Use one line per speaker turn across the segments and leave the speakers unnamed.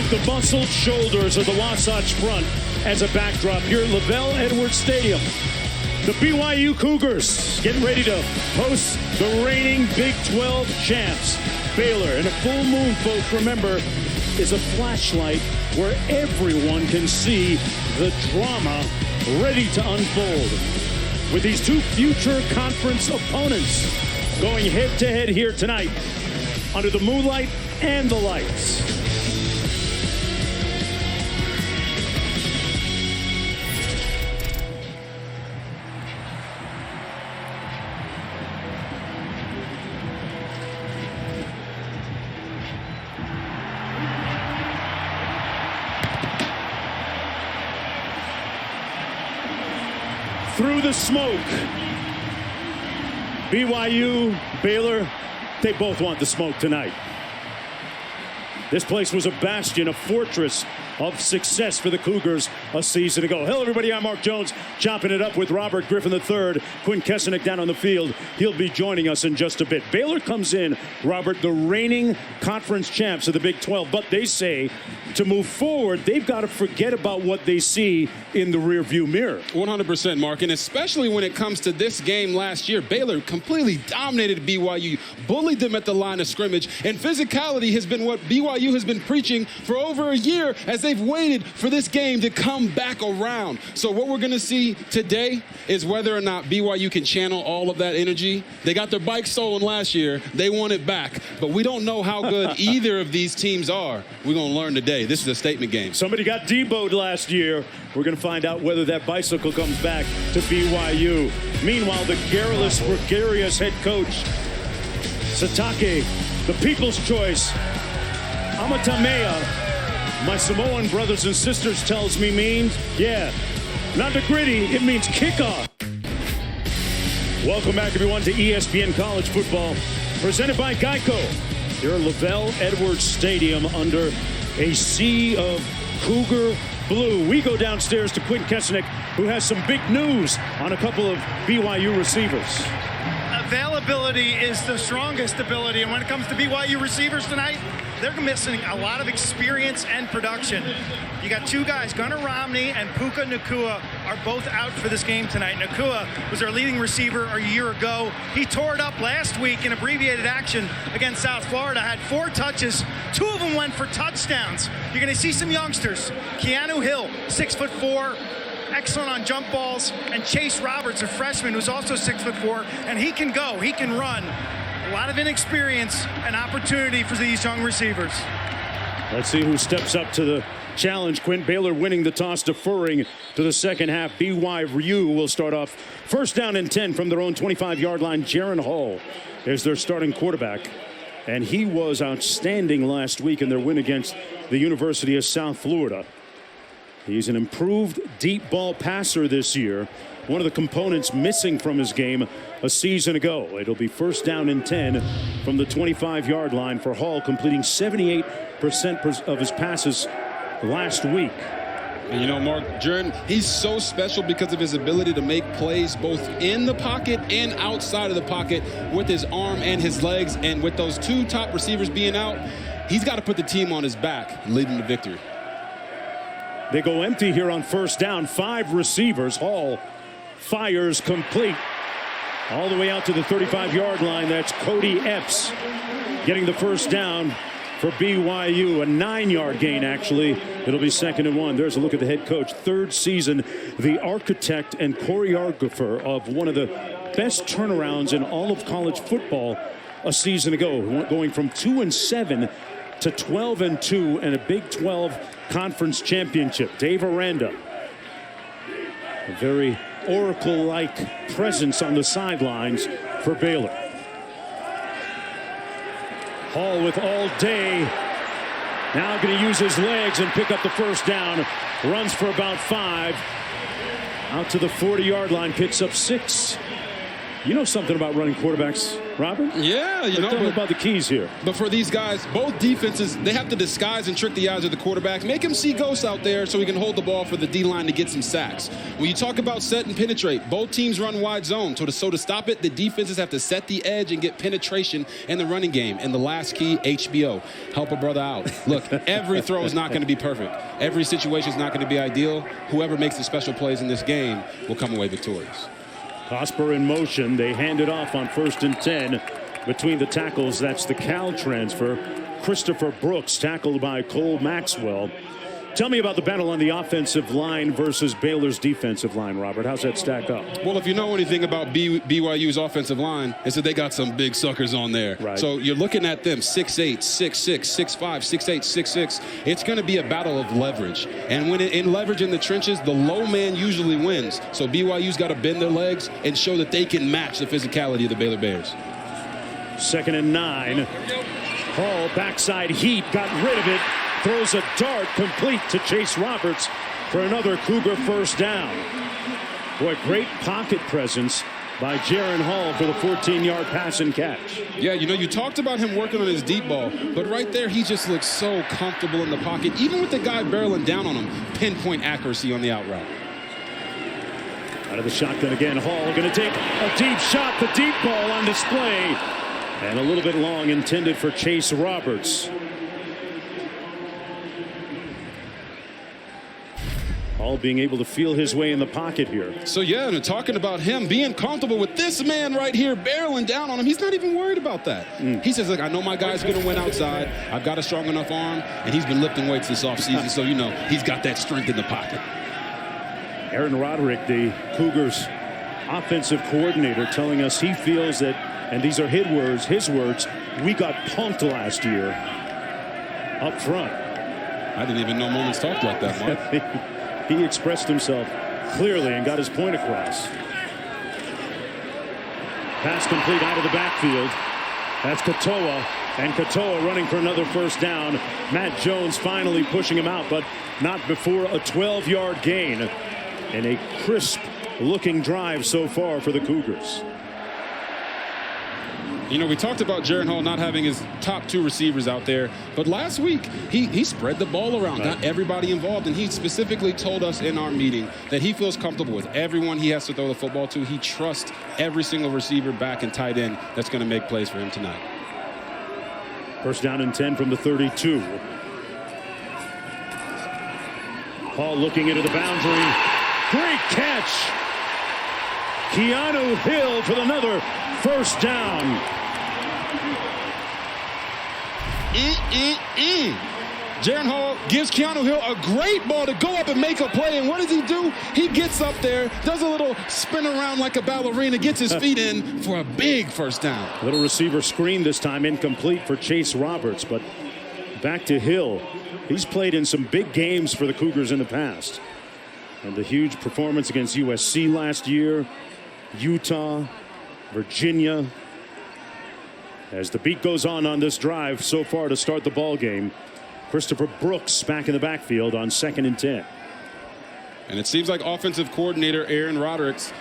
With the muscled shoulders of the Wasatch Front as a backdrop here at LaVell Edwards Stadium, the BYU Cougars getting ready to host the reigning Big 12 champs, Baylor. And a full moon, folks, remember, is a flashlight where everyone can see the drama ready to unfold. With these two future conference opponents going head-to-head here tonight under the moonlight and the lights. Through the smoke, BYU, Baylor, they both want the smoke tonight. This place was a bastion, a fortress of success for the Cougars a season ago. Hello, everybody. I'm Mark Jones, chopping it up with Robert Griffin III. Quinn Kessenich down on the field. He'll be joining us in just a bit. Baylor comes in, Robert, the reigning conference champs of the Big 12, but they say to move forward, they've got to forget about what they see in the rearview mirror.
100%, Mark, and especially when it comes to this game last year, Baylor completely dominated BYU, bullied them at the line of scrimmage, and physicality has been what BYU has been preaching for over a year as they've waited for this game to come back around. So what we're going to see today is whether or not BYU can channel all of that energy. They got their bike stolen last year. They want it back, but we don't know how good either of these teams are. We're going to learn today. This is a statement game.
Somebody got deboed last year. We're going to find out whether that bicycle comes back to BYU. Meanwhile, the garrulous, gregarious head coach, Satake, the people's choice, Amatamea, my Samoan brothers and sisters tells me means, yeah, not the gritty, it means kickoff. Welcome back, everyone, to ESPN College Football, presented by Geico. Here at LaVell Edwards Stadium under a sea of Cougar blue. We go downstairs to Quinn Kessenich, who has some big news on a couple of BYU receivers.
Availability is the strongest ability, and when it comes to BYU receivers tonight, they're missing a lot of experience and production. You got two guys, Gunnar Romney and Puka Nacua, are both out for this game tonight. Nacua was our leading receiver a year ago. He tore it up last week in abbreviated action against South Florida, had 4 touches. 2 of them went for touchdowns. You're going to see some youngsters. Keanu Hill, 6'4", excellent on jump balls, and Chase Roberts, a freshman who's also 6'4", and he can go, he can run. A lot of inexperience and opportunity for these young receivers.
Let's see who steps up to the challenge. Quinn, Baylor winning the toss, deferring to the second half. BYU will start off first down and 10 from their own 25-yard line. Jaron Hall is their starting quarterback, and he was outstanding last week in their win against the University of South Florida. He's an improved deep ball passer this year, one of the components missing from his game a season ago. It'll be first down and 10 from the 25-yard line for Hall, completing 78% of his passes last week.
And you know, Mark, Jordan, he's so special because of his ability to make plays both in the pocket and outside of the pocket with his arm and his legs. And with those 2 top receivers being out, he's got to put the team on his back, leading to victory.
They go empty here on first down. 5 receivers. Hall fires complete all the way out to the 35-yard line. That's Cody Epps getting the first down for BYU. A 9-yard gain, actually. It'll be 2nd and 1. There's a look at the head coach. 3rd season, the architect and choreographer of one of the best turnarounds in all of college football a season ago, going from 2-7 to 12-2 and a Big 12 conference championship. Dave Aranda, a very Oracle-like presence on the sidelines for Baylor. Hall with all day. Now going to use his legs and pick up the first down. Runs for about 5. Out to the 40-yard line, picks up 6. You know something about running quarterbacks, Robert?
Yeah, you know.
Tell me about the keys here.
But for these guys, both defenses, they have to disguise and trick the eyes of the quarterback. Make him see ghosts out there so he can hold the ball for the D-line to get some sacks. When you talk about set and penetrate, both teams run wide zone. So to stop it, the defenses have to set the edge and get penetration in the running game. And the last key, HBO. Help a brother out. Look, every throw is not going to be perfect. Every situation is not going to be ideal. Whoever makes the special plays in this game will come away victorious.
Cosper in motion. They hand it off on 1st and 10 between the tackles. That's the Cal transfer, Christopher Brooks, tackled by Cole Maxwell. Tell me about the battle on the offensive line versus Baylor's defensive line, Robert. How's that stack up?
Well, if you know anything about BYU's offensive line, it's that they got some big suckers on there.
Right.
So you're looking at them 6'8", 6'6", 6'5", 6'8", 6'6". It's going to be a battle of leverage. And when in leverage in the trenches, the low man usually wins. So BYU's got to bend their legs and show that they can match the physicality of the Baylor Bears.
2nd and 9. Hall backside heat, got rid of it. Throws a dart complete to Chase Roberts for another Cougar 1st down. Boy, great pocket presence by Jaren Hall for the 14-yard pass and catch.
Yeah, you know, you talked about him working on his deep ball, but right there he just looks so comfortable in the pocket. Even with the guy barreling down on him, pinpoint accuracy on the out route.
Out of the shotgun again, Hall going to take a deep shot, the deep ball on display. And a little bit long, intended for Chase Roberts. Hall being able to feel his way in the pocket here.
So yeah, and talking about him being comfortable with this man right here barreling down on him, he's not even worried about that. He says, look, I know my guy's going to win outside. I've got a strong enough arm, and he's been lifting weights this offseason, so you know he's got that strength in the pocket.
Aaron Roderick, the Cougars' offensive coordinator, telling us he feels that, and these are his words, we got punked last year up front.
I didn't even know Moments talked like that, Mark.
He expressed himself clearly and got his point across. Pass complete out of the backfield. That's Katoa, and Katoa running for another 1st down. Matt Jones finally pushing him out, but not before a 12-yard gain and a crisp-looking drive so far for the Cougars.
You know, we talked about Jaren Hall not having his top 2 receivers out there, but last week he spread the ball around, got everybody involved, and he specifically told us in our meeting that he feels comfortable with everyone he has to throw the football to. He trusts every single receiver, back, and tight end that's going to make plays for him tonight.
1st down and 10 from the 32. Hall looking into the boundary. Great catch. Keanu Hill for another 1st down.
Jaren Hall gives Keanu Hill a great ball to go up and make a play. And what does he do? He gets up there, does a little spin around like a ballerina, gets his feet in for a big 1st down.
Little receiver screen this time, incomplete for Chase Roberts. But back to Hill. He's played in some big games for the Cougars in the past. And the huge performance against USC last year, Utah, Virginia. As the beat goes on this drive so far to start the ball game, Christopher Brooks back in the backfield on 2nd and 10.
And it seems like offensive coordinator Aaron Roderick's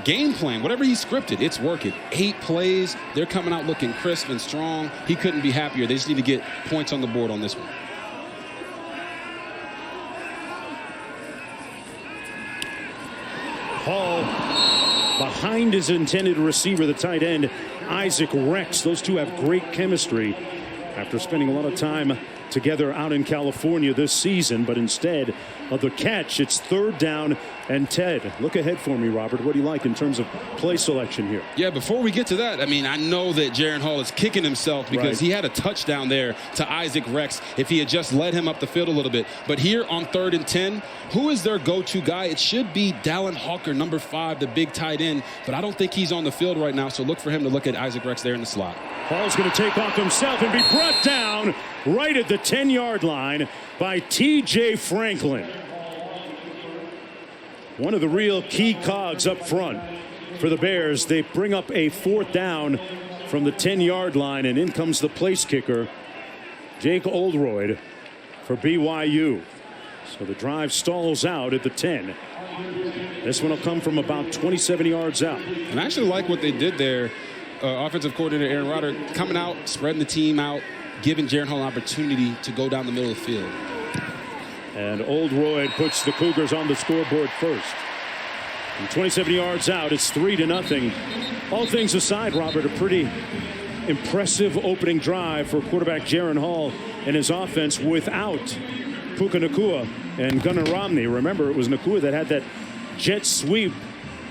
game plan, whatever he scripted, it's working. 8 plays, they're coming out looking crisp and strong. He couldn't be happier. They just need to get points on the board on this one.
Hall behind his intended receiver, the tight end, Isaac Rex. Those two have great chemistry after spending a lot of time together out in California this season. But instead of the catch, it's 3rd down and 10. Look ahead for me, Robert. What do you like in terms of play selection here?
Yeah, before we get to that, I mean, I know that Jaren Hall is kicking himself because he had a touchdown there to Isaac Rex if he had just led him up the field a little bit. But here on 3rd and 10, who is their go-to guy? It should be Dallin Hawker, number 5, the big tight end. But I don't think he's on the field right now, so look for him to look at Isaac Rex there in the slot.
Hall's going to take off himself and be brought down right at the 10-yard line by T.J. Franklin. One of the real key cogs up front for the Bears. They bring up a 4th down from the 10-yard line, and in comes the place kicker, Jake Oldroyd for BYU. So the drive stalls out at the 10. This one will come from about 27 yards out.
And I actually like what they did there. Offensive coordinator Aaron Rodder coming out, spreading the team out, giving Jaren Hall an opportunity to go down the middle of the field.
And Oldroyd puts the Cougars on the scoreboard first. And 27 yards out, it's 3-0. All things aside, Robert, a pretty impressive opening drive for quarterback Jaren Hall and his offense without Puka Nacua and Gunnar Romney. Remember, it was Nacua that had that jet sweep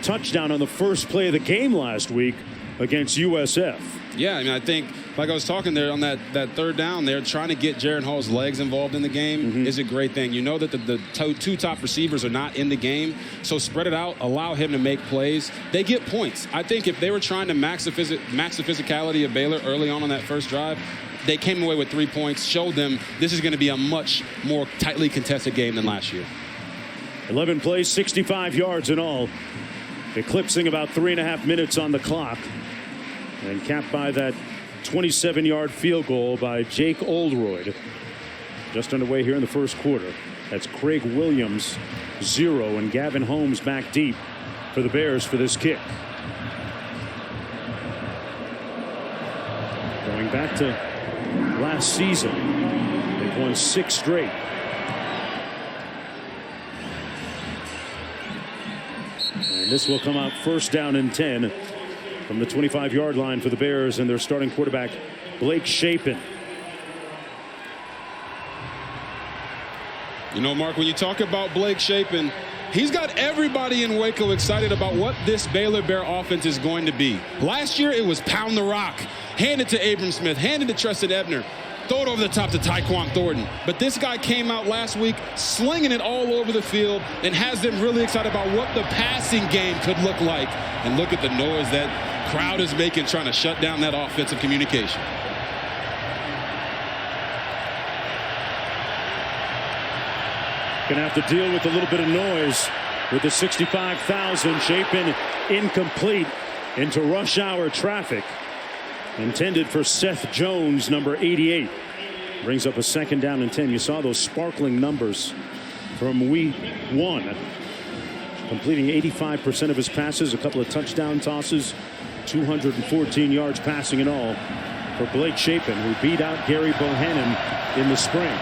touchdown on the first play of the game last week against USF.
Yeah, I mean, I think, like I was talking there on that third down there, trying to get Jaren Hall's legs involved in the game is a great thing. You know that the two top receivers are not in the game, so spread it out, allow him to make plays. They get points. I think if they were trying to max the physicality of Baylor early on that first drive, they came away with 3 points, showed them this is going to be a much more tightly contested game than last year.
11 plays, 65 yards in all, eclipsing about 3.5 minutes on the clock. And capped by that 27-yard field goal by Jake Oldroyd. Just underway here in the first quarter. That's Craig Williams, 0, and Gavin Holmes back deep for the Bears for this kick. Going back to last season, they've won 6 straight. And this will come out first down and 10. From the 25-yard line for the Bears and their starting quarterback, Blake Shapen.
You know, Mark, when you talk about Blake Shapen, he's got everybody in Waco excited about what this Baylor Bear offense is going to be. Last year, it was pound the rock, hand it to Abram Smith, hand it to Treston Ebner, throw it over the top to Tyquan Thornton. But this guy came out last week slinging it all over the field and has them really excited about what the passing game could look like. And look at the noise that crowd is making trying to shut down that offensive communication.
Gonna have to deal with a little bit of noise with the 65,000. Shapen incomplete into rush hour traffic. Intended for Seth Jones, number 88. Brings up a second down and 10. You saw those sparkling numbers from week 1. Completing 85% of his passes, a couple of touchdown tosses, 214 yards passing in all for Blake Shapen, who beat out Gary Bohannon in the spring.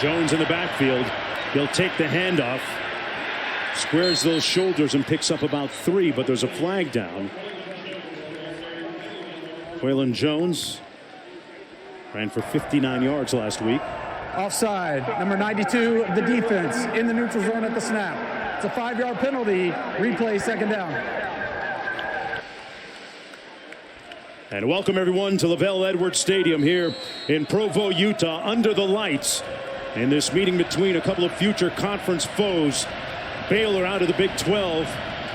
Jones in the backfield. He'll take the handoff. Squares those shoulders and picks up about 3, but there's a flag down. Waylon Jones ran for 59 yards last week.
Offside, number 92 of the defense in the neutral zone at the snap. It's a 5-yard penalty. Replay, second down.
And welcome everyone to LaVell Edwards Stadium here in Provo, Utah, under the lights in this meeting between a couple of future conference foes. Baylor out of the Big 12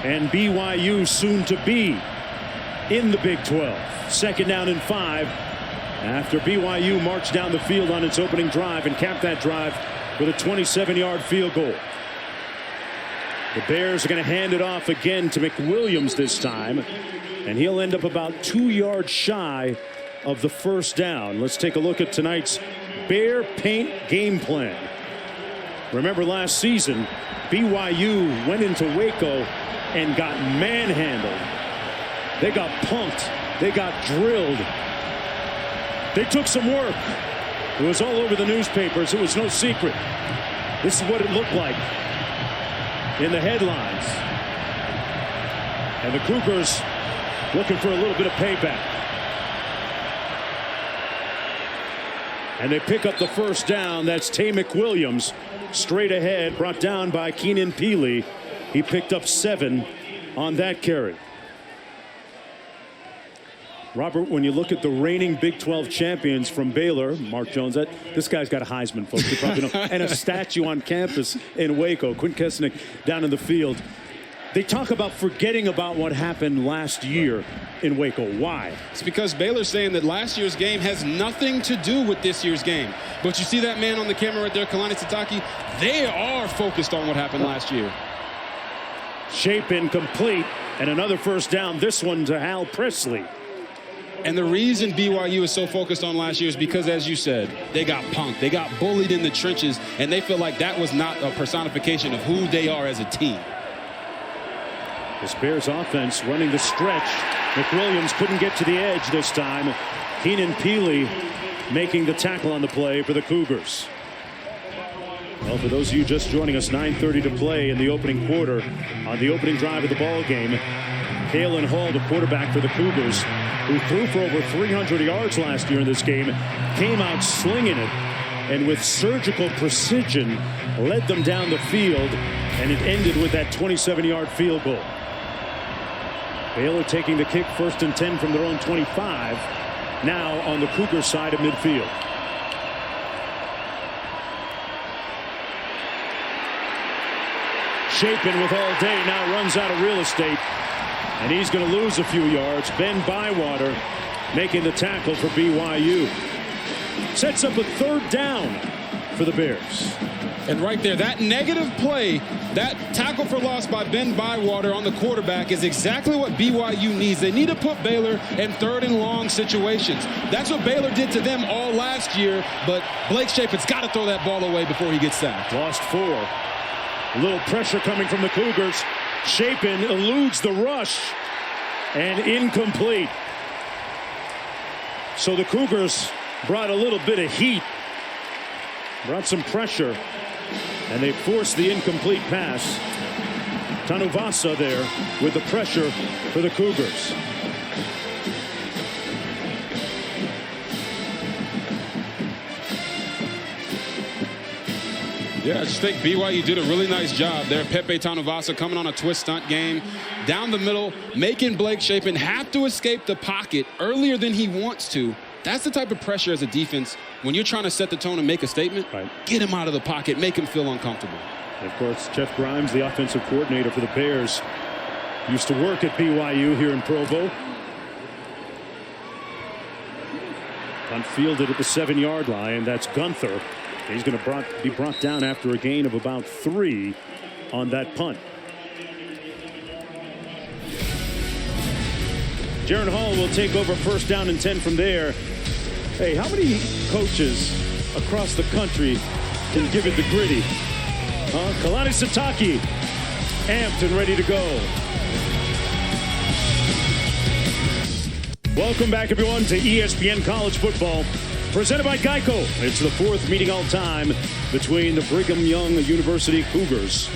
and BYU soon to be in the Big 12. Second down and 5 after BYU marched down the field on its opening drive and capped that drive with a 27-yard field goal. The Bears are going to hand it off again to McWilliams this time, and he'll end up about 2 yards shy of the first down. Let's take a look at tonight's Bear Paint game plan. Remember last season, BYU went into Waco and got manhandled. They got punked. They got drilled. They took some work. It was all over the newspapers. It was no secret. This is what it looked like in the headlines. And the Cougars looking for a little bit of payback. And they pick up the first down. That's Tay McWilliams straight ahead, brought down by Keenan Peely. He picked up 7 on that carry. Robert, when you look at the reigning Big 12 champions from Baylor, Mark Jones, this guy's got a Heisman, folks, you probably know, and a statue on campus in Waco. Quinn Kesnick down in the field. They talk about forgetting about what happened last year in Waco. Why?
It's because Baylor's saying that last year's game has nothing to do with this year's game. But you see that man on the camera right there, Kalani Sitake? They are focused on what happened last year.
Shapen complete, and another first down, this one to Hal Presley.
And the reason BYU is so focused on last year is because, as you said, they got punked. They got bullied in the trenches, and they feel like that was not a personification of who they are as a team.
This Bears offense running the stretch. McWilliams couldn't get to the edge this time. Keenan Peely making the tackle on the play for the Cougars. Well, for those of you just joining us, 9:30 to play in the opening quarter. On the opening drive of the ball game, Kalen Hall, the quarterback for the Cougars, who threw for over 300 yards last year in this game, came out slinging it and with surgical precision led them down the field, and it ended with that 27-yard field goal. Baylor taking the kick, 1st and 10 from their own 25, now on the Cougar side of midfield. Chapin with all day now runs out of real estate, and he's going to lose a few yards. Ben Bywater making the tackle for BYU. Sets up a 3rd down for the Bears.
And right there, that negative play, that tackle for loss by Ben Bywater on the quarterback is exactly what BYU needs. They need to put Baylor in 3rd and long situations. That's what Baylor did to them all last year, but Blake Chapin's got to throw that ball away before he gets sacked.
Lost 4. A little pressure coming from the Cougars. Chapin eludes the rush and incomplete. So the Cougars brought a little bit of heat, brought some pressure, and they forced the incomplete pass. Tanuvasa there with the pressure for the Cougars.
Yeah, I just think BYU did a really nice job there. Pepe Tanuvasa coming on a twist stunt game down the middle, making Blake Chapin have to escape the pocket earlier than he wants to. That's the type of pressure as a defense when you're trying to set the tone and make a statement.
Right.
Get him out of the pocket, make him feel uncomfortable.
Of course, Jeff Grimes, the offensive coordinator for the Bears, used to work at BYU here in Provo. Punt fielded at the 7-yard line. That's Gunther. He's going to be brought down after a gain of about 3 on that punt. Jaron Hall will take over 1st down and 10 from there. Hey, how many coaches across the country can give it the gritty? Kalani Sitake amped and ready to go. Welcome back, everyone, to ESPN College Football, presented by Geico. It's the 4th meeting all time between the Brigham Young University Cougars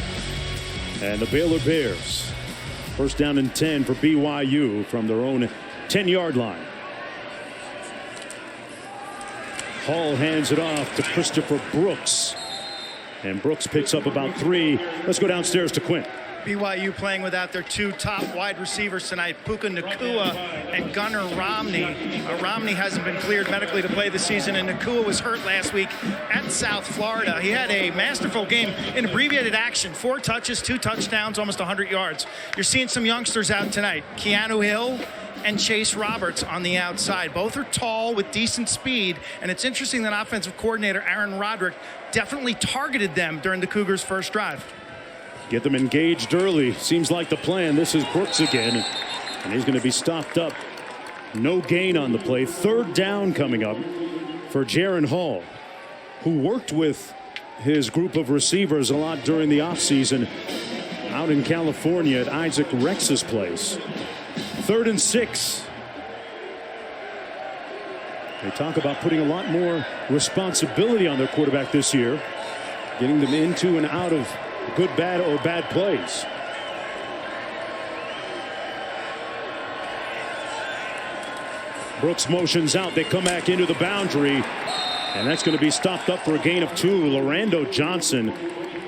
and the Baylor Bears. 1st down and 10 for BYU from their own 10-yard line. Hall hands it off to Christopher Brooks. And Brooks picks up about 3. Let's go downstairs to Quint.
BYU playing without their 2 top wide receivers tonight, Puka Nacua and Gunnar Romney. Romney hasn't been cleared medically to play this season, and Nacua was hurt last week at South Florida. He had a masterful game in abbreviated action, 4 touches, 2 touchdowns, almost 100 yards. You're seeing some youngsters out tonight. Keanu Hill and Chase Roberts on the outside. Both are tall with decent speed, and it's interesting that offensive coordinator Aaron Roderick definitely targeted them during the Cougars' first drive.
Get them engaged early. Seems like the plan. This is Brooks again, and he's going to be stopped up. No gain on the play. 3rd down coming up for Jaron Hall, who worked with his group of receivers a lot during the offseason out in California at Isaac Rex's place. 3rd and 6. They talk about putting a lot more responsibility on their quarterback this year, getting them into and out of good, bad, or bad plays. Brooks motions out. They come back into the boundary, and that's going to be stopped up for a gain of 2. Lorando Johnson,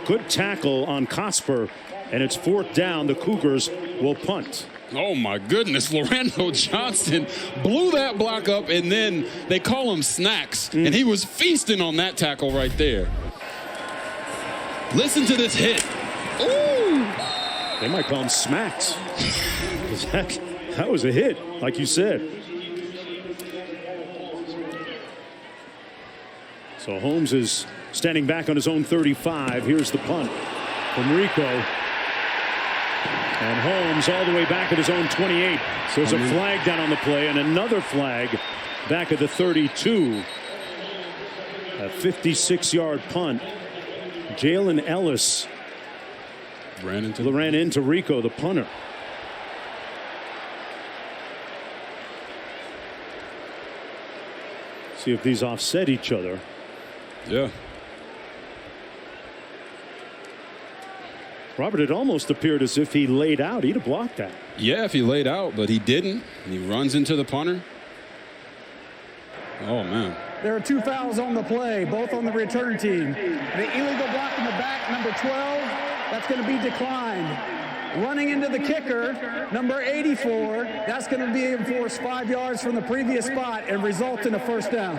good tackle on Cosper, and it's 4th down. The Cougars will punt.
Oh my goodness, Lorando Johnson blew that block up, and then they call him Snacks, and he was feasting on that tackle right there. Listen to this hit. Ooh!
They might call him Smacks. That was a hit, like you said. So Holmes is standing back on his own 35. Here's the punt from Rico. And Holmes all the way back at his own 28. So there's a flag down on the play and another flag back at the 32. A 56-yard punt. Jalen Ellis ran into Rico, the punter. See if these offset each other.
Yeah.
Robert, it almost appeared as if he laid out. He'd have blocked that.
Yeah, if he laid out, but he didn't. He runs into the punter. Oh, man.
There are 2 fouls on the play, both on the return team. The illegal block in the back, number 12, that's going to be declined. Running into the kicker, number 84, that's going to be enforced 5 yards from the previous spot and result in a first down.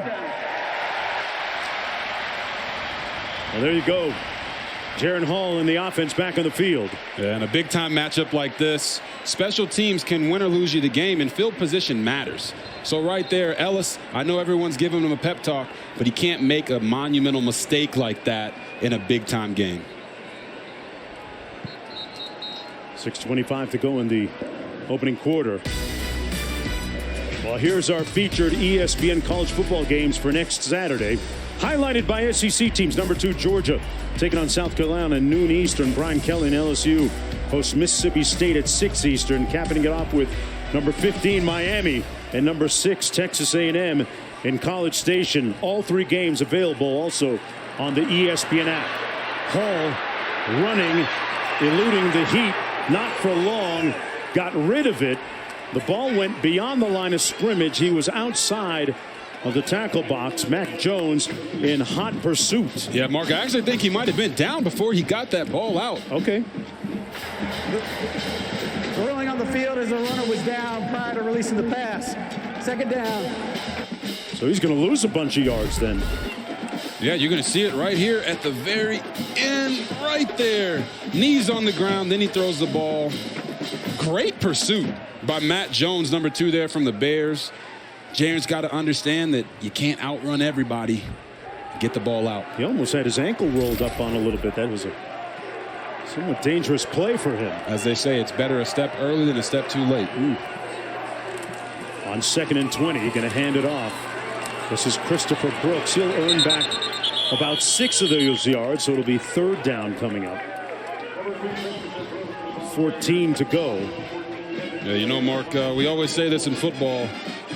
Well, there you go. Jaron Hall and the offense back on the field.
Yeah, in a big-time matchup like this, special teams can win or lose you the game, and field position matters. So right there, Ellis, I know everyone's giving him a pep talk, but he can't make a monumental mistake like that in a big-time game.
6:25 to go in the opening quarter. Well, here's our featured ESPN college football games for next Saturday. Highlighted by SEC teams. Number 2, Georgia, taking on South Carolina at noon Eastern. Brian Kelly and LSU host Mississippi State at 6 Eastern. Capping it off with number 15, Miami, and number 6, Texas A&M in College Station. All 3 games available also on the ESPN app. Hall running, eluding the heat, not for long, got rid of it. The ball went beyond the line of scrimmage. He was outside of the tackle box. Mac Jones in hot pursuit.
Yeah, Mark, I actually think he might have been down before he got that ball out.
Okay.
The ruling on the field as the runner was down prior to releasing the pass. Second down.
So he's going to lose a bunch of yards then.
Yeah, you're going to see it right here at the very end, right there. Knees on the ground, then he throws the ball. Great pursuit by Matt Jones, number 2 there from the Bears. Jaren's got to understand that you can't outrun everybody. Get the ball out.
He almost had his ankle rolled up on a little bit. That was a somewhat dangerous play for him.
As they say, it's better a step early than a step too late.
Ooh. On 2nd and 20, going to hand it off. This is Christopher Brooks. He'll earn back about 6 of those yards, so it'll be 3rd down coming up. 14 to go.
Yeah, you know, Mark, we always say this in football.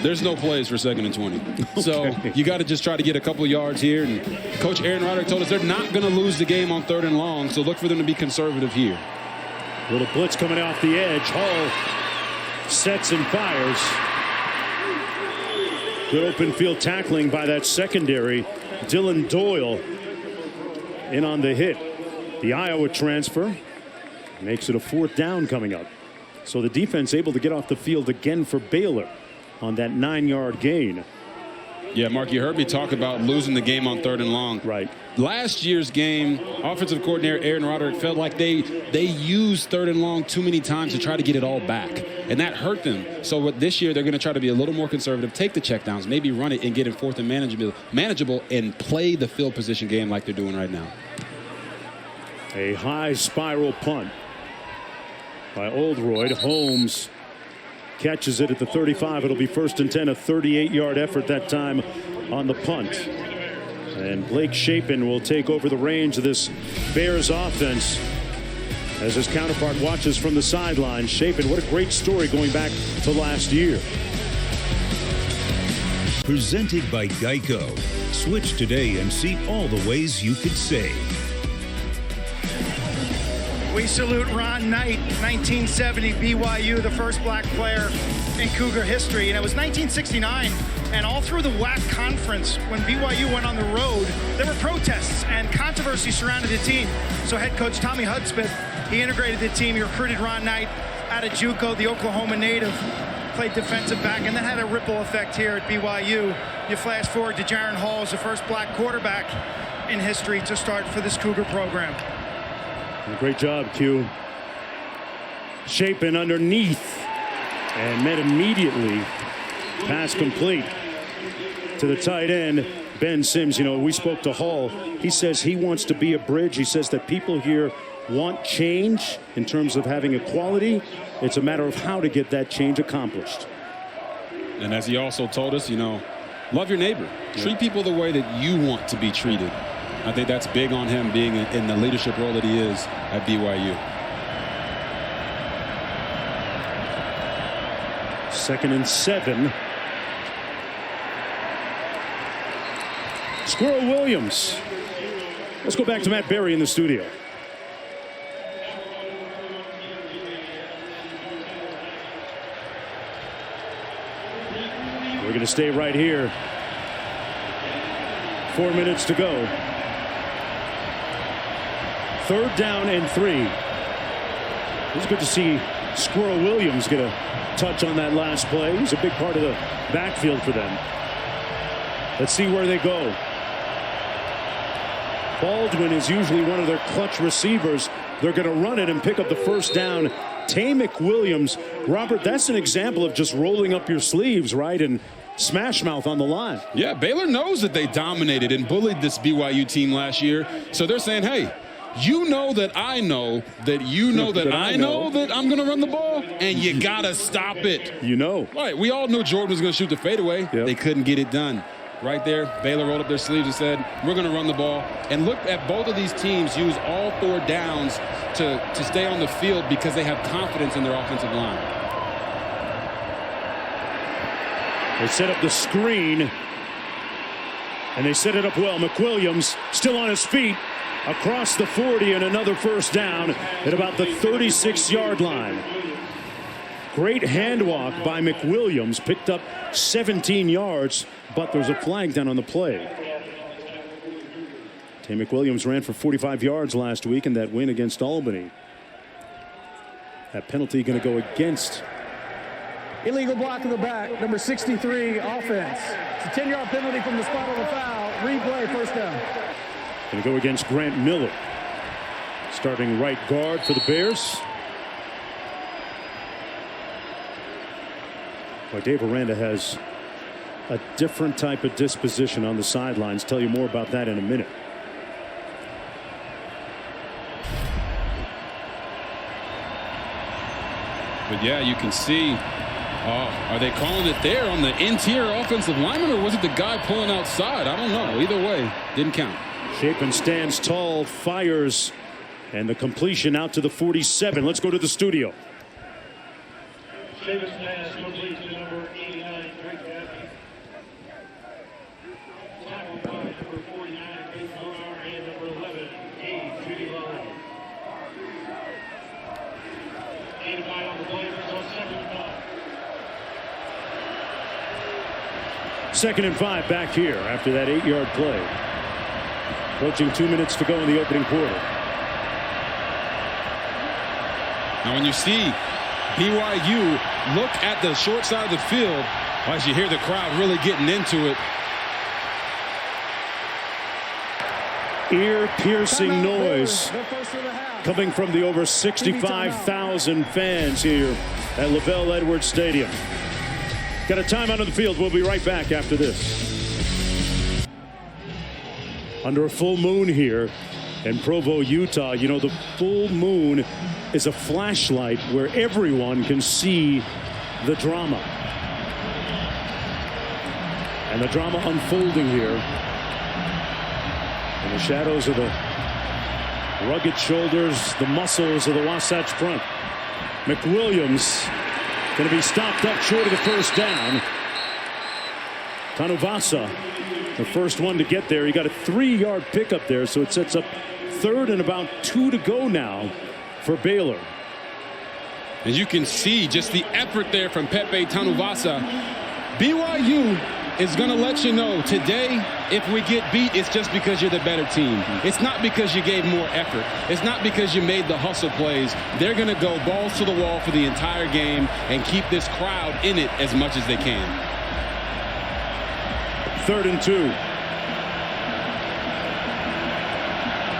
There's no plays for 2nd and 20. Okay. So you got to just try to get a couple of yards here. And Coach Aaron Roderick told us they're not going to lose the game on 3rd and long, so look for them to be conservative here.
Little blitz coming off the edge. Hall sets and fires. Good open field tackling by that secondary. Dylan Doyle in on the hit. The Iowa transfer makes it a 4th down coming up. So the defense able to get off the field again for Baylor on that 9-yard gain.
Yeah, Mark, you heard me talk about losing the game on 3rd and long.
Right.
Last year's game, offensive coordinator Aaron Roderick felt like they used 3rd and long too many times to try to get it all back, and that hurt them. So this year they're going to try to be a little more conservative, take the checkdowns, maybe run it and get it 4th and manageable, and play the field position game like they're doing right now.
A high spiral punt by Oldroyd. Holmes catches it at the 35. It'll be 1st and 10, a 38-yard effort that time on the punt. And Blake Shapen will take over the reins of this Bears offense as his counterpart watches from the sideline. Shapen, what a great story going back to last year.
Presented by Geico. Switch today and see all the ways you could save.
We salute Ron Knight, 1970 BYU, the first black player in Cougar history. And it was 1969, and all through the WAC conference, when BYU went on the road, there were protests and controversy surrounded the team. So head coach Tommy Hudspeth, he integrated the team. He recruited Ron Knight out of JUCO, the Oklahoma native, played defensive back, and that had a ripple effect here at BYU. You flash forward to Jaron Hall as the first black quarterback in history to start for this Cougar program.
Great job, Q. Shapen underneath and met immediately. Pass complete to the tight end, Ben Sims. You know, we spoke to Hall. He says he wants to be a bridge. He says that people here want change in terms of having equality. It's a matter of how to get that change accomplished.
And as he also told us, love your neighbor. Treat people the way that you want to be treated. I think that's big on him being in the leadership role that he is at BYU.
2nd and 7. Squirrel Williams. Let's go back to Matt Berry in the studio. We're going to stay right here. 4 minutes to go. 3rd down and 3. It was good to see Squirrel Williams get a touch on that last play. He's a big part of the backfield for them. Let's see where they go. Baldwin is usually one of their clutch receivers. They're going to run it and pick up the 1st down. Tay Williams, Robert, that's an example of just rolling up your sleeves, right? And smash mouth on the line.
Yeah, Baylor knows that they dominated and bullied this BYU team last year. So they're saying, hey, you know that I know that you know that I know that I'm going to run the ball, and you got to stop it. Right, we all knew Jordan was going to shoot the fadeaway. Yep. They couldn't get it done. Right there, Baylor rolled up their sleeves and said, we're going to run the ball. And look at both of these teams use all 4 downs to stay on the field because they have confidence in their offensive line.
They set up the screen, and they set it up well. McWilliams still on his feet across the 40, and another 1st down at about the 36-yard line. Great hand walk by McWilliams, picked up 17 yards, but there's a flag down on the play. Tay McWilliams ran for 45 yards last week in that win against Albany. That penalty going to go against.
Illegal block in the back, number 63, offense. It's a 10-yard penalty from the spot of the foul. Replay, 1st down.
Going to go against Grant Miller. Starting right guard for the Bears. Boy, Dave Aranda has a different type of disposition on the sidelines. Tell you more about that in a minute.
But yeah, you can see, are they calling it there on the interior offensive lineman, or was it the guy pulling outside? I don't know. Either way, didn't count.
Shapen stands tall, fires, and the completion out to the 47. Let's go to the studio.
Shapen pass complete to number 89, Greg Gaffney. Tackle by number 49, Gabe Monar, and number 11, Gabe Judy Lowry. 8 on the play, so 2nd and 5.
2nd and 5 back here after that 8-yard play. Approaching 2 minutes to go in the opening quarter.
Now when you see BYU look at the short side of the field, as you hear the crowd really getting into it.
Ear-piercing noise coming from the over 65,000 fans here at LaVell Edwards Stadium. Got a timeout on the field. We'll be right back after this. Under a full moon here in Provo, Utah. You know, the full moon is a flashlight where everyone can see the drama. And the drama unfolding here in the shadows of the rugged shoulders, the muscles of the Wasatch Front. McWilliams going to be stopped up short of the 1st down. Tanuvasa, the first one to get there. He got a 3-yard pickup there, so it sets up 3rd and about 2 to go now for Baylor.
As you can see, just the effort there from Pepe Tanuvasa. BYU is going to let you know today, if we get beat, it's just because you're the better team. It's not because you gave more effort. It's not because you made the hustle plays. They're going to go balls to the wall for the entire game and keep this crowd in it as much as they can.
3rd and 2.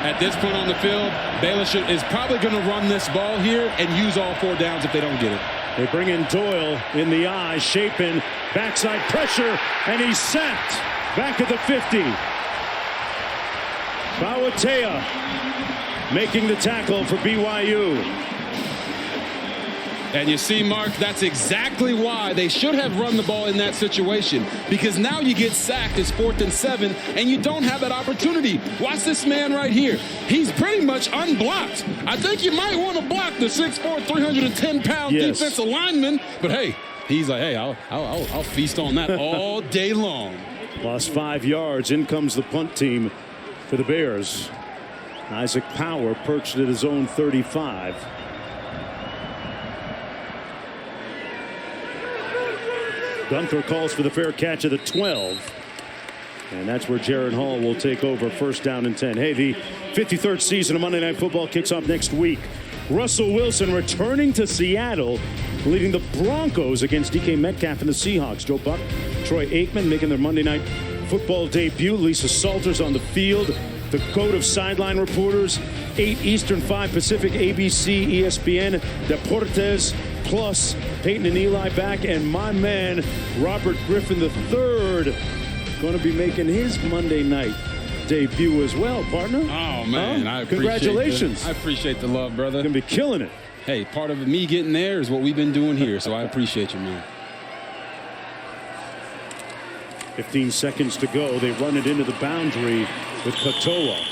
At this point on the field, Baylor is probably going to run this ball here and use all 4 downs if they don't get it.
They bring in Doyle in the eye, Shapen, backside pressure, and he's sacked back at the 50. Bawatea making the tackle for BYU.
And you see, Mark, that's exactly why they should have run the ball in that situation, because now you get sacked, it's 4th and 7, and you don't have that opportunity. Watch this man right here. He's pretty much unblocked. I think you might want to block the 6'4", 310-pound defensive lineman, but hey, he's like, hey, I'll feast on that all day long.
Lost 5 yards. In comes the punt team for the Bears. Isaac Power perched at his own 35. Gunther calls for the fair catch at the 12. And that's where Jaron Hall will take over, 1st down and 10. Hey, the 53rd season of Monday Night Football kicks off next week. Russell Wilson returning to Seattle, leading the Broncos against DK Metcalf and the Seahawks. Joe Buck, Troy Aikman making their Monday Night Football debut. Lisa Salters on the field. The goat of sideline reporters. 8 Eastern, 5 Pacific, ABC, ESPN, Deportes, plus Peyton and Eli back, and my man Robert Griffin III going to be making his Monday night debut as well, partner.
Oh man, I appreciate
congratulations.
I appreciate the love, brother.
Going to be killing it.
Hey, part of me getting there is what we've been doing here, so I appreciate you, man.
15 seconds to go. They run it into the boundary with Katoa.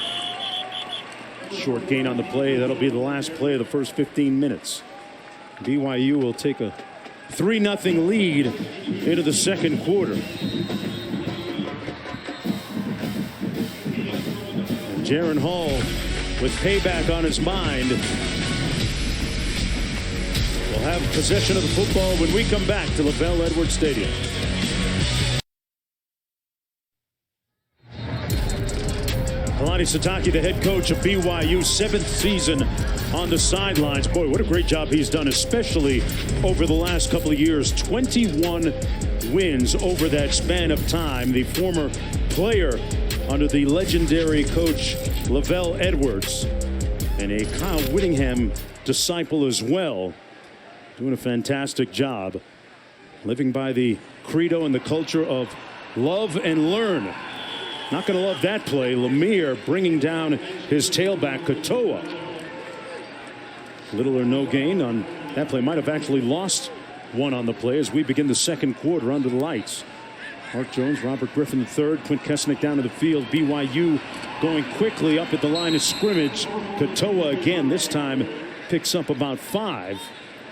Short gain on the play. That'll be the last play of the first 15 minutes. BYU will take a 3-0 lead into the second quarter. And Jaron Hall with payback on his mind will have possession of the football when we come back to LaVell Edwards Stadium. Kalani Sitake, the head coach of BYU, 7th season on the sidelines. Boy, what a great job he's done, especially over the last couple of years. 21 wins over that span of time. The former player under the legendary coach LaVell Edwards, and a Kyle Whittingham disciple as well, doing a fantastic job, living by the credo and the culture of love and learn. Not going to love that play. Lemire bringing down his tailback, Katoa. Little or no gain on that play. Might have actually lost one on the play as we begin the second quarter under the lights. Mark Jones, Robert Griffin III, Quint Kesnick down to the field. BYU going quickly up at the line of scrimmage. Katoa again, this time picks up about 5.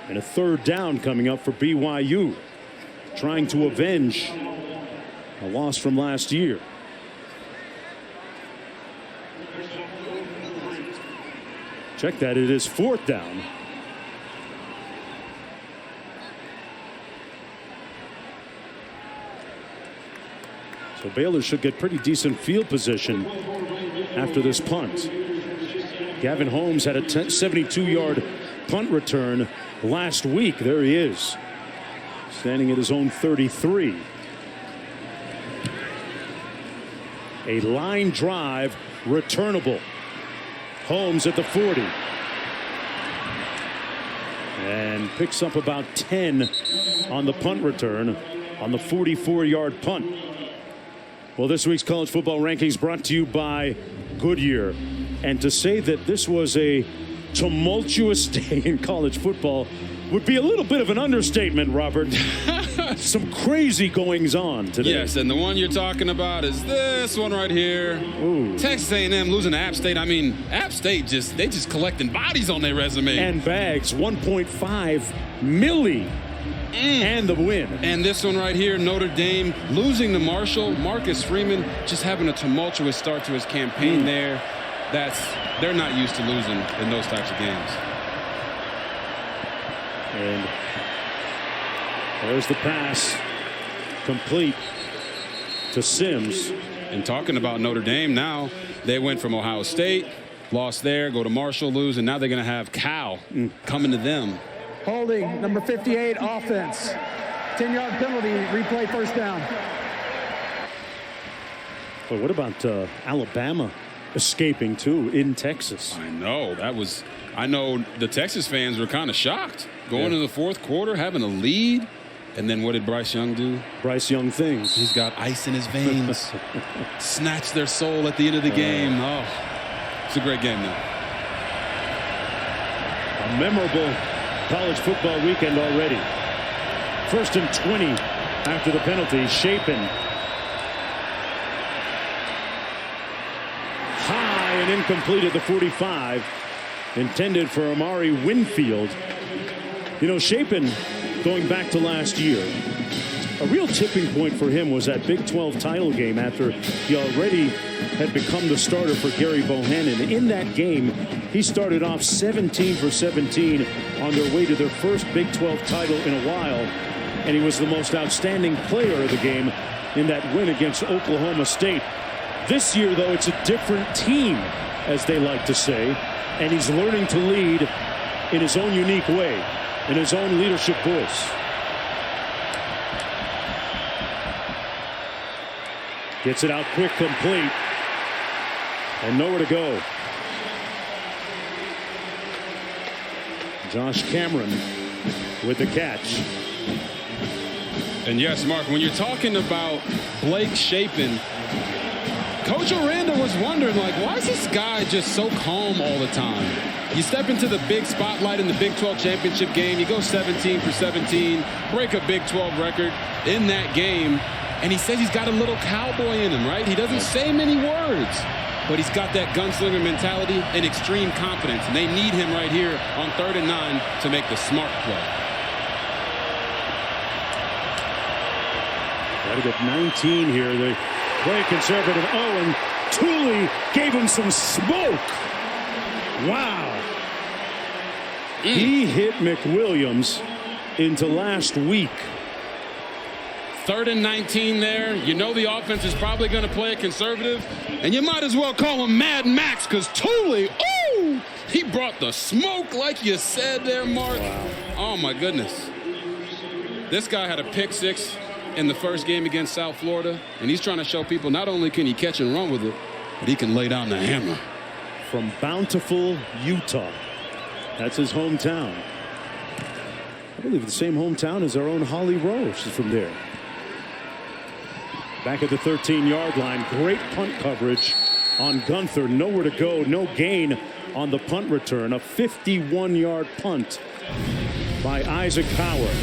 And a 3rd down coming up for BYU. Trying to avenge a loss from last year. Check that, it is 4th down. So Baylor should get pretty decent field position after this punt. Gavin Holmes had a 72-yard punt return last week. There he is, standing at his own 33. A line drive, returnable. Holmes at the 40. And picks up about 10 on the punt return on the 44-yard punt. Well, this week's college football rankings brought to you by Goodyear. And to say that this was a tumultuous day in college football would be a little bit of an understatement, Robert. Some crazy goings on today.
Yes, and the one you're talking about is this one right here.
Ooh.
Texas A&M losing to App State. I mean, App State they just collecting bodies on their resume.
And bags, 1.5 milli. And the win.
And this one right here, Notre Dame losing to Marshall. Marcus Freeman just having a tumultuous start to his campaign there. They're not used to losing in those types of games.
And there's the pass, complete to Sims.
And talking about Notre Dame now, they went from Ohio State, lost there, go to Marshall, lose, and now they're going to have Cal coming to them.
Holding, number 58, offense. 10-yard penalty, replay, 1st down.
But what about Alabama escaping too in Texas?
I know I know the Texas fans were kind of shocked going into the 4th quarter, having a lead. And then what did Bryce Young do?
Bryce Young things.
He's got ice in his veins. Snatched their soul at the end of the game. Oh, it's a great game though.
A memorable college football weekend already. 1st and 20 after the penalty. Chapin. High and incomplete at the 45. Intended for Amari Winfield. You know, Chapin, going back to last year, a real tipping point for him was that Big 12 title game after he already had become the starter for Gary Bohannon. In that game, he started off 17 for 17 on their way to their first Big 12 title in a while. And he was the most outstanding player of the game in that win against Oklahoma State. This year, though, it's a different team, as they like to say. And he's learning to lead in his own unique way, in his own leadership voice. Gets it out quick, complete. And nowhere to go. Josh Cameron with the catch.
And yes, Mark, when you're talking about Blake Chapin, Coach Aranda was wondering, like, why is this guy just so calm all the time? You step into the big spotlight in the Big 12 championship game, you go 17 for 17, break a Big 12 record in that game, and he says he's got a little cowboy in him, right? He doesn't say many words, but he's got that gunslinger mentality and extreme confidence, and they need him right here on 3rd and 9 to make the smart play.
Got to get 19 here. They play conservative. Oh, and Tooley gave him some smoke. Wow. He hit McWilliams into last week.
3rd and 19 there. You know the offense is probably going to play it conservative. And you might as well call him Mad Max, because Tooley, ooh, he brought the smoke like you said there, Mark.
Wow.
Oh, my goodness. This guy had a pick 6 in the first game against South Florida. And he's trying to show people not only can he catch and run with it, but he can lay down the hammer.
From Bountiful, Utah. That's his hometown. I believe the same hometown as our own Holly Rowe. She's from there. Back at the 13-yard line. Great punt coverage on Gunther. Nowhere to go. No gain on the punt return. A 51-yard punt by Isaac Howard.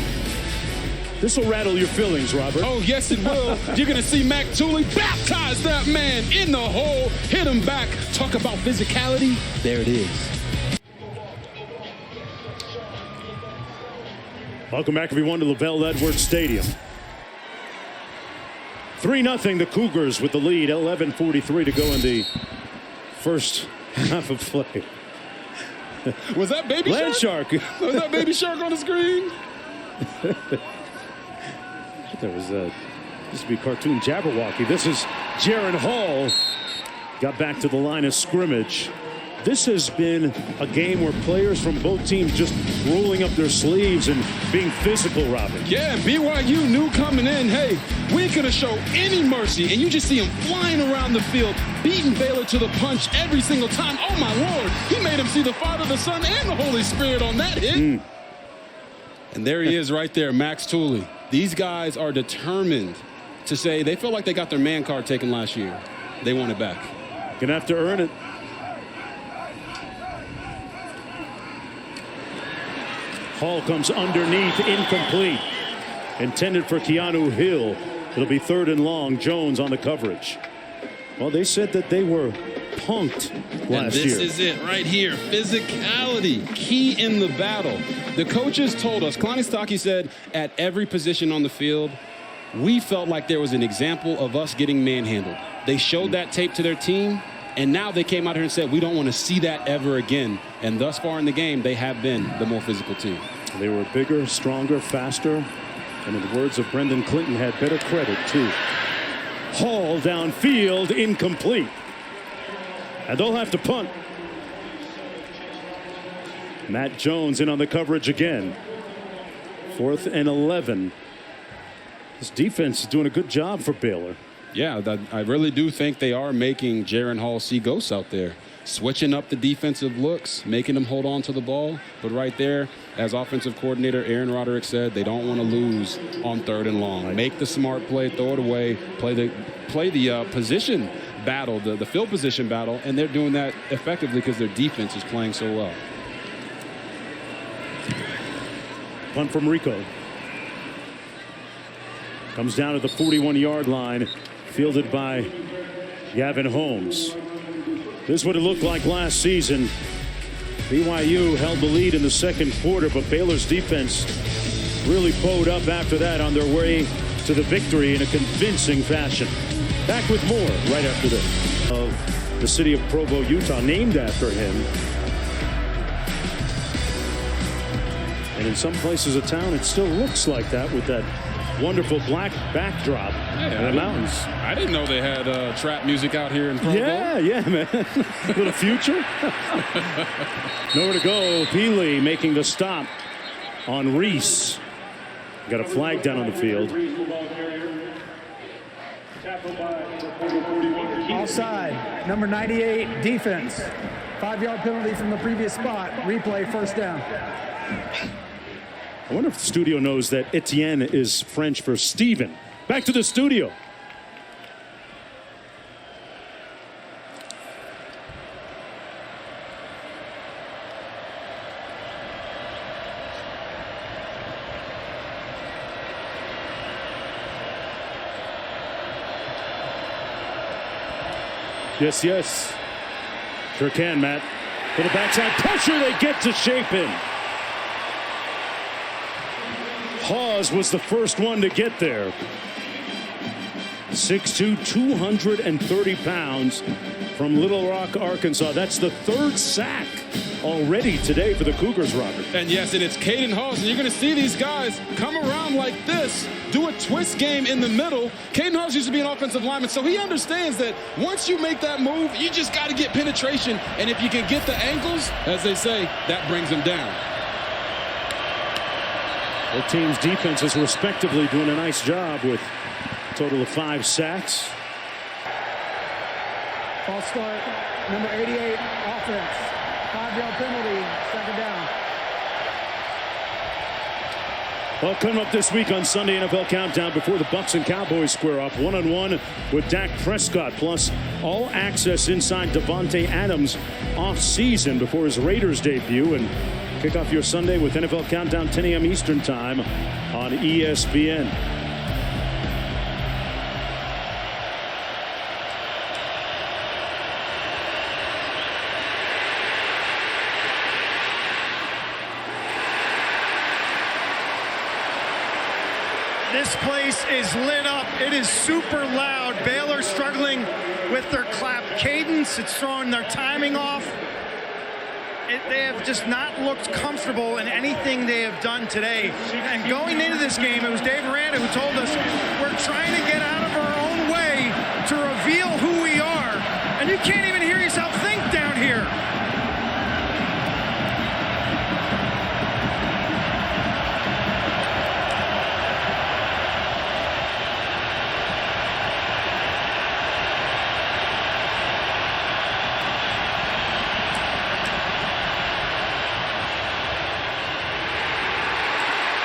This will rattle your feelings, Robert.
Oh, yes, it will. You're going to see Mac Tooley baptize that man in the hole, hit him back. Talk about physicality. There it is.
Welcome back, everyone, to Lavelle Edwards Stadium. 3-0, the Cougars with the lead. 11:43 to go in the first half of play.
Was that Baby
Landshark?
Was that Baby Shark on the screen?
There was used to be cartoon Jabberwocky. This is Jaron Hall. Got back to the line of scrimmage. This has been a game where players from both teams just rolling up their sleeves and being physical, Robin.
Yeah, BYU knew coming in, hey, we ain't gonna show any mercy. And you just see him flying around the field, beating Baylor to the punch every single time. Oh, my Lord. He made him see the Father, the Son, and the Holy Spirit on that hit. And there he is right there, Max Tooley. These guys are determined to say they feel like they got their man card taken last year. They want it back.
Gonna have to earn it. Hall comes underneath, incomplete. Intended for Keanu Hill. It'll be 3rd and long. Jones on the coverage. Well, they said that they were punked last year.
And this is it right here. Physicality, key in the battle. The coaches told us, Kalani Stocky said, at every position on the field, we felt like there was an example of us getting manhandled. They showed that tape to their team, and now they came out here and said, we don't want to see that ever again. And thus far in the game, they have been the more physical team.
They were bigger, stronger, faster, and in the words of Brendan Clinton, had better credit, too. Hall downfield, incomplete. And they'll have to punt. Matt Jones in on the coverage again. 4th and 11. This defense is doing a good job for Baylor.
Yeah, I really do think they are making Jaron Hall see ghosts out there. Switching up the defensive looks, making them hold on to the ball. But right there, as offensive coordinator Aaron Roderick said, they don't want to lose on 3rd and long. Make the smart play, throw it away, play the position battle, the field position battle, and they're doing that effectively because their defense is playing so well.
Punt from Rico. Comes down to the 41-yard line, fielded by Gavin Holmes. This is what it looked like last season. BYU held the lead in the second quarter, but Baylor's defense really bowed up after that on their way to the victory in a convincing fashion. Back with more right after this. Of the city of Provo, Utah, named after him. And in some places of town, it still looks like that with that wonderful black backdrop in the mountains.
I didn't know they had trap music out here in Provo.
Yeah, man. Little future. Nowhere to go. Peely making the stop on Reese. Got a flag down on the field.
Offside. Number 98, defense. 5-yard penalty from the previous spot. Replay, first down.
I wonder if the studio knows that Etienne is French for Stephen. Back to the studio. Yes, yes. Sure can, Matt. For the backside pressure, they get to Chapin. Hawes was the first one to get there. 6'2", 230 pounds from Little Rock, Arkansas. That's the third sack already today for the Cougars, Robert.
And yes, and it's Caden Hawes. And you're going to see these guys come around like this, do a twist game in the middle. Caden Hawes used to be an offensive lineman, so he understands that once you make that move, you just got to get penetration. And if you can get the ankles, as they say, that brings them down.
Both teams' defenses respectively doing a nice job with a total of 5 sacks.
False start. Number 88, offense. 5-yard penalty, second down.
Well, coming up this week on Sunday NFL Countdown before the Bucs and Cowboys square off one-on-one with Dak Prescott, plus all access inside Devontae Adams off season before his Raiders debut, and kick off your Sunday with NFL Countdown 10 a.m. Eastern Time on ESPN.
This place is lit up. It is super loud. Baylor struggling with their clap cadence. It's throwing their timing off. They have just not looked comfortable in anything they have done today. And going into this game, it was Dave Aranda who told us, we're trying to get out of our own way to reveal who we are. And you can't even hear yourself think down here.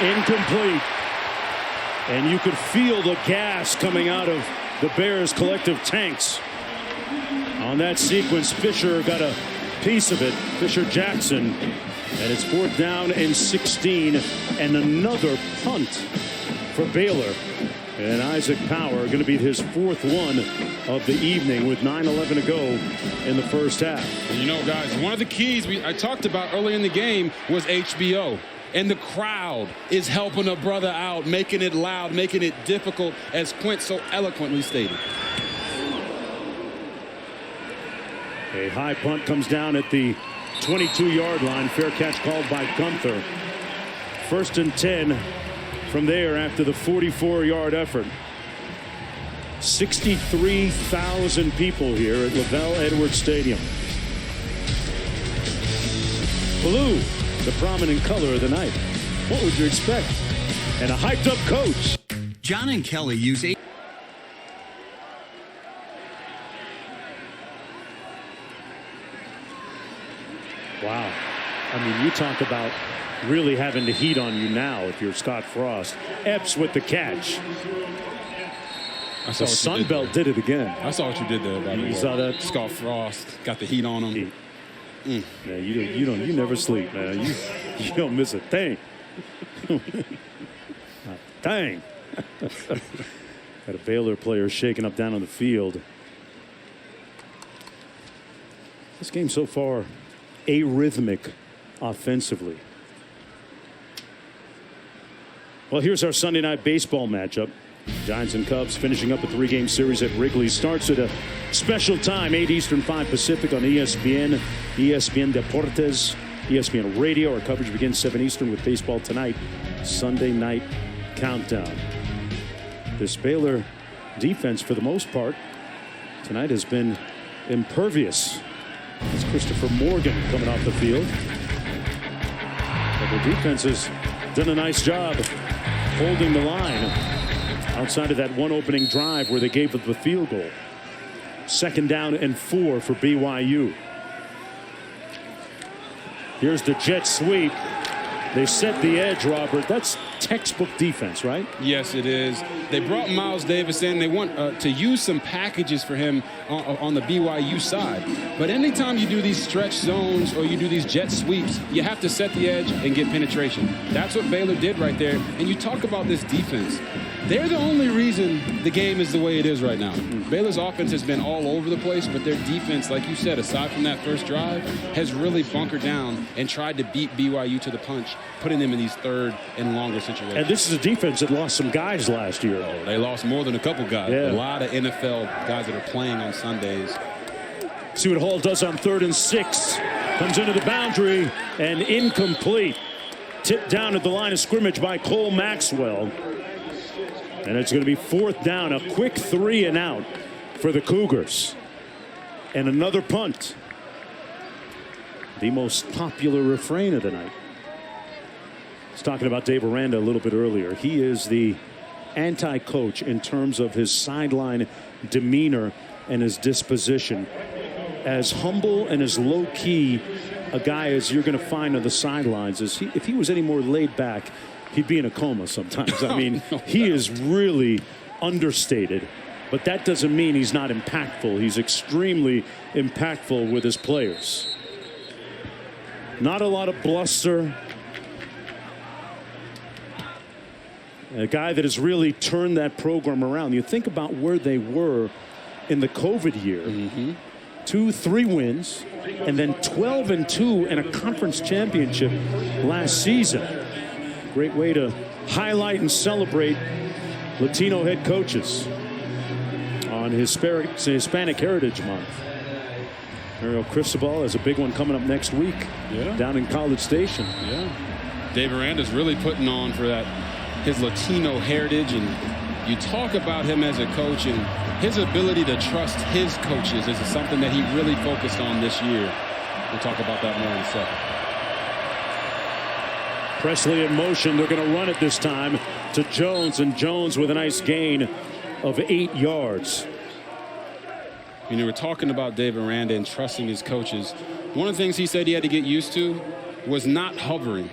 Incomplete. And you could feel the gas coming out of the Bears' collective tanks. On that sequence, Fisher got a piece of it, Fisher Jackson. And it's 4th down and 16. And another punt for Baylor. And Isaac Power going to be his 4th one of the evening with 9:11 to go in the first half.
And you know, guys, one of the keys I talked about early in the game was HBO. And the crowd is helping a brother out, making it loud, making it difficult, as Quint so eloquently stated.
A high punt comes down at the 22-yard line. Fair catch called by Gunther. 1st and 10 from there after the 44-yard effort. 63,000 people here at LaVell Edwards Stadium. Blue, the prominent color of the night. What would you expect? And a hyped up coach.
John and Kelly use
Wow. I mean, you talk about really having the heat on you now if you're Scott Frost. Epps with the catch. The Sun Belt did it again.
I saw what you did there, by the way.
You saw that?
Scott Frost got the heat on him.
Man, you never sleep, man. You don't miss a thing. Dang. Got a Baylor player shaking up down on the field. This game so far, arrhythmic offensively. Well, here's our Sunday night baseball matchup. Giants and Cubs finishing up a 3-game series at Wrigley. Starts at a special time, 8 Eastern, 5 Pacific on ESPN, ESPN Deportes, ESPN Radio. Our coverage begins 7 Eastern with Baseball Tonight, Sunday night countdown. This Baylor defense, for the most part, tonight has been impervious. It's Christopher Morgan coming off the field. But the defense has done a nice job holding the line outside of that one opening drive where they gave up the field goal. 2nd down and 4 for BYU. Here's the jet sweep. They set the edge, Robert. That's textbook defense, right?
Yes, it is. They brought Miles Davis in. They want to use some packages for him on the BYU side. But anytime you do these stretch zones or you do these jet sweeps, you have to set the edge and get penetration. That's what Baylor did right there. And you talk about this defense. They're the only reason the game is the way it is right now. Baylor's offense has been all over the place, but their defense, like you said, aside from that first drive, has really bunkered down and tried to beat BYU to the punch, putting them in these 3rd and longer situations.
And this is a defense that lost some guys last year.
Oh, they lost more than a couple guys.
Yeah.
A lot of NFL guys that are playing on Sundays.
See what Hall does on 3rd and 6. Comes into the boundary and incomplete. Tipped down at the line of scrimmage by Cole Maxwell. And it's going to be 4th down, a quick 3 and out for the Cougars. And another punt. The most popular refrain of the night. I was talking about Dave Aranda a little bit earlier. He is the anti-coach in terms of his sideline demeanor and his disposition. As humble and as low-key a guy as you're going to find on the sidelines. If he was any more laid back, he'd be in a coma sometimes. I mean, he is really understated, but that doesn't mean he's not impactful. He's extremely impactful with his players. Not a lot of bluster. A guy that has really turned that program around. You think about where they were in the COVID year. 2-3 wins, and then 12-2 in a conference championship last season. Great way to highlight and celebrate Latino head coaches on Hispanic Heritage Month. Mario Cristobal has a big one coming up next week down in College Station.
Dave Aranda's really putting on for that, his Latino heritage, and you talk about him as a coach and his ability to trust his coaches is something that he really focused on this year. We'll talk about that more in a second.
Presley in motion. They're going to run it this time to Jones, and Jones with a nice gain of 8 yards.
You know, we're talking about Dave Aranda and trusting his coaches. One of the things he said he had to get used to was not hovering.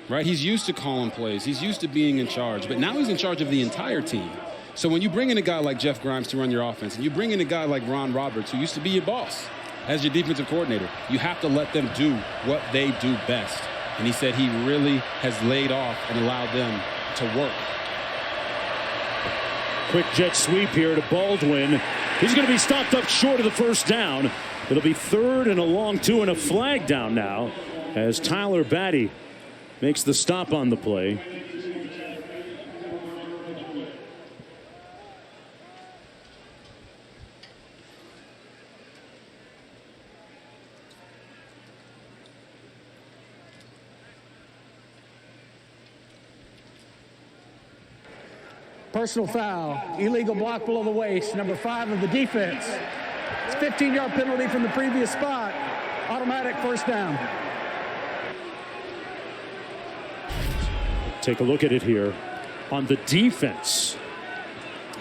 Right? He's used to calling plays. He's used to being in charge, but now he's in charge of the entire team. So when you bring in a guy like Jeff Grimes to run your offense, and you bring in a guy like Ron Roberts, who used to be your boss as your defensive coordinator, you have to let them do what they do best. And he said he really has laid off and allowed them to work.
Quick jet sweep here to Baldwin. He's going to be stopped up short of the first down. It'll be 3rd and a long 2 and a flag down now as Tyler Batty makes the stop on the play.
Personal foul, illegal block below the waist, number 5 of the defense. It's a 15-yard penalty from the previous spot. Automatic first down.
Take a look at it here on the defense.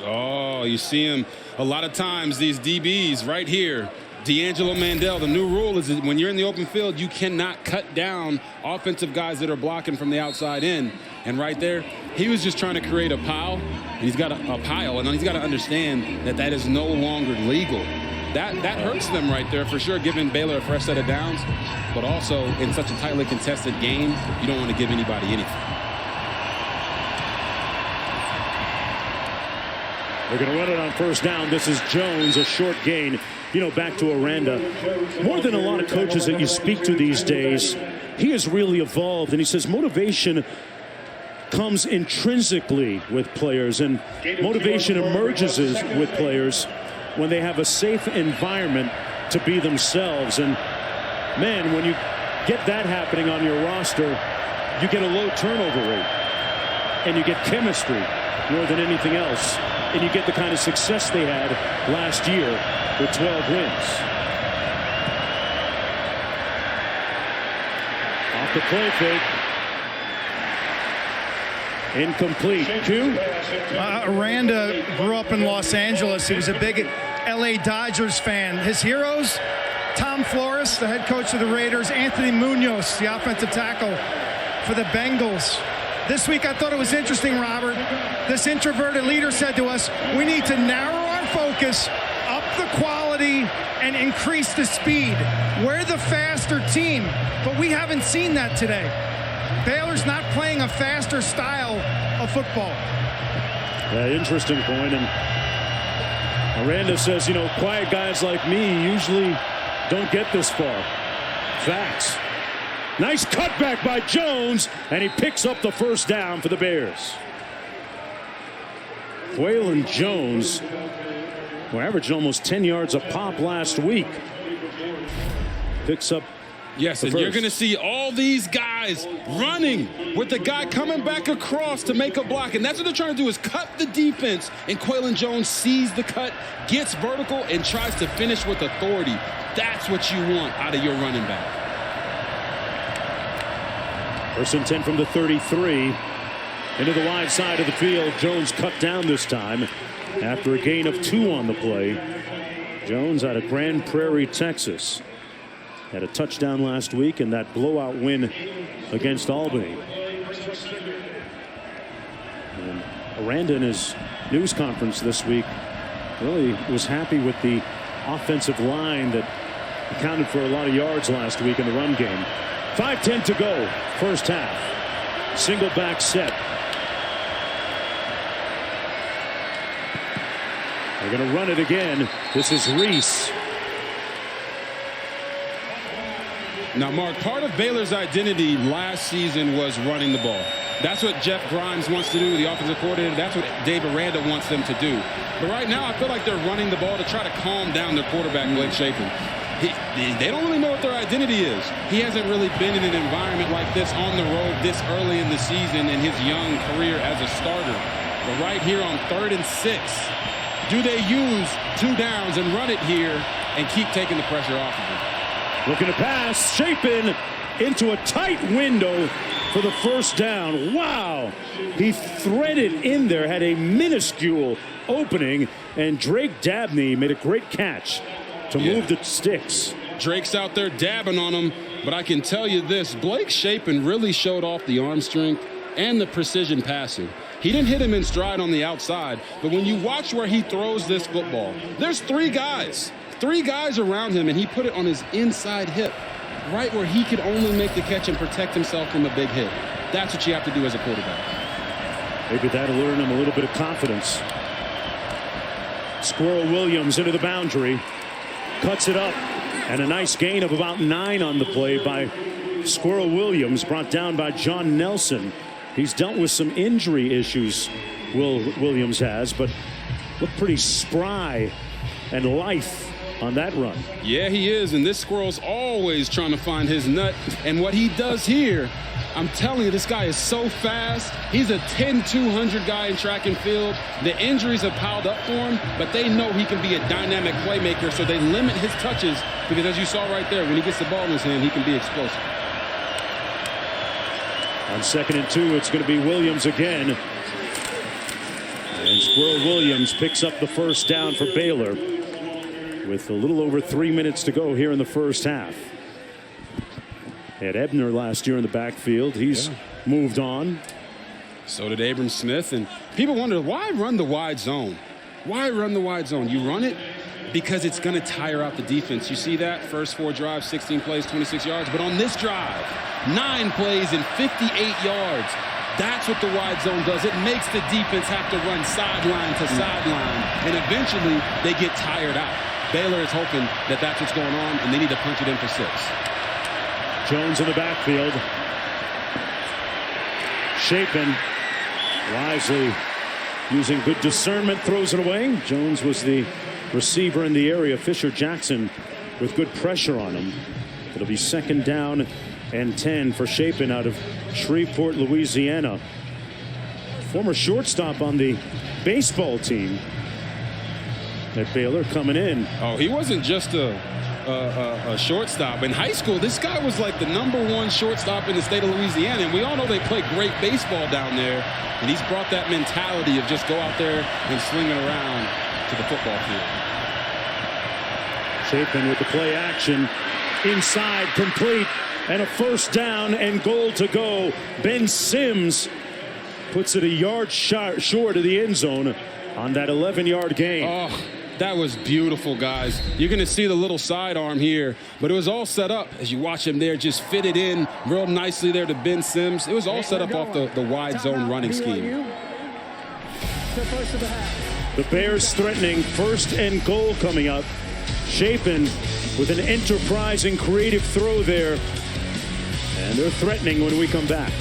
Oh, you see him a lot of times, these DBs right here. D'Angelo Mandel, the new rule is that when you're in the open field, you cannot cut down offensive guys that are blocking from the outside in. And right there, he was just trying to create a pile. And he's got a pile, and he's got to understand that that is no longer legal. that hurts them right there for sure, giving Baylor a fresh set of downs. But also, in such a tightly contested game, you don't want to give anybody anything.
They're going to run it on first down. This is Jones, a short gain. You know, back to Aranda. More than a lot of coaches that you speak to these days, he has really evolved. And he says motivation comes intrinsically with players, and motivation emerges with players when they have a safe environment to be themselves. And man, when you get that happening on your roster, you get a low turnover rate and you get chemistry more than anything else, and you get the kind of success they had last year with 12 wins. Off the play fake. Incomplete. Q.
Aranda grew up in Los Angeles. He was a big LA Dodgers fan. His heroes, Tom Flores, the head coach of the Raiders, Anthony Munoz, the offensive tackle for the Bengals. This week I thought it was interesting, Robert. This introverted leader said to us, we need to narrow our focus, up the quality, and increase the speed. We're the faster team, but we haven't seen that today. Baylor's not playing a faster style of football.
Yeah, interesting point. And Aranda says, you know, quiet guys like me usually don't get this far. Facts. Nice cutback by Jones, and he picks up the first down for the Bears. Waylon Jones, who averaged almost 10 yards a pop last week, picks up.
Yes, and you're going to see all these guys running with the guy coming back across to make a block. And that's what they're trying to do, is cut the defense. And Waylon Jones sees the cut, gets vertical, and tries to finish with authority. That's what you want out of your running back.
First and 10 from the 33. Into the wide side of the field. Jones cut down this time after a gain of 2 on the play. Jones out of Grand Prairie, Texas. Had a touchdown last week in that blowout win against Albany. And Aranda in his news conference this week really was happy with the offensive line that accounted for a lot of yards last week in the run game. 5:10 to go, first half. Single back set. They're going to run it again. This is Reese.
Now, Mark, part of Baylor's identity last season was running the ball. That's what Jeff Grimes wants to do, the offensive coordinator. That's what Dave Aranda wants them to do. But right now, I feel like they're running the ball to try to calm down their quarterback, Blake Shapen. They don't really know what their identity is. He hasn't really been in an environment like this on the road this early in the season in his young career as a starter. But right here on 3rd and 6, do they use 2 downs and run it here and keep taking the pressure off of him?
Looking to pass, Shapen into a tight window for the first down. Wow! He threaded in there, had a minuscule opening, and Drake Dabney made a great catch to move the sticks.
Drake's out there dabbing on him, but I can tell you this, Blake Shapen really showed off the arm strength and the precision passing. He didn't hit him in stride on the outside, but when you watch where he throws this football, there's 3 guys around him, and he put it on his inside hip, right where he could only make the catch and protect himself from a big hit. That's what you have to do as a quarterback.
Maybe that'll earn him a little bit of confidence. Squirrel Williams into the boundary, cuts it up, and a nice gain of about 9 on the play by Squirrel Williams, brought down by John Nelson. He's dealt with some injury issues, Williams has, but looked pretty spry and lithe on that run.
Yeah, he is, and this squirrel's always trying to find his nut, and what he does here, I'm telling you, this guy is so fast. He's a 10-200 guy in track and field. The injuries have piled up for him, but they know he can be a dynamic playmaker, so they limit his touches because, as you saw right there, when he gets the ball in his hand, he can be explosive.
On 2nd and 2, it's going to be Williams again. And Squirrel Williams picks up the first down for Baylor with a little over 3 minutes to go here in the first half. They had Ebner last year in the backfield. He's moved on.
So did Abram Smith. And people wonder, why run the wide zone? Why run the wide zone? You run it because it's going to tire out the defense. You see that? First 4 drives, 16 plays, 26 yards. But on this drive, 9 plays and 58 yards. That's what the wide zone does. It makes the defense have to run sideline to sideline, and eventually they get tired out. Baylor is hoping that that's what's going on, and they need to punch it in for 6.
Jones in the backfield. Chapin wisely using good discernment throws it away. Jones was the receiver in the area. Fisher Jackson with good pressure on him. It'll be 2nd down and 10 for Chapin out of Shreveport, Louisiana. Former shortstop on the baseball team at Baylor coming in.
Oh, he wasn't just a shortstop. In high school, this guy was like the #1 shortstop in the state of Louisiana, and we all know they play great baseball down there, and he's brought that mentality of just go out there and sling it around to the football field.
Chapin with the play action inside, complete, and a 1st down and goal to go. Ben Sims puts it a yard short of the end zone on that 11-yard gain.
Oh, that was beautiful, guys. You're going to see the little sidearm here, but it was all set up as you watch him there just fit it in real nicely there to Ben Sims. It was all set up off the wide zone running scheme.
The Bears threatening 1st and goal coming up. Chapin with an enterprising creative throw there, and they're threatening when we come back.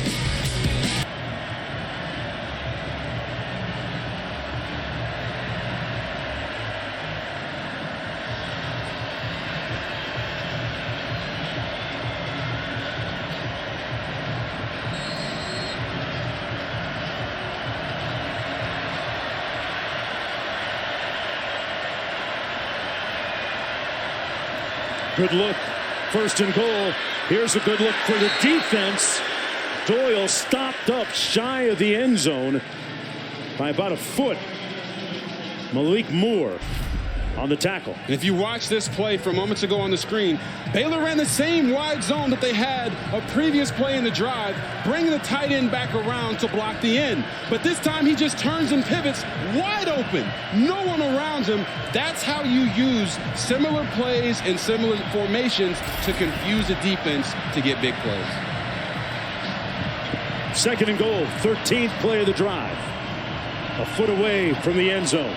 Good look, 1st and goal. Here's a good look for the defense. Doyle stopped up shy of the end zone by about a foot. Malik Moore on the tackle.
And if you watch this play from moments ago on the screen, Baylor ran the same wide zone that they had a previous play in the drive, bringing the tight end back around to block the end. But this time he just turns and pivots wide open. No one around him. That's how you use similar plays and similar formations to confuse the defense to get big plays.
2nd and goal, 13th play of the drive. A foot away from the end zone.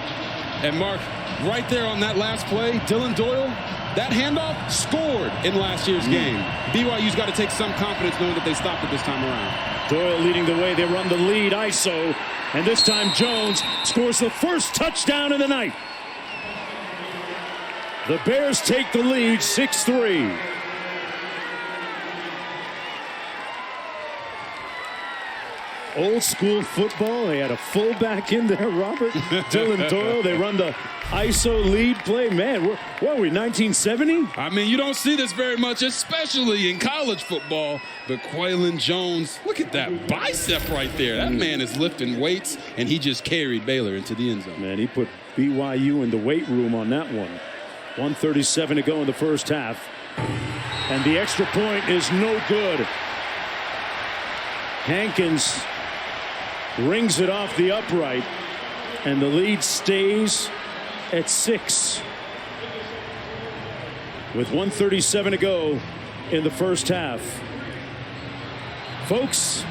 And Mark, right there on that last play, Dylan Doyle, that handoff scored in last year's game. BYU's got to take some confidence knowing that they stopped it this time around.
Doyle leading the way. They run the lead ISO, and this time Jones scores the 1st touchdown of the night. The Bears take the lead 6-3. Old school football. They had a fullback in there, Robert. Dylan Doyle. They run the ISO lead play. Man, what are we, 1970?
I mean, you don't see this very much, especially in college football. But Quaylon Jones, look at that bicep right there. That man is lifting weights, and he just carried Baylor into the end zone.
Man, he put BYU in the weight room on that one. 1:37 to go in the 1st half. And the extra point is no good. Hankins rings it off the upright, and the lead stays at 6 with 1:37 to go in the 1st half. Folks,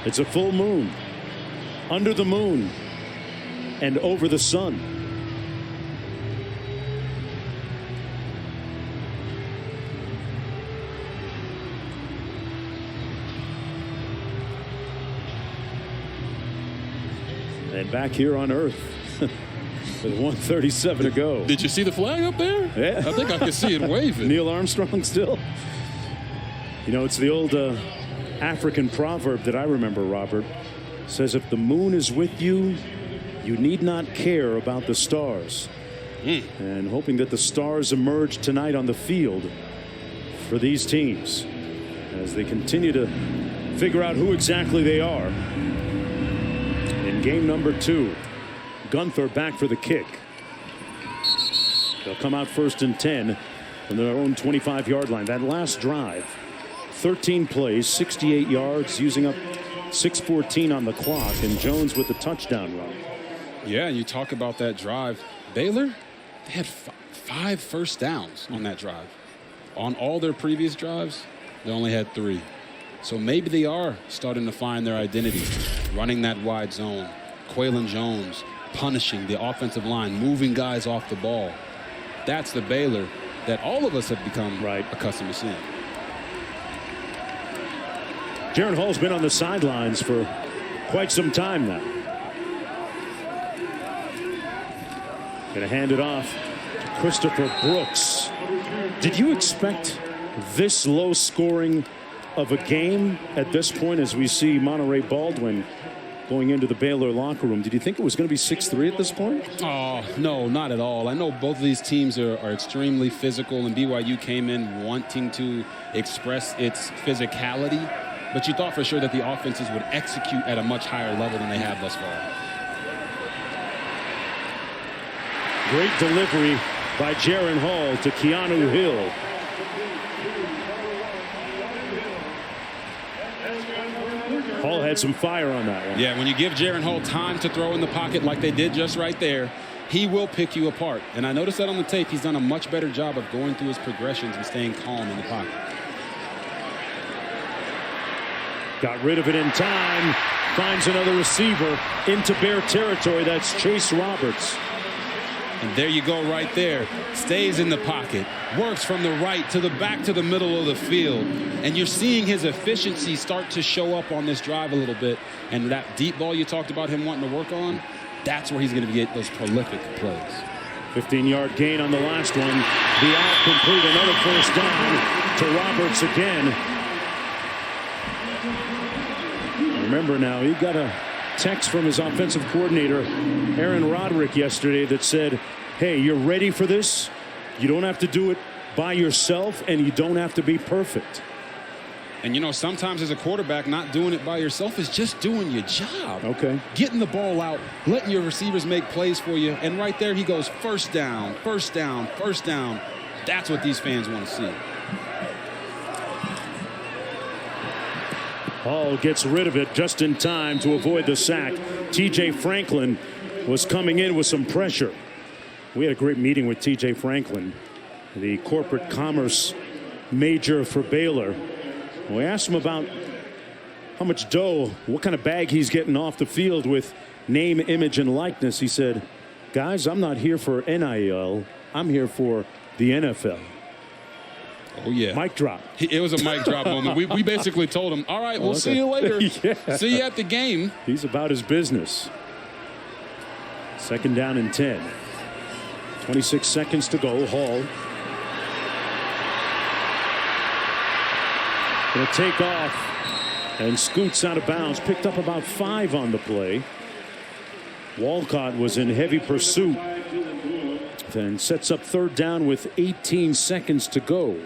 it's a full moon, under the moon and over the sun. And back here on Earth with 1:37 to go.
Did you see the flag up there?
Yeah.
I think I can see it waving.
Neil Armstrong still. You know, it's the old African proverb that I remember, Robert. It says, if the moon is with you, you need not care about the stars. And hoping that the stars emerge tonight on the field for these teams as they continue to figure out who exactly they are. In game number 2, Gunther back for the kick. They'll come out 1st and 10 from their own 25-yard line. That last drive, 13 plays, 68 yards, using up 6:14 on the clock, and Jones with the touchdown run.
Yeah, and you talk about that drive. Baylor, they had 5 first downs on that drive. On all their previous drives, they only had 3. So maybe they are starting to find their identity, running that wide zone. Quaylon Jones punishing the offensive line, moving guys off the ball. That's the Baylor that all of us have become accustomed to seeing.
Jaren Hall's been on the sidelines for quite some time now. Going to hand it off to Christopher Brooks. Did you expect this low scoring of a game at this point as we see Monterey Baldwin going into the Baylor locker room? Did you think it was going to be 6-3 at this point?
Oh, no, not at all. I know both of these teams are extremely physical, and BYU came in wanting to express its physicality, but you thought for sure that the offenses would execute at a much higher level than they have thus far.
Great delivery by Jaren Hall to Keanu Hill. Hall had some fire on that one.
Yeah, when you give Jaren Hall time to throw in the pocket like they did just right there, he will pick you apart. And I noticed that on the tape. He's done a much better job of going through his progressions and staying calm in the pocket.
Got rid of it in time. Finds another receiver into Bear territory. That's Chase Roberts.
And there you go right there. Stays in the pocket. Works from the right to the back to the middle of the field. And you're seeing his efficiency start to show up on this drive a little bit. And that deep ball you talked about him wanting to work on, that's where he's going to get those prolific plays.
15-yard gain on the last one. The out complete. Another first down to Roberts again. Remember now, he got a text from his offensive coordinator, Aaron Roderick, yesterday that said, hey, you're ready for this? You don't have to do it by yourself, and you don't have to be perfect.
And, you know, sometimes as a quarterback, not doing it by yourself is just doing your job.
Okay.
Getting the ball out, letting your receivers make plays for you. And right there he goes, first down, first down, first down. That's what these fans want to see.
Hall gets rid of it just in time to avoid the sack. TJ Franklin was coming in with some pressure. We had a great meeting with TJ Franklin, the corporate commerce major for Baylor. We asked him about how much dough, what kind of bag he's getting off the field with name, image, and likeness. He said, guys, I'm not here for NIL. I'm here for the NFL.
Oh, yeah.
Mic drop.
It was a mic drop moment. We basically told him, all right, we'll see you later.
Yeah.
See you at the game.
He's about his business. 2nd down and 10. 26 seconds to go. Hall going to take off and scoots out of bounds. Picked up about 5 on the play. Walcott was in heavy pursuit. Then sets up 3rd down with 18 seconds to go.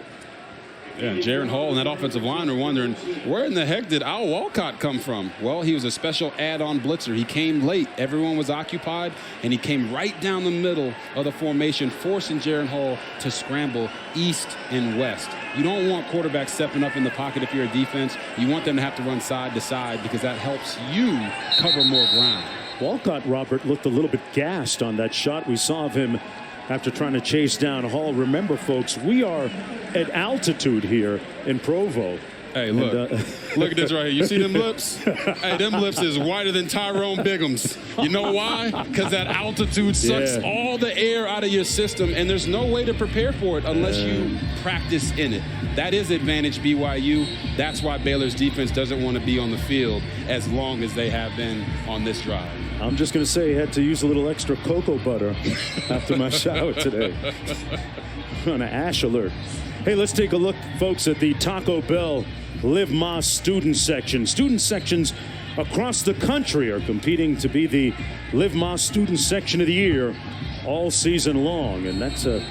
Yeah, Jaren Hall and that offensive line are wondering, where in the heck did Al Walcott come from? Well, he was a special add-on blitzer. He came late. Everyone was occupied, and he came right down the middle of the formation, forcing Jaren Hall to scramble east and west. You don't want quarterbacks stepping up in the pocket if you're a defense. You want them to have to run side to side because that helps you cover more ground.
Walcott, Robert, looked a little bit gassed on that shot we saw of him after trying to chase down Hall. Remember, folks, we are at altitude here in Provo.
Hey, look. Look at this right here. You see them lips? Hey, them lips is whiter than Tyrone Bigum's. You know why? Because that altitude sucks all the air out of your system, and there's no way to prepare for it unless you practice in it. That is advantage BYU. That's why Baylor's defense doesn't want to be on the field as long as they have been on this drive.
I'm just going to say I had to use a little extra cocoa butter after my shower today. On an ash alert. Hey, let's take a look, folks, at the Taco Bell Live Más student section. Student sections across the country are competing to be the Live Más student section of the year all season long. And that's a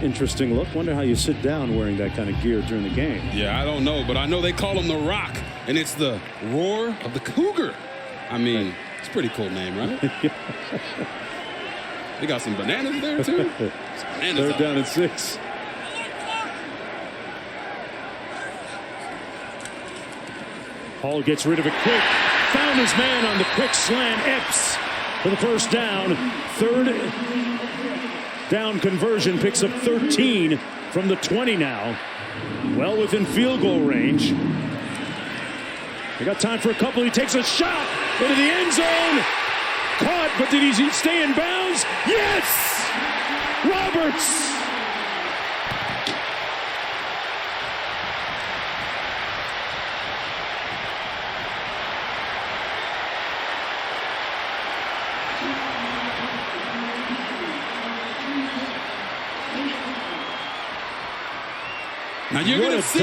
interesting look. Wonder how you sit down wearing that kind of gear during the game.
Yeah, I don't know, but I know they call him the Rock, and it's the roar of the Cougar. I mean, it's a pretty cool name, right? They got some bananas there, too.
Third down and 6. Hall gets rid of it quick. Found his man on the quick slant. Epps for the first down. Third down conversion, picks up 13 from the 20 now. Well within field goal range. They got time for a couple. He takes a shot into the end zone. Caught, but did he stay in bounds? Yes! Roberts!
Now you're going to see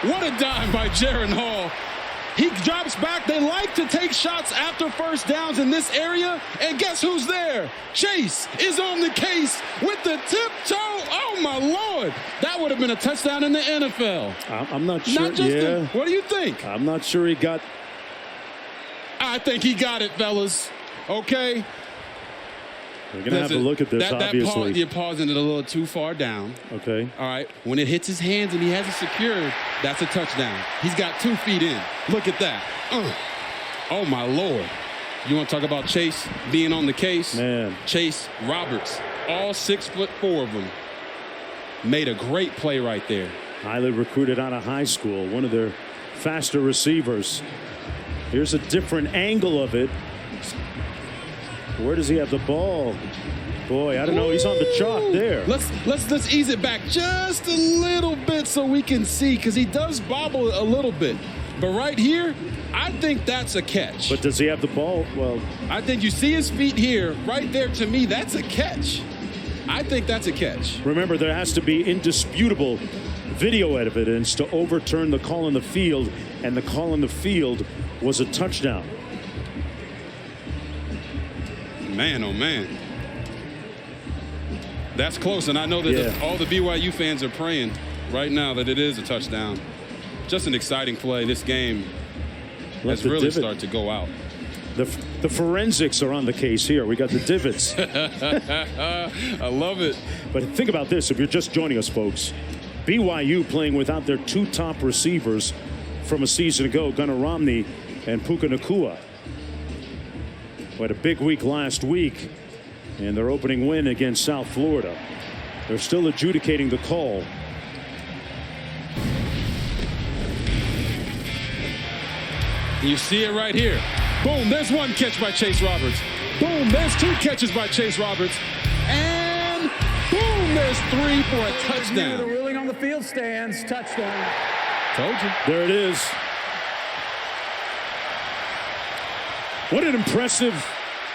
what a dime by Jaren Hall. He drops back. They like to take shots after first downs in this area. And guess who's there? Chase is on the case with the tiptoe. Oh, my Lord. That would have been a touchdown in the NFL.
I'm not sure.
What do you think?
I'm not sure he got.
I think he got it, fellas. Okay.
We're going to have to look at this, obviously.
You're pausing it a little too far down.
Okay.
All right. When it hits his hands and he has it secured, that's a touchdown. He's got 2 feet in. Look at that. Oh, my Lord. You want to talk about Chase being on the case?
Man.
Chase Roberts, all 6'4" of them, made a great play right there.
Highly recruited out of high school. One of their faster receivers. Here's a different angle of it. Where does he have the ball? Boy, I don't know. He's on the chalk there.
Let's ease it back just a little bit so we can see, because he does bobble a little bit. But right here, I think that's a catch.
But does he have the ball? Well,
I think you see his feet here. Right there, to me, that's a catch. I think that's a catch.
Remember, there has to be indisputable video evidence to overturn the call in the field, and the call in the field was a touchdown.
Man, oh, man. That's close, and I know that all the BYU fans are praying right now that it is a touchdown. Just an exciting play. This game has really started to go out.
The forensics are on the case here. We got the divots.
I love it.
But think about this. If you're just joining us, folks, BYU playing without their 2 top receivers from a season ago, Gunnar Romney and Puka Nacua. Had a big week last week in their opening win against South Florida. They're still adjudicating the call.
You see it right here. Boom, there's 1 catch by Chase Roberts. Boom, there's 2 catches by Chase Roberts. And boom, there's 3 for a touchdown.
The ruling on the field stands. Touchdown.
Told you.
There it is. What an impressive,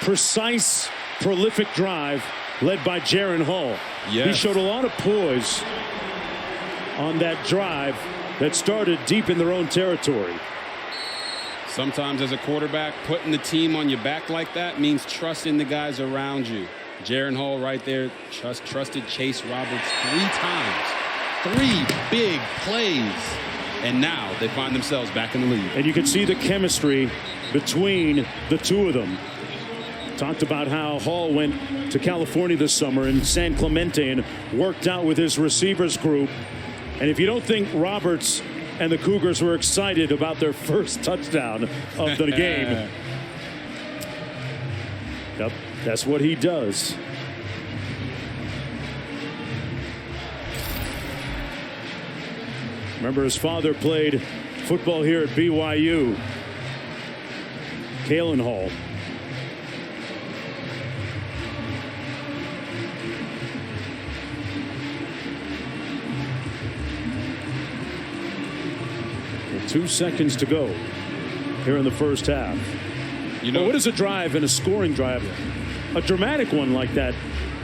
precise, prolific drive led by Jaren Hall.
Yes.
He showed a lot of poise on that drive that started deep in their own territory.
Sometimes as a quarterback, putting the team on your back like that means trusting the guys around you. Jaren Hall right there trusted Chase Roberts 3 times. 3 big plays. And now they find themselves back in the lead.
And you can see the chemistry between the 2 of them. Talked about how Hall went to California this summer in San Clemente and worked out with his receivers group. And if you don't think Roberts and the Cougars were excited about their first touchdown of the game, yep, that's what he does. Remember, his father played football here at BYU. Kalen Hall. And 2 seconds to go here in the first half. You know, what is a drive and a scoring drive? A dramatic one like that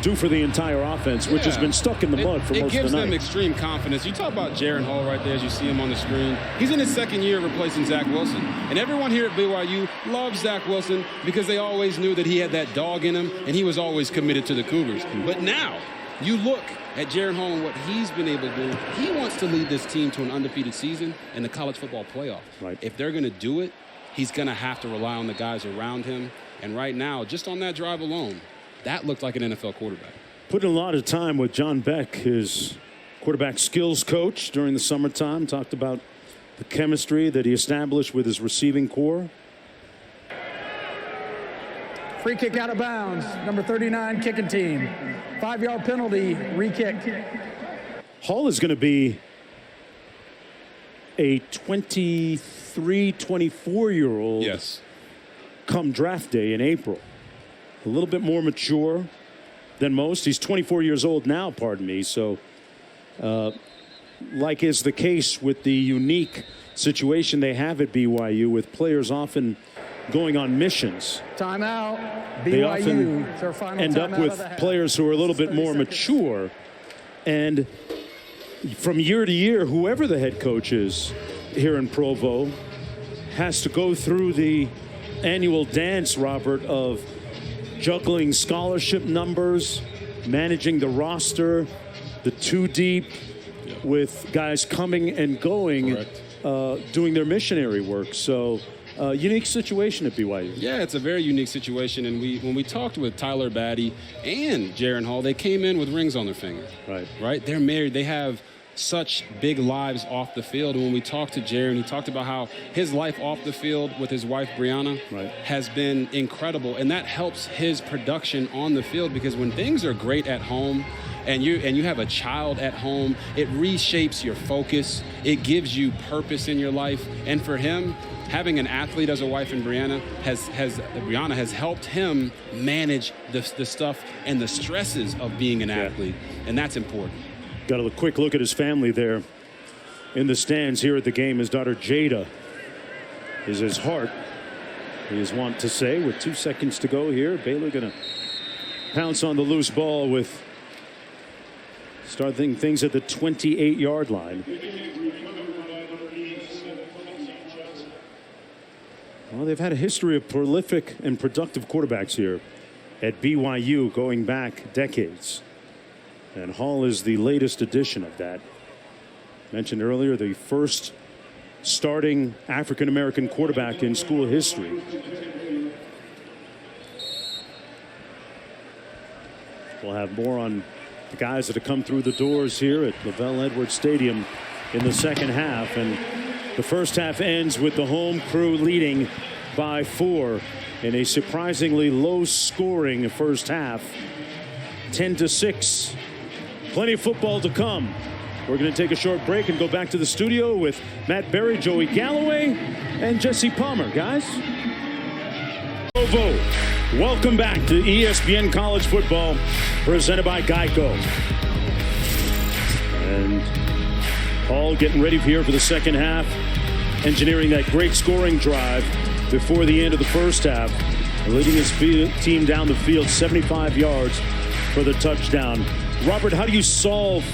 do for the entire offense, which has been stuck in the mud for most of the night.
It gives them extreme confidence. You talk about Jaren Hall right there as you see him on the screen. He's in his 2nd year replacing Zach Wilson. And everyone here at BYU loves Zach Wilson because they always knew that he had that dog in him and he was always committed to the Cougars. But now you look at Jaren Hall and what he's been able to do. He wants to lead this team to an undefeated season in the college football playoff.
Right.
If they're going to do it, he's going to have to rely on the guys around him. And right now, just on that drive alone, that looked like an NFL quarterback.
Putting a lot of time with John Beck, his quarterback skills coach during the summertime. Talked about the chemistry that he established with his receiving core.
Free kick out of bounds. Number 39 kicking team. 5-yard penalty, re-kick.
Hall is going to be a 23, 24-year-old
Yes.
come draft day in April. A little bit more mature than most. He's 24 years old now, pardon me. So, like is the case with the unique situation they have at BYU with players often going on missions.
Timeout.
They
BYU.
often
It's our final
end up
timeout
with
of the half.
players who are a little bit
30
more
seconds.
mature. And from year to year, whoever the head coach is here in Provo has to go through the annual dance, Robert, of juggling scholarship numbers, managing the roster, the two deep, with guys coming and going, doing their missionary work. So, unique situation at BYU.
Yeah, it's a very unique situation. And when we talked with Tyler Batty and Jaron Hall, they came in with rings on their finger. Right? They're married. They have such big lives off the field. And when we talked to Jaron, he talked about how his life off the field with his wife, Brianna, has been incredible. And that helps his production on the field, because when things are great at home, and you have a child at home, it reshapes your focus. It gives you purpose in your life. And for him, having an athlete as a wife in Brianna has helped him manage the stuff and the stresses of being an athlete. And that's important.
Got a quick look at his family there in the stands here at the game. His daughter Jada is his heart, he is wont to say, with 2 seconds to go here. Baylor going to pounce on the loose ball with starting things at the 28-yard line. Well, they've had a history of prolific and productive quarterbacks here at BYU going back decades. And Hall is the latest edition of that. Mentioned earlier, the first starting African-American quarterback in school history. We'll have more on the guys that have come through the doors here at Lavelle Edwards Stadium in the second half. And the first half ends with the home crew leading by 4 in a surprisingly low-scoring first half. 10-6. Plenty of football to come. We're going to take a short break and go back to the studio with Matt Berry, Joey Galloway, and Jesse Palmer. Guys, Provo, welcome back to ESPN College Football, presented by Geico. And Hall getting ready here for the second half, engineering that great scoring drive before the end of the first half, leading his team down the field 75 yards for the touchdown. Robert, how do you solve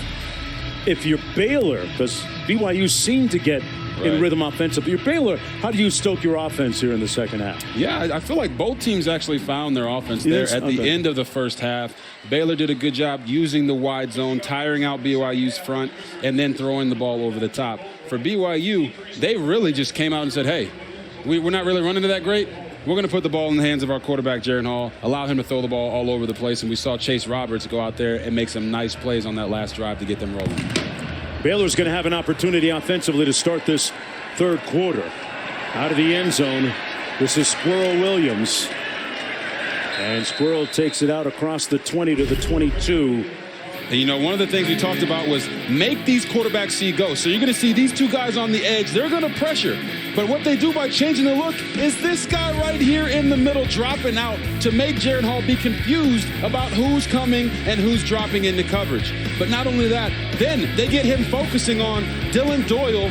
if you're Baylor? Because BYU seemed to get in rhythm offensively. You're Baylor. How do you stoke your offense here in the second half?
Yeah, I feel like both teams actually found their offense there at the end of the first half. Baylor did a good job using the wide zone, tiring out BYU's front, and then throwing the ball over the top. For BYU, they really just came out and said, hey, we're not really running to that great. We're going to put the ball in the hands of our quarterback, Jaron Hall, allow him to throw the ball all over the place. And we saw Chase Roberts go out there and make some nice plays on that last drive to get them rolling.
Baylor's going to have an opportunity offensively to start this third quarter. Out of the end zone, this is Squirrel Williams. And Squirrel takes it out across the 20 to the 22.
And, you know, one of the things we talked about was make these quarterbacks see ghosts. So you're going to see these two guys on the edge. They're going to pressure. But what they do by changing the look is this guy right here in the middle dropping out to make Jaron Hall be confused about who's coming and who's dropping into coverage. But not only that, then they get him focusing on Dylan Doyle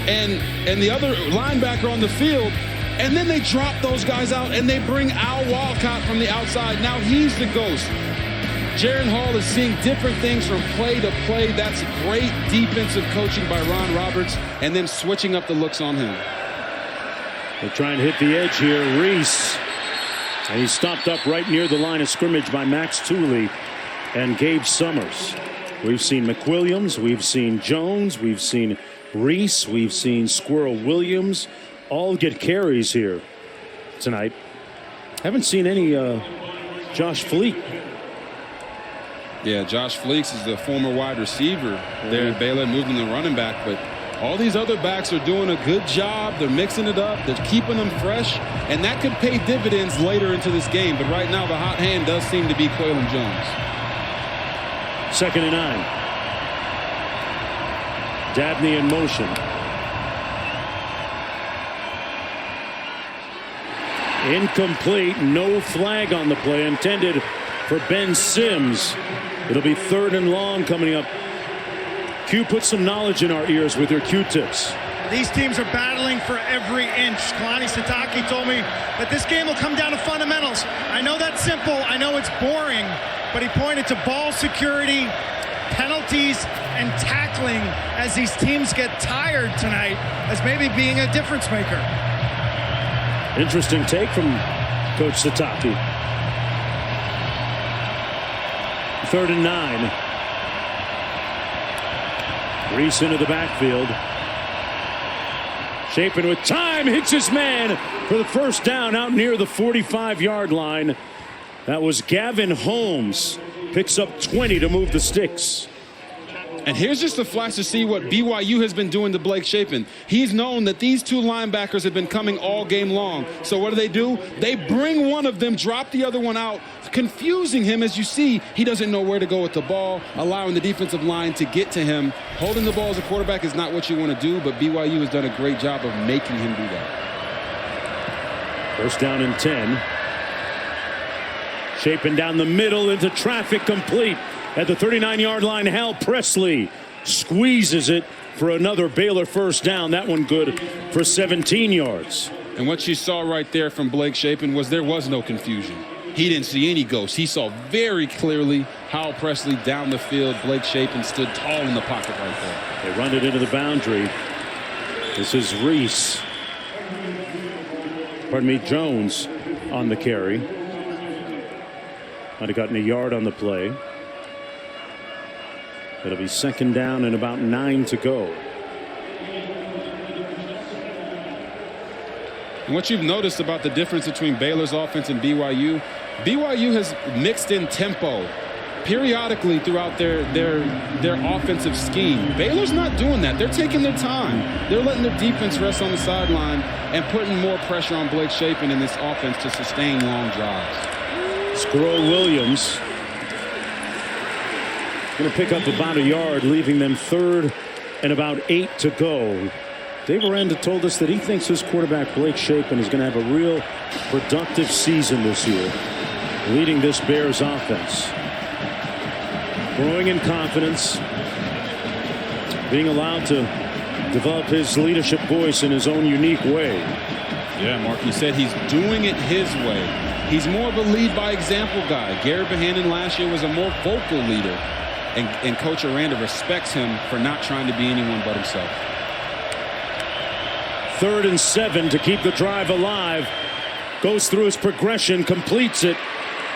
and the other linebacker on the field. And then they drop those guys out and they bring Al Walcott from the outside. Now he's the ghost. Jaron Hall is seeing different things from play to play. That's great defensive coaching by Ron Roberts, and then switching up the looks on him.
They try and hit the edge here. Reese. And he's stopped up right near the line of scrimmage by Max Tooley and Gabe Summers. We've seen McWilliams. We've seen Jones. We've seen Reese. We've seen Squirrel Williams all get carries here tonight. Haven't seen any Josh Fleek.
Yeah, Josh Fleeks is the former wide receiver there at Baylor, moving the running back, but All these other backs are doing a good job. They're mixing it up. They're keeping them fresh. And that could pay dividends later into this game. But right now, the hot hand does seem to be Quaylon Jones.
2nd and 9. Dabney in motion. Incomplete. No flag on the play. Intended for Ben Sims. It'll be 3rd and long coming up. Q, put some knowledge in our ears with your Q-tips.
These teams are battling for every inch. Kalani Sitake told me that this game will come down to fundamentals. I know that's simple. I know it's boring. But he pointed to ball security, penalties, and tackling as these teams get tired tonight as maybe being a difference maker.
Interesting take from Coach Sitake. 3rd and 9. Reese into the backfield. Chapin with time, hits his man for the first down out near the 45-yard line. That was Gavin Holmes. Picks up 20 to move the sticks.
And here's just a flash to see what BYU has been doing to Blake Chapin. He's known that these two linebackers have been coming all game long. So what do? They bring one of them, drop the other one out, confusing him. As you see, he doesn't know where to go with the ball, allowing the defensive line to get to him. Holding the ball as a quarterback is not what you want to do, but BYU has done a great job of making him do that.
1st down and 10. Chapin down the middle into traffic, complete at the 39-yard line. Hal Presley squeezes it for another Baylor first down. That one good for 17 yards.
And what you saw right there from Blake Chapin was there was no confusion. He didn't see any ghosts. He saw very clearly Hal Presley down the field. Blake Chapin stood tall in the pocket right there.
They run it into the boundary. This is Reese. Jones on the carry. Might have gotten a yard on the play. It'll be 2nd down and about 9 to go.
And what you've noticed about the difference between Baylor's offense and BYU has mixed in tempo periodically throughout their offensive scheme. Baylor's not doing that. They're taking their time. They're letting their defense rest on the sideline and putting more pressure on Blake Chapin in this offense to sustain long drives.
Squirrel Williams going to pick up about a yard, leaving them 3rd and about 8 to go. Dave Aranda told us that he thinks his quarterback Blake Chapin is going to have a real productive season this year, leading this Bears offense. Growing in confidence, being allowed to develop his leadership voice in his own unique way.
Yeah, Mark, he said he's doing it his way. He's more of a lead by example guy. Gary Bohannon last year was a more vocal leader. And Coach Aranda respects him for not trying to be anyone but himself.
3rd and 7 to keep the drive alive. Goes through his progression, completes it.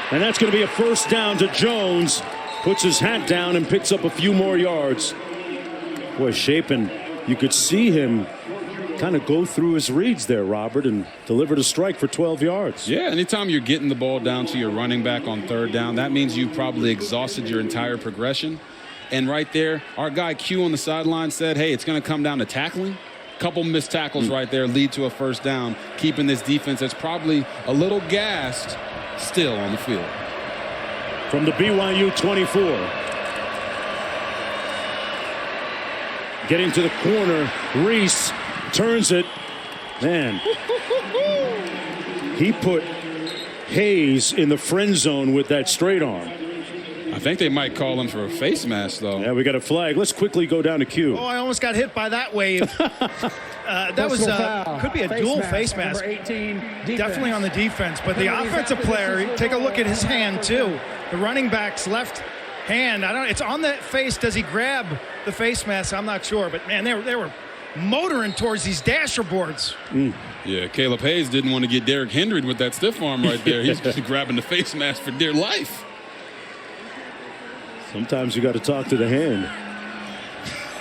And that's going to be a first down to Jones. Puts his hat down and picks up a few more yards. Boy, Chapin, you could see him kind of go through his reads there, Robert, and delivered a strike for 12 yards.
Yeah, anytime you're getting the ball down to your running back on 3rd down, that means you've probably exhausted your entire progression. And right there, our guy Q on the sideline said, hey, it's going to come down to tackling. Couple missed tackles right there lead to a first down, keeping this defense that's probably a little gassed still on the field.
From the BYU 24. Getting to the corner, Reese turns it. Man, he put Hayes in the friend zone with that straight arm.
I think they might call him for a face mask, though.
Yeah, we got a flag. Let's quickly go down to Q.
Oh, I almost got hit by that wave. That was could be a dual face mask.
18,
definitely on the defense, but the offensive player, take a look at his hand too. The running back's left hand, it's on the face. Does he grab the face mask? I'm not sure, but man, they were motoring towards these dasher boards.
Yeah, Caleb Hayes didn't want to get Derrick Henry with that stiff arm right there. He's just grabbing the face mask for dear life.
Sometimes you got to talk to the hand.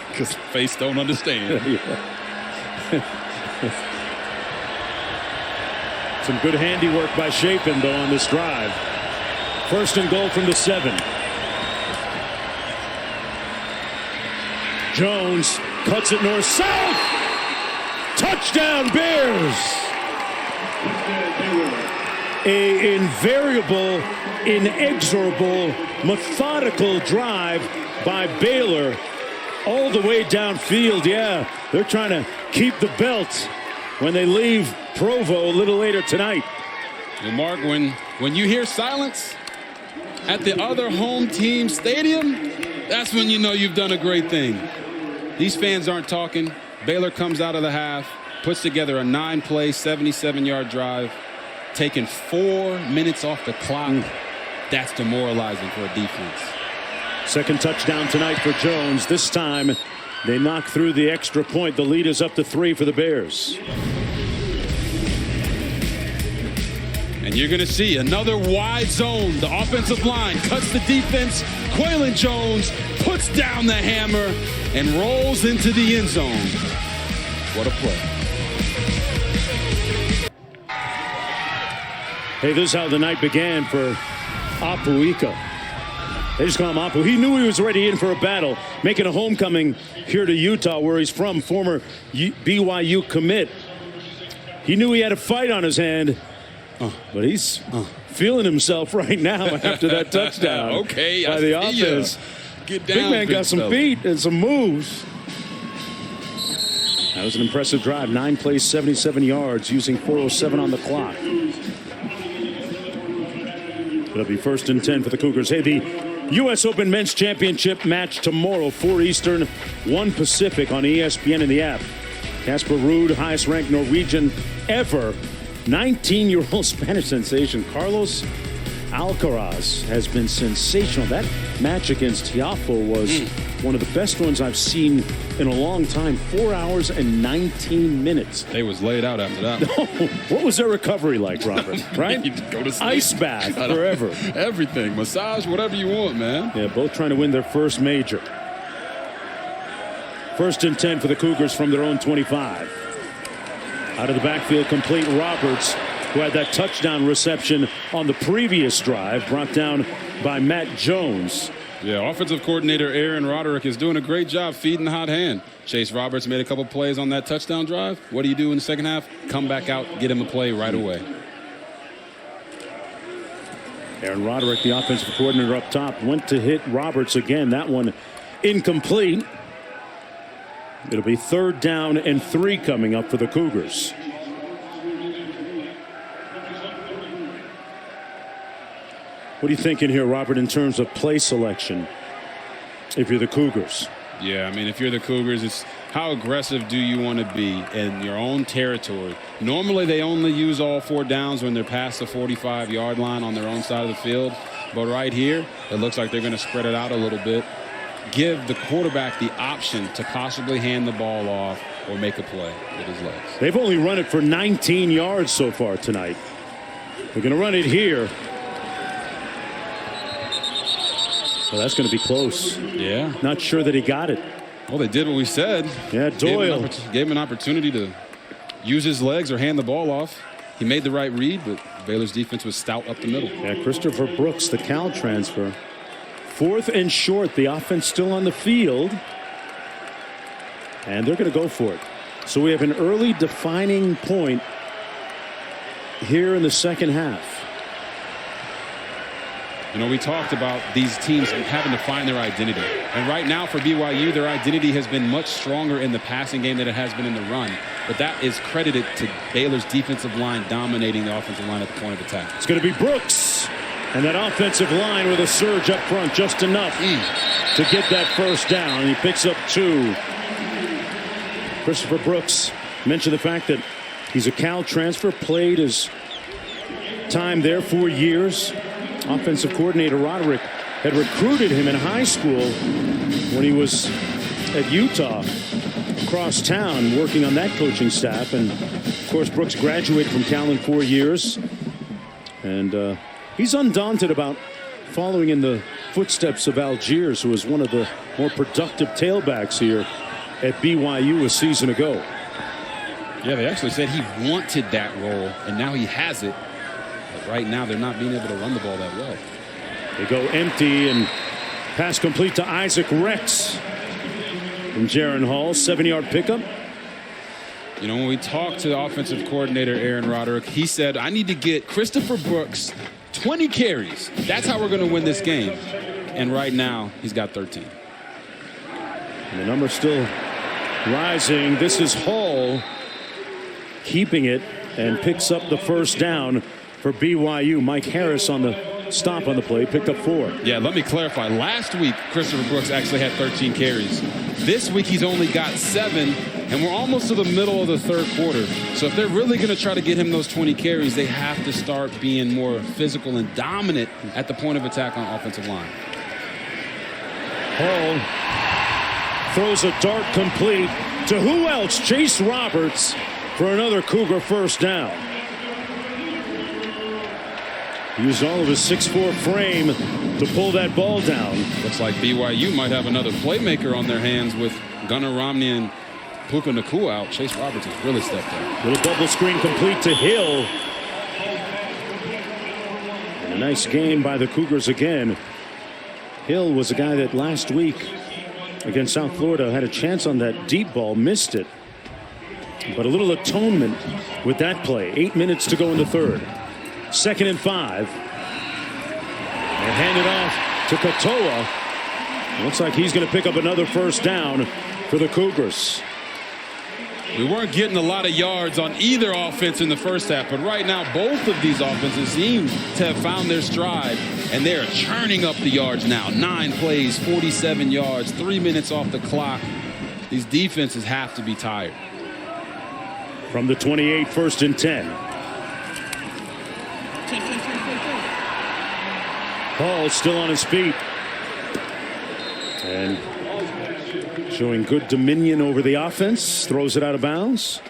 Because face don't understand.
Some good handiwork by Chapin, though, on this drive. 1st and goal from the 7. Jones Cuts it north-south. Touchdown, Bears. A invariable, inexorable, methodical drive by Baylor all the way downfield. Yeah, they're trying to keep the belt when they leave Provo a little later tonight.
Well, Mark, when you hear silence at the other home team stadium, that's when you know you've done a great thing. These fans aren't talking. Baylor comes out of the half, puts together a 9-play, 77-yard drive, taking 4 minutes off the clock. That's demoralizing for a defense.
Second touchdown tonight for Jones. This time they knock through the extra point. The lead is up to 3 for the Bears.
And you're going to see another wide zone. The offensive line cuts the defense. Quaylon Jones puts down the hammer and rolls into the end zone. What a play.
Hey, this is how the night began for Apuika. They just call him Apu. He knew he was already in for a battle, making a homecoming here to Utah, where he's from, former BYU commit. He knew he had a fight on his hand, but he's feeling himself right now after that touchdown.
Okay,
by the offense.
Get down,
big man got some feet and some moves. That was an impressive drive. 9 plays, 77 yards, using 4:07 on the clock. It'll be 1st and 10 for the Cougars. Hey, the U.S. Open Men's Championship match tomorrow, 4 Eastern, 1 Pacific on ESPN and the app. Casper Ruud, highest ranked Norwegian ever. 19-year-old Spanish sensation Carlos Alcaraz has been sensational. That match against Tiafoe was one of the best ones I've seen in a long time. 4 hours and 19 minutes.
They was laid out after that.
What was their recovery like, Robert? Right?
Go to sleep.
Ice bath forever.
Everything. Massage, whatever you want, man.
Yeah, both trying to win their first major. 1st and 10 for the Cougars from their own 25. Out of the backfield, complete. Roberts, who had that touchdown reception on the previous drive, brought down by Matt Jones.
Yeah, offensive coordinator Aaron Roderick is doing a great job feeding the hot hand. Chase Roberts made a couple plays on that touchdown drive. What do you do in the second half? Come back out, get him a play right away.
Aaron Roderick, the offensive coordinator up top, went to hit Roberts again. That one incomplete. It'll be 3rd down and 3 coming up for the Cougars. What are you thinking here, Robert, in terms of play selection if you're the Cougars?
Yeah, I mean, if you're the Cougars, it's how aggressive do you want to be in your own territory? Normally, they only use all 4 downs when they're past the 45-yard line on their own side of the field. But right here, it looks like they're going to spread it out a little bit. Give the quarterback the option to possibly hand the ball off or make a play with his legs.
They've only run it for 19 yards so far tonight. They're going to run it here. So that's going to be close.
Yeah.
Not sure that he got it.
Well, they did what we said.
Yeah, Doyle.
Gave him an opportunity to use his legs or hand the ball off. He made the right read, but Baylor's defense was stout up the middle.
Yeah, Christopher Brooks, the Cal transfer. 4th and short. The offense still on the field. And they're going to go for it. So we have an early defining point here in the second half.
You know, we talked about these teams having to find their identity. And right now for BYU, their identity has been much stronger in the passing game than it has been in the run. But that is credited to Baylor's defensive line dominating the offensive line at the point of attack.
It's going to be Brooks. And that offensive line with a surge up front, just enough to get that first down. And he picks up 2. Christopher Brooks mentioned the fact that he's a Cal transfer, played his time there 4 years. Offensive coordinator Roderick had recruited him in high school when he was at Utah, across town, working on that coaching staff. And of course, Brooks graduated from Cal in 4 years. And he's undaunted about following in the footsteps of Algiers, who was one of the more productive tailbacks here at BYU a season ago.
Yeah, they actually said he wanted that role, and now he has it. But right now, they're not being able to run the ball that well.
They go empty, and pass complete to Isaac Rex. from Jaron Hall. 7-yard pickup.
You know, when we talked to the offensive coordinator, Aaron Roderick, he said, I need to get Christopher Brooks 20 carries. That's how we're going to win this game. And right now, he's got 13.
And the number's still rising. This is Hall keeping it and picks up the first down for BYU. Mike Harris on the stop on the play, picked up 4.
Yeah, let me clarify. Last week, Christopher Brooks actually had 13 carries. This week, he's only got 7, and we're almost to the middle of the third quarter. So if they're really going to try to get him those 20 carries, they have to start being more physical and dominant at the point of attack on offensive line.
Hall throws a dart complete to who else? Chase Roberts for another Cougar first down. Used all of his 6'4" frame to pull that ball down.
Looks like BYU might have another playmaker on their hands with Gunnar Romney and Puka Nacua out. Chase Roberts has really stepped up.
Little bubble screen complete to Hill. And a nice game by the Cougars again. Hill was a guy that last week against South Florida had a chance on that deep ball, missed it. But a little atonement with that play. 8 minutes to go in the third. 2nd and 5. And hand it off to Katoa. Looks like he's going to pick up another first down for the Cougars.
We weren't getting a lot of yards on either offense in the first half, but right now both of these offenses seem to have found their stride, and they're churning up the yards now. 9 plays, 47 yards, 3 minutes off the clock. These defenses have to be tired.
From the 28, 1st and 10. Hall still on his feet. And showing good dominion over the offense. Throws it out of bounds.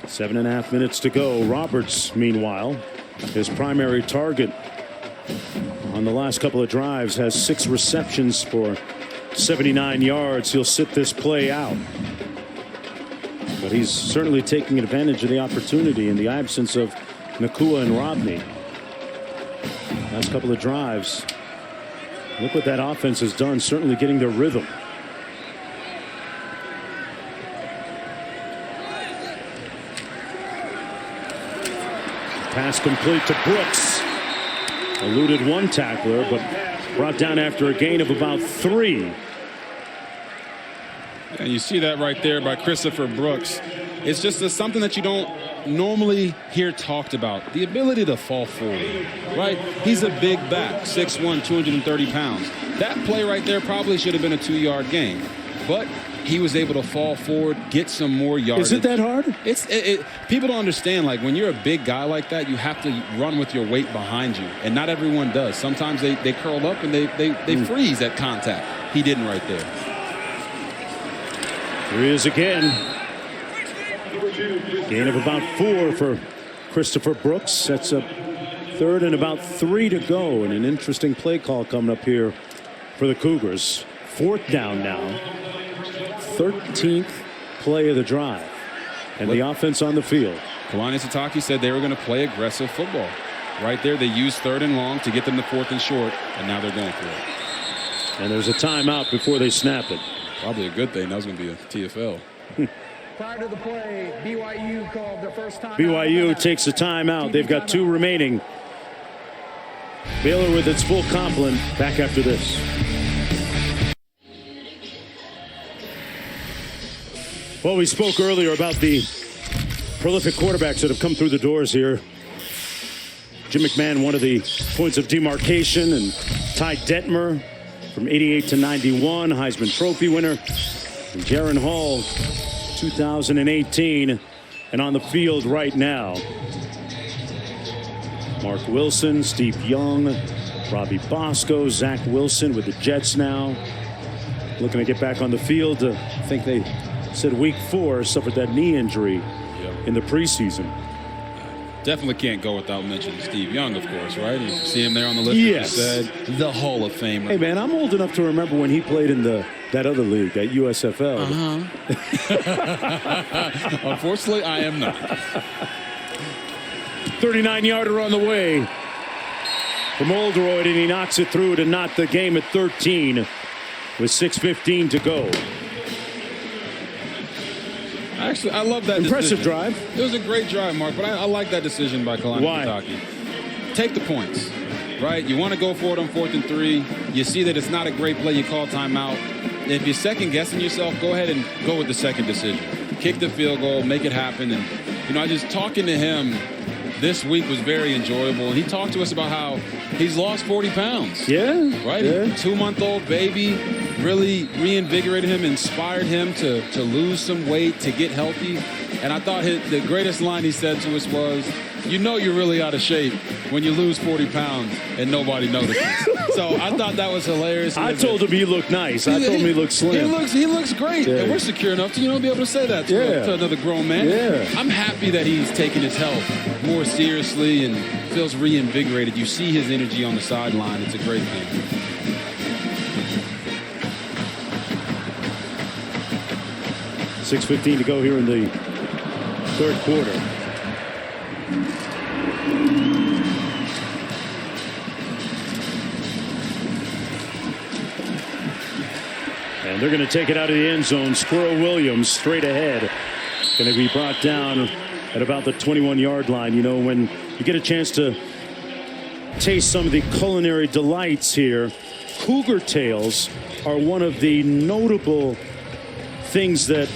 7.5 minutes to go. Roberts, meanwhile, his primary target on the last couple of drives, has 6 receptions for 79 yards. He'll sit this play out. But he's certainly taking advantage of the opportunity in the absence of Nacua and Rodney. Last couple of drives. Look what that offense has done, certainly getting their rhythm. Pass complete to Brooks. Eluded one tackler, but brought down after a gain of about 3.
And you see that right there by Christopher Brooks. It's just something that you don't normally hear talked about. The ability to fall forward, right? He's a big back, 6'1", 230 pounds. That play right there probably should have been a 2-yard gain. But he was able to fall forward, get some more yardage.
Is it that hard?
People don't understand, like, when you're a big guy like that, you have to run with your weight behind you. And not everyone does. Sometimes they curl up and they freeze at contact. He didn't right there.
Here he is again. Gain of about 4 for Christopher Brooks. That's a 3rd and about 3 to go. And an interesting play call coming up here for the Cougars. 4th down now. 13th play of the drive. And the offense on the field.
Kalani Sitake said they were going to play aggressive football. Right there, they used 3rd and long to get them to 4th and short, and now they're going for it.
And there's a timeout before they snap it.
Probably a good thing. That was going to be a TFL.
Prior to the play, BYU called their first time.
BYU takes a timeout. They've got 2 remaining. Baylor with its full complement back after this. Well, we spoke earlier about the prolific quarterbacks that have come through the doors here. Jim McMahon, one of the points of demarcation, and Ty Detmer from 88 to 91, Heisman Trophy winner. And Jaron Hall, 2018, and on the field right now. Mark Wilson, Steve Young, Robbie Bosco, Zach Wilson with the Jets now. Looking to get back on the field. I think they said week 4 suffered that knee injury in the preseason.
Definitely can't go without mentioning Steve Young, of course, right? You see him there on the list.
Yes.
You said the Hall of Famer.
Hey, man, I'm old enough to remember when he played in that other league, that USFL.
Unfortunately, I am not.
39-yarder on the way from Oldroyd, and he knocks it through to knot the game at 13. with 6:15 to go.
Actually, I love that
Impressive
decision.
drive.
It was a great drive, Mark, but I like that decision by Lopini
Why?
Katoa. Take the points, right? You want to go for it on 4th and 3. You see that it's not a great play. You call timeout. If you're second-guessing yourself, go ahead and go with the second decision. Kick the field goal, make it happen. And, I just talking to him this week was very enjoyable. And he talked to us about how he's lost 40 pounds.
Yeah.
Right?
Yeah.
2-month-old baby really reinvigorated him, inspired him to lose some weight, to get healthy. And I thought the greatest line he said to us was, you're really out of shape when you lose 40 pounds and nobody notices. So I thought that was hilarious.
I told him he looked nice. I told him he looked slim.
He looks great.
Yeah.
And we're secure enough to, be able to say that to another grown man.
Yeah.
I'm happy that he's taking his health more seriously and feels reinvigorated. You see his energy on the sideline. It's a great thing.
$6:15 to go here in the third quarter. And they're going to take it out of the end zone. Squirrel Williams straight ahead. Going to be brought down at about the 21-yard line. When you get a chance to taste some of the culinary delights here, cougar tails are one of the notable things that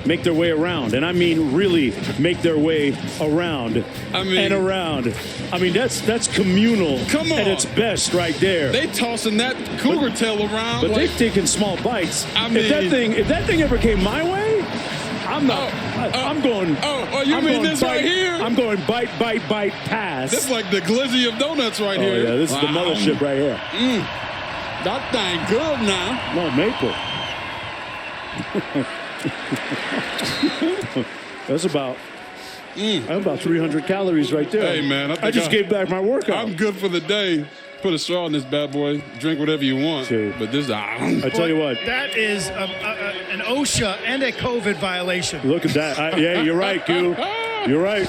make their way around, and I mean really make their way around and around. I mean that's communal at its best right there.
They tossing that cougar tail around,
but they're taking small bites. If that thing ever came my way, I'm not. I'm going.
You mean this right here?
I'm going bite, pass.
This is like the glizzy of donuts right here.
Yeah, this is the mothership right here.
That thing good now.
No, maple. That's about 300 calories right there.
Hey, man.
I just gave back my workout.
I'm good for the day. Put a straw in this bad boy. Drink whatever you want.
Dude.
But this,
I tell you what.
That is an OSHA and a COVID violation.
Look at that. Yeah, you're right, Q. You're right.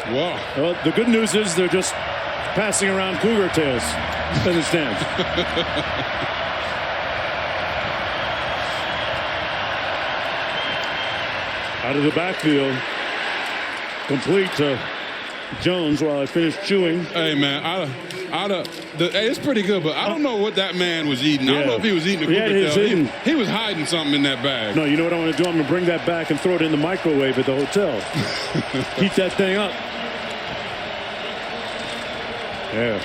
Wow.
Well, the good news is they're just passing around cougar tails. Understand? Out of the backfield, complete to Jones while I finished chewing.
Hey, man, it's pretty good, but I don't know what that man was eating. I don't know if he was eating a cougar tail. He was hiding something in that bag.
No, you know what I want to do? I'm going to bring that back and throw it in the microwave at the hotel. Heat that thing up. Yeah.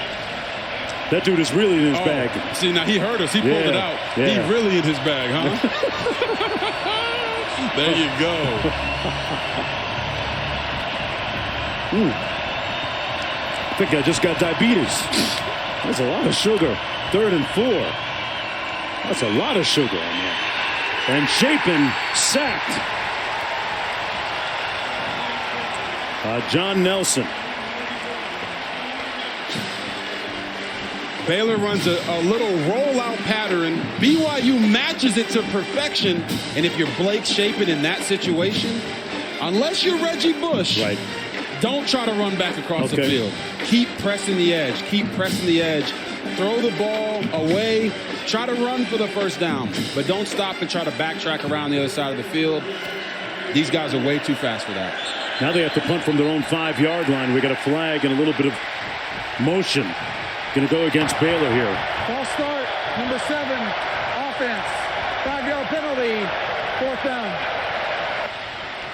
That dude is really in his bag.
See, now he heard us. He pulled it out.
Yeah.
He really in his bag, huh? There you go.
I think I just got diabetes. That's a lot of sugar. 3rd and 4. That's a lot of sugar on that. And Chapin sacked. John Nelson.
Baylor runs a little rollout pattern. BYU matches it to perfection. And if you're Blake Chapin in that situation, unless you're Reggie Bush,
right,
don't try to run back across the field. Keep pressing the edge. Keep pressing the edge. Throw the ball away. Try to run for the first down. But don't stop and try to backtrack around the other side of the field. These guys are way too fast for that.
Now they have to punt from their own 5-yard line. We got a flag and a little bit of motion. Going to go against Baylor here.
False start, number 7, offense. 5-yard penalty, 4th down.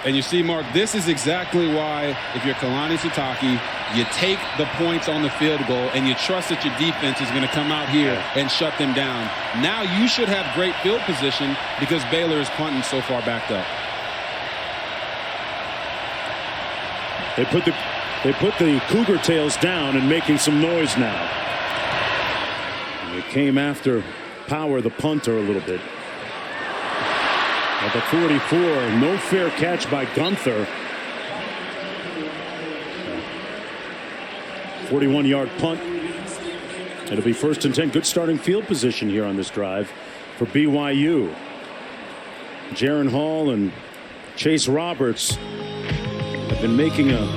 And you see, Mark, this is exactly why, if you're Kalani Sitake, you take the points on the field goal and you trust that your defense is going to come out here and shut them down. Now you should have great field position because Baylor is punting so far backed up.
They put the cougar tails down and making some noise now. And it came after Power, the punter, a little bit. At the 44, no fair catch by Gunther. 41-yard punt. It'll be 1st and 10. Good starting field position here on this drive for BYU. Jaron Hall and Chase Roberts have been making a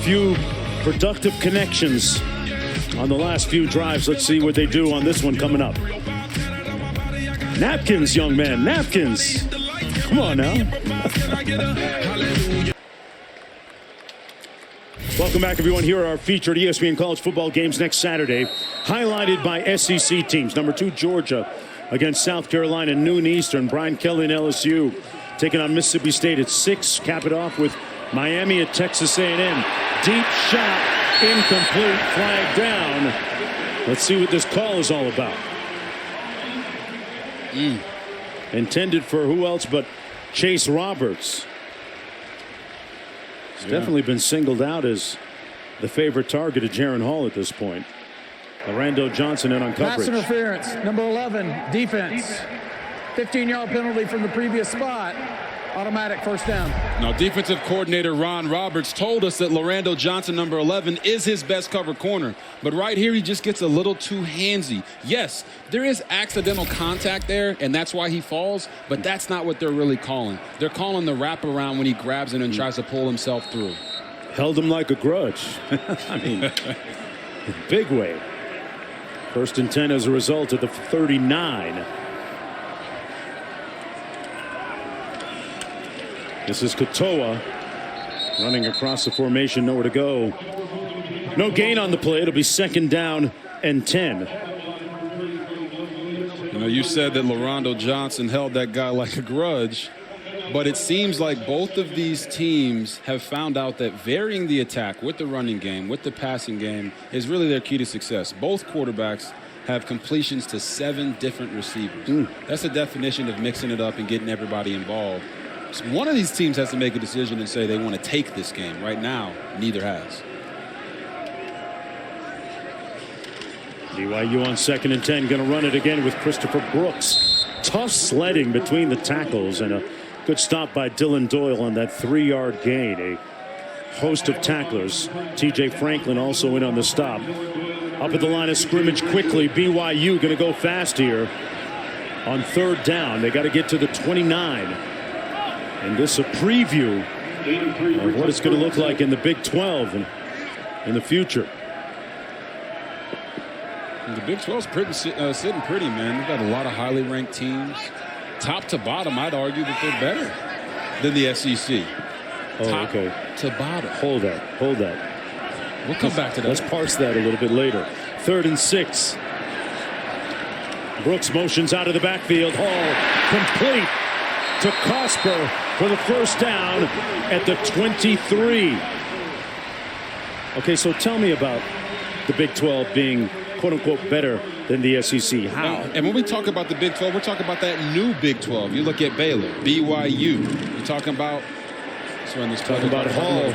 few productive connections on the last few drives. Let's see what they do on this one coming up. Napkins, young man, napkins. Come on now. Welcome back, everyone. Here are our featured ESPN college football games next Saturday, highlighted by SEC teams. Number 2, Georgia against South Carolina, noon Eastern. Brian Kelly and LSU taking on Mississippi State at 6. Cap it off with Miami at Texas A&M. Deep shot, incomplete, flag down. Let's see what this call is all about. Intended for who else but Chase Roberts. He's definitely been singled out as the favorite target of Jaron Hall at this point. Lorando Johnson in on coverage.
Pass interference, number 11, defense. 15-yard penalty from the previous spot. Automatic first down.
Now, defensive coordinator Ron Roberts told us that Lorando Johnson, number 11, is his best cover corner. But right here, he just gets a little too handsy. Yes, there is accidental contact there, and that's why he falls, but that's not what they're really calling. They're calling the wraparound when he grabs it and tries to pull himself through.
Held him like a grudge. I mean, big way. 1st and 10 as a result of the 39. This is Katoa running across the formation, nowhere to go. No gain on the play. It'll be 2nd down and 10.
You know, you said that Lorando Johnson held that guy like a grudge, but it seems like both of these teams have found out that varying the attack with the running game, with the passing game, is really their key to success. Both quarterbacks have completions to 7 different receivers. That's the definition of mixing it up and getting everybody involved. So one of these teams has to make a decision and say they want to take this game. Right now, neither has.
BYU on 2nd and 10, going to run it again with Christopher Brooks. Tough sledding between the tackles and a good stop by Dylan Doyle on that 3-yard gain. A host of tacklers. TJ Franklin also in on the stop. Up at the line of scrimmage quickly. BYU going to go fast here on 3rd down. They got to get to the 29. And this a preview of what it's going to look like in the Big 12 in the future.
The Big 12's sitting pretty, man. We've got a lot of highly ranked teams. Top to bottom, I'd argue that they're better than the SEC.
Oh,
Top
okay.
to bottom.
Hold that.
We'll come back to that.
Let's parse that a little bit later. 3rd and 6. Brooks motions out of the backfield. Hall complete to Cosper for the 1st down at the 23. Okay, so tell me about the Big 12 being quote-unquote better than the SEC. How?
Now, and when we talk about the Big 12, we're talking about that new Big 12. You look at Baylor, BYU. You're talking about, let's run this
talking about Hall.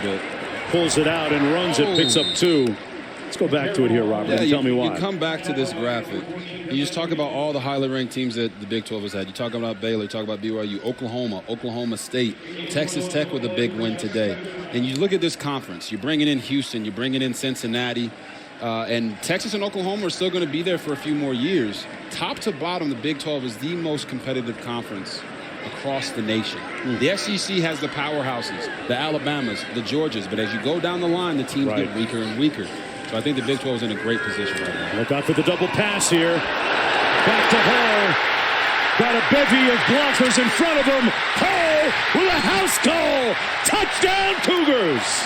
Pulls it out and runs it, picks up 2. Let's go back to it here, Robert, and tell me why.
You come back to this graphic. You just talk about all the highly ranked teams that the Big 12 has had. You talk about Baylor, you talk about BYU, Oklahoma State, Texas Tech with a big win today. And you look at this conference. You're bringing in Houston, you're bringing in Cincinnati, and Texas and Oklahoma are still going to be there for a few more years. Top to bottom, the Big 12 is the most competitive conference across the nation. The SEC has the powerhouses, the Alabamas, the Georgias, but as you go down the line, the teams get weaker and weaker. So I think the Big 12 is in a great position right now.
Look out for the double pass here. Back to Hall. Got a bevy of blockers in front of him. Hall with a house call. Touchdown Cougars.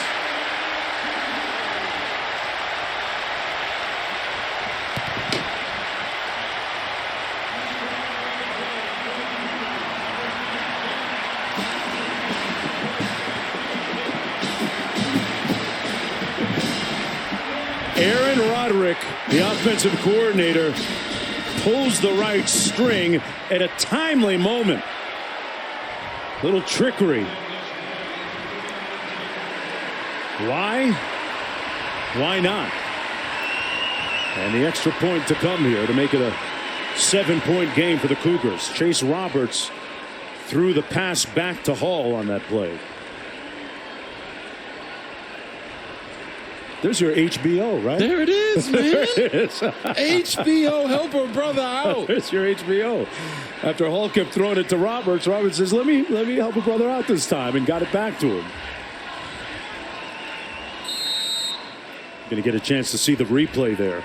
Aaron Roderick, the offensive coordinator, pulls the right string at a timely moment. Little trickery. Why? Why not? And the extra point to come here to make it a 7-point game for the Cougars. Chase Roberts threw the pass back to Hall on that play. There's your HBO, right?
There it is, man.
There it is.
HBO, help a brother out.
There's your HBO. After Hall kept throwing it to Roberts, Roberts says, let me help a brother out this time, and got it back to him. Going to get a chance to see the replay there.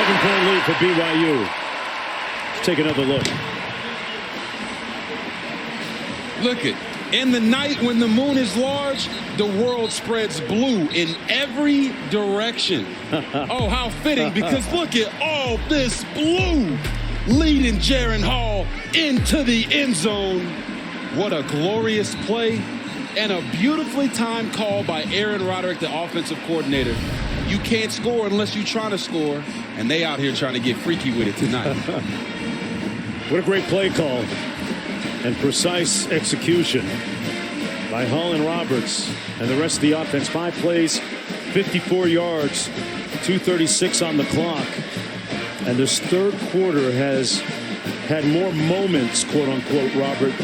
7-point lead for BYU. Let's take another look.
Look it. In the night when the moon is large, the world spreads blue in every direction. Oh, how fitting, because look at all this blue leading Jaren Hall into the end zone. What a glorious play and a beautifully timed call by Aaron Roderick, the offensive coordinator. You can't score unless you're trying to score, and they out here trying to get freaky with it tonight.
What a great play call. And precise execution by Hull and Roberts and the rest of the offense. 5 plays, 54 yards, 2:36 on the clock. And this third quarter has had more moments, quote unquote, Robert,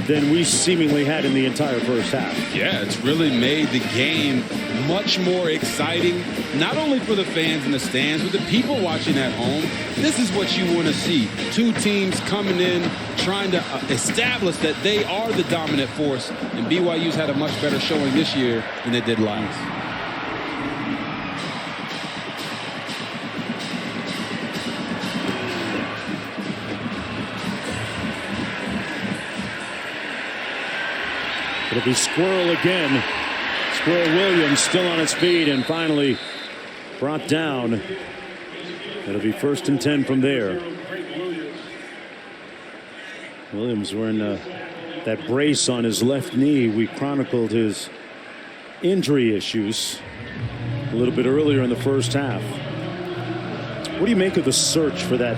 than we seemingly had in the entire first half.
Yeah, it's really made the game much more exciting, not only for the fans in the stands, but the people watching at home. This is what you want to see. Two teams coming in, trying to establish that they are the dominant force, and BYU's had a much better showing this year than they did last.
It'll be Squirrel again. Squirrel Williams still on its feet and finally brought down. It'll be 1st and 10 from there. Williams wearing that brace on his left knee. We chronicled his injury issues a little bit earlier in the first half. What do you make of the search for that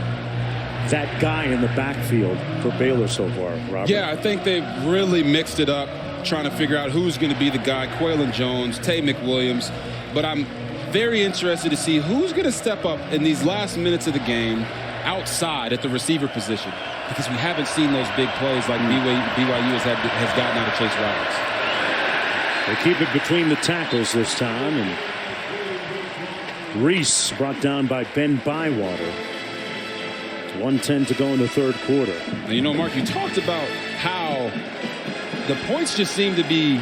guy in the backfield for Baylor so far, Robert?
Yeah, I think they've really mixed it up, trying to figure out who's going to be the guy. Quaylon Jones, Tay McWilliams. But I'm very interested to see who's going to step up in these last minutes of the game outside at the receiver position, because we haven't seen those big plays like BYU has gotten out of Chase Roberts.
They keep it between the tackles this time, and Reese brought down by Ben Bywater. 1:10 to go in the third quarter.
And you know, Mark, you talked about how the points just seem to be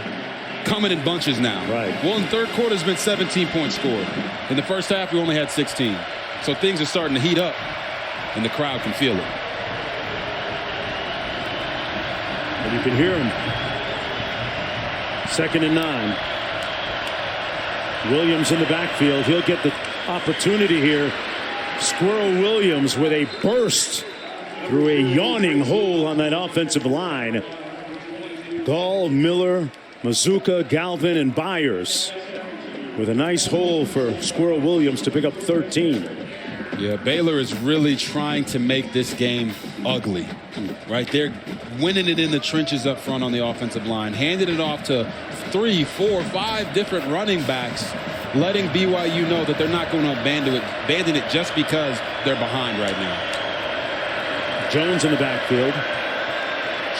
coming in bunches now.
Right.
Well, in the third quarter, there's been 17 points scored. In the first half, we only had 16. So things are starting to heat up, and the crowd can feel it.
And you can hear him. 2nd and 9. Williams in the backfield. He'll get the opportunity here. Squirrel Williams with a burst through a yawning hole on that offensive line. Gall, Miller, Mazuka, Galvin, and Byers with a nice hole for Squirrel Williams to pick up 13.
Yeah, Baylor is really trying to make this game ugly. Right? They're winning it in the trenches up front on the offensive line, handing it off to 3, 4, 5 different running backs, letting BYU know that they're not going to abandon it just because they're behind right now.
Jones in the backfield.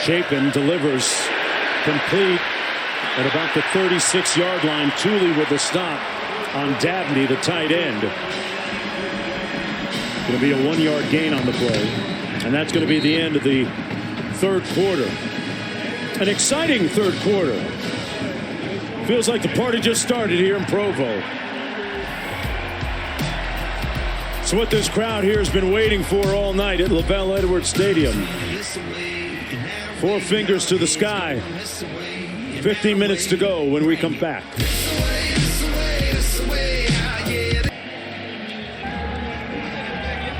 Chapin delivers complete at about the 36-yard line. Tooley with the stop on Dabney, the tight end. Going to be a 1-yard gain on the play. And that's going to be the end of the third quarter. An exciting third quarter. Feels like the party just started here in Provo. It's what this crowd here has been waiting for all night at LaVell Edwards Stadium. 4 fingers to the sky. 15 minutes to go when we come back.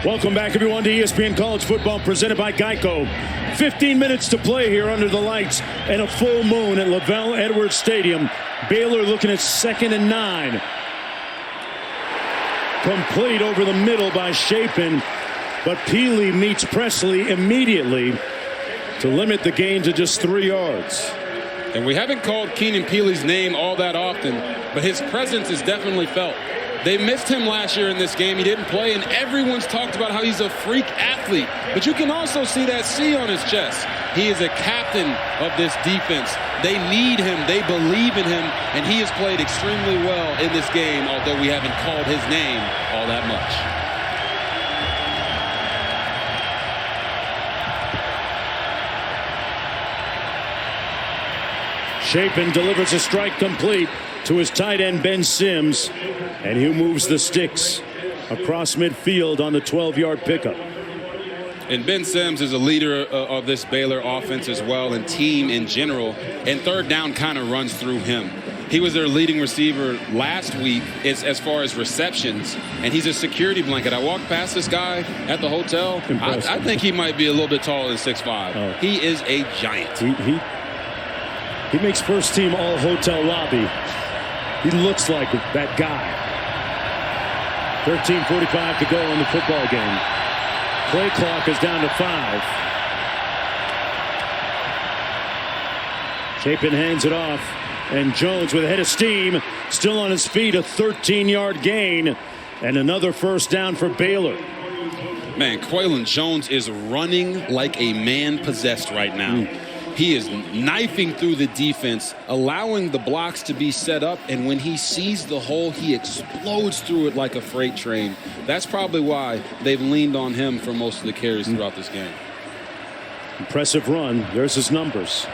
Welcome back, everyone, to ESPN College Football presented by Geico. 15 minutes to play here under the lights and a full moon at LaVell Edwards Stadium. Baylor looking at 2nd and 9. Complete over the middle by Chapin, but Peely meets Presley immediately to limit the gain to just 3 yards.
And we haven't called Keenan Peely's name all that often, but his presence is definitely felt. They missed him last year in this game. He didn't play, and everyone's talked about how he's a freak athlete. But you can also see that C on his chest. He is a captain of this defense. They need him. They believe in him, and he has played extremely well in this game, although we haven't called his name all that much.
Chapin delivers a strike complete to his tight end Ben Sims, and he moves the sticks across midfield on the 12-yard pickup.
And Ben Sims is a leader of this Baylor offense as well, and team in general. And third down kind of runs through him. He was their leading receiver last week as far as receptions, and he's a security blanket. I walked past this guy at the hotel. I think he might be a little bit taller than 6'5". Oh. He is a giant.
He makes first team all hotel lobby. He looks like that guy. 13:45 to go in the football game. Play clock is down to 5. Chapin hands it off, and Jones with a head of steam, still on his feet, a 13-yard gain, and another first down for Baylor.
Man, Quaylon Jones is running like a man possessed right now. He is knifing through the defense, allowing the blocks to be set up, and when he sees the hole, he explodes through it like a freight train. That's probably why they've leaned on him for most of the carries throughout this game.
Impressive run. There's his numbers.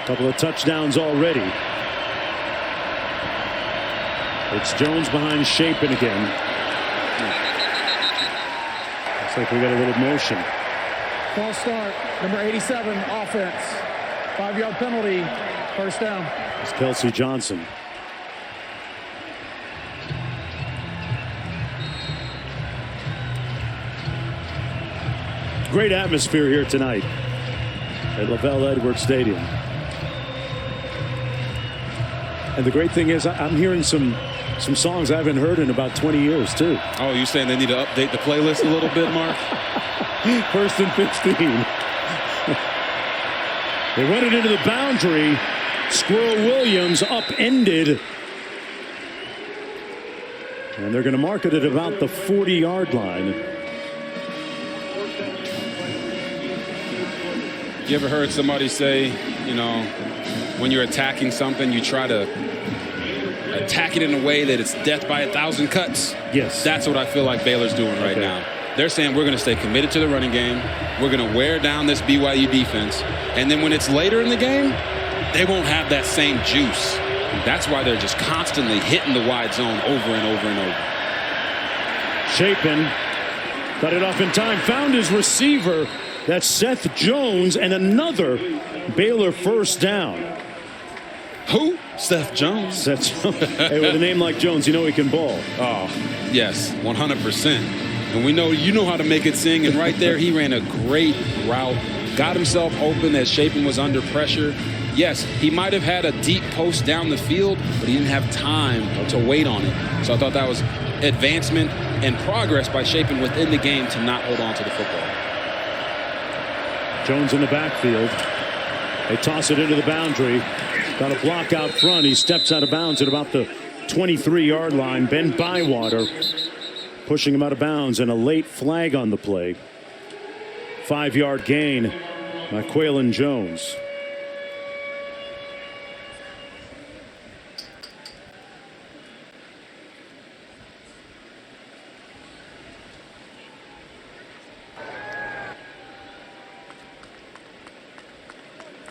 A couple of touchdowns already. It's Jones behind Chapin again. Looks like we got a little motion.
False start, number 87, offense. 5-yard penalty, first down.
It's Kelsey Johnson. Great atmosphere here tonight at LaVell Edwards Stadium. And the great thing is I'm hearing some songs I haven't heard in about 20 years, too.
Oh, you saying they need to update the playlist a little bit, Mark?
First and 15. They run it into the boundary. Squirrel Williams upended. And they're going to mark it at about the 40-yard line.
You ever heard somebody say, you know, when you're attacking something, you try to attack it in a way that it's death by 1,000 cuts?
Yes.
That's what I feel like Baylor's doing right now. They're saying we're going to stay committed to the running game. We're going to wear down this BYU defense. And then when it's later in the game, they won't have that same juice. And that's why they're just constantly hitting the wide zone over and over and over.
Chapin got it off in time. Found his receiver. That's Seth Jones, and another Baylor first down.
Who? Seth Jones.
Seth Jones. Hey, with a name like Jones, you know he can ball.
Oh, yes, 100%. And we know you know how to make it sing. And right there, he ran a great route, got himself open as Chapin was under pressure. Yes, he might have had a deep post down the field, but he didn't have time to wait on it. So I thought that was advancement and progress by Chapin within the game to not hold on to the football.
Jones in the backfield. They toss it into the boundary. Got a block out front. He steps out of bounds at about the 23-yard line. Ben Bywater pushing him out of bounds, and a late flag on the play. 5-yard gain by Quaylon Jones.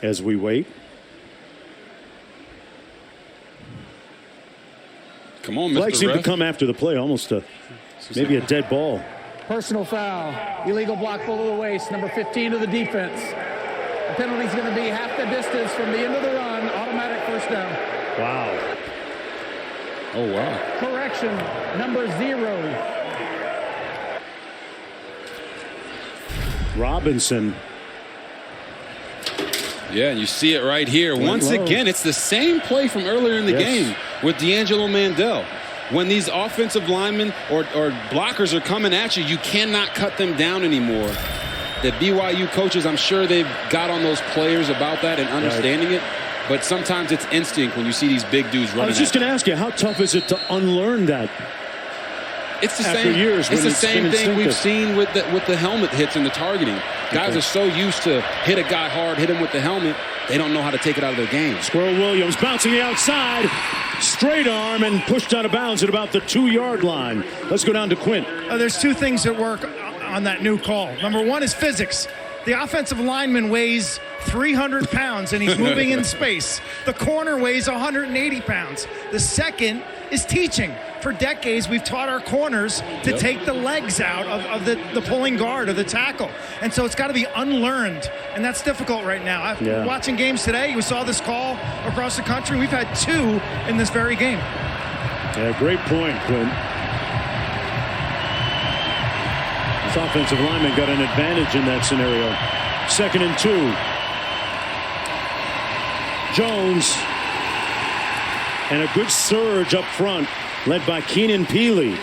As we wait.
Come on, Mr.
Flag seemed to
Ref.
come after the play, almost maybe a dead ball.
Personal foul, illegal block below the waist, number 15 of the defense. The penalty is going to be half the distance from the end of the run, automatic first down.
Wow.
Oh, wow.
Correction, number 0.
Robinson.
Yeah, you see it right here. Once again, it's the same play from earlier in the game with D'Angelo Mandel. When these offensive linemen or blockers are coming at you, you cannot cut them down anymore. The BYU coaches, I'm sure they've got on those players about that and understanding it. But sometimes it's instinct when you see these big dudes running.
I was just going to ask you, how tough is it to unlearn that?
It's the
after
same.
Years
it's the same thing we've
instinctive.
seen with the helmet hits and the targeting. Guys are so used to hit a guy hard, hit him with the helmet, they don't know how to take it out of their game.
Squirrel Williams bouncing the outside, straight arm, and pushed out of bounds at about the 2-yard line. Let's go down to Quint.
There's two things that work on that new call. Number one is physics. The offensive lineman weighs 300 pounds and he's moving in space. The corner weighs 180 pounds. The second is teaching. For decades, we've taught our corners to take the legs out of the pulling guard of the tackle. And so it's got to be unlearned. And that's difficult right now. Watching games today, we saw this call across the country. We've had 2 in this very game.
Yeah, great point, Quinn. This offensive lineman got an advantage in that scenario. 2nd and 2. Jones. And a good surge up front, led by Keenan Peely.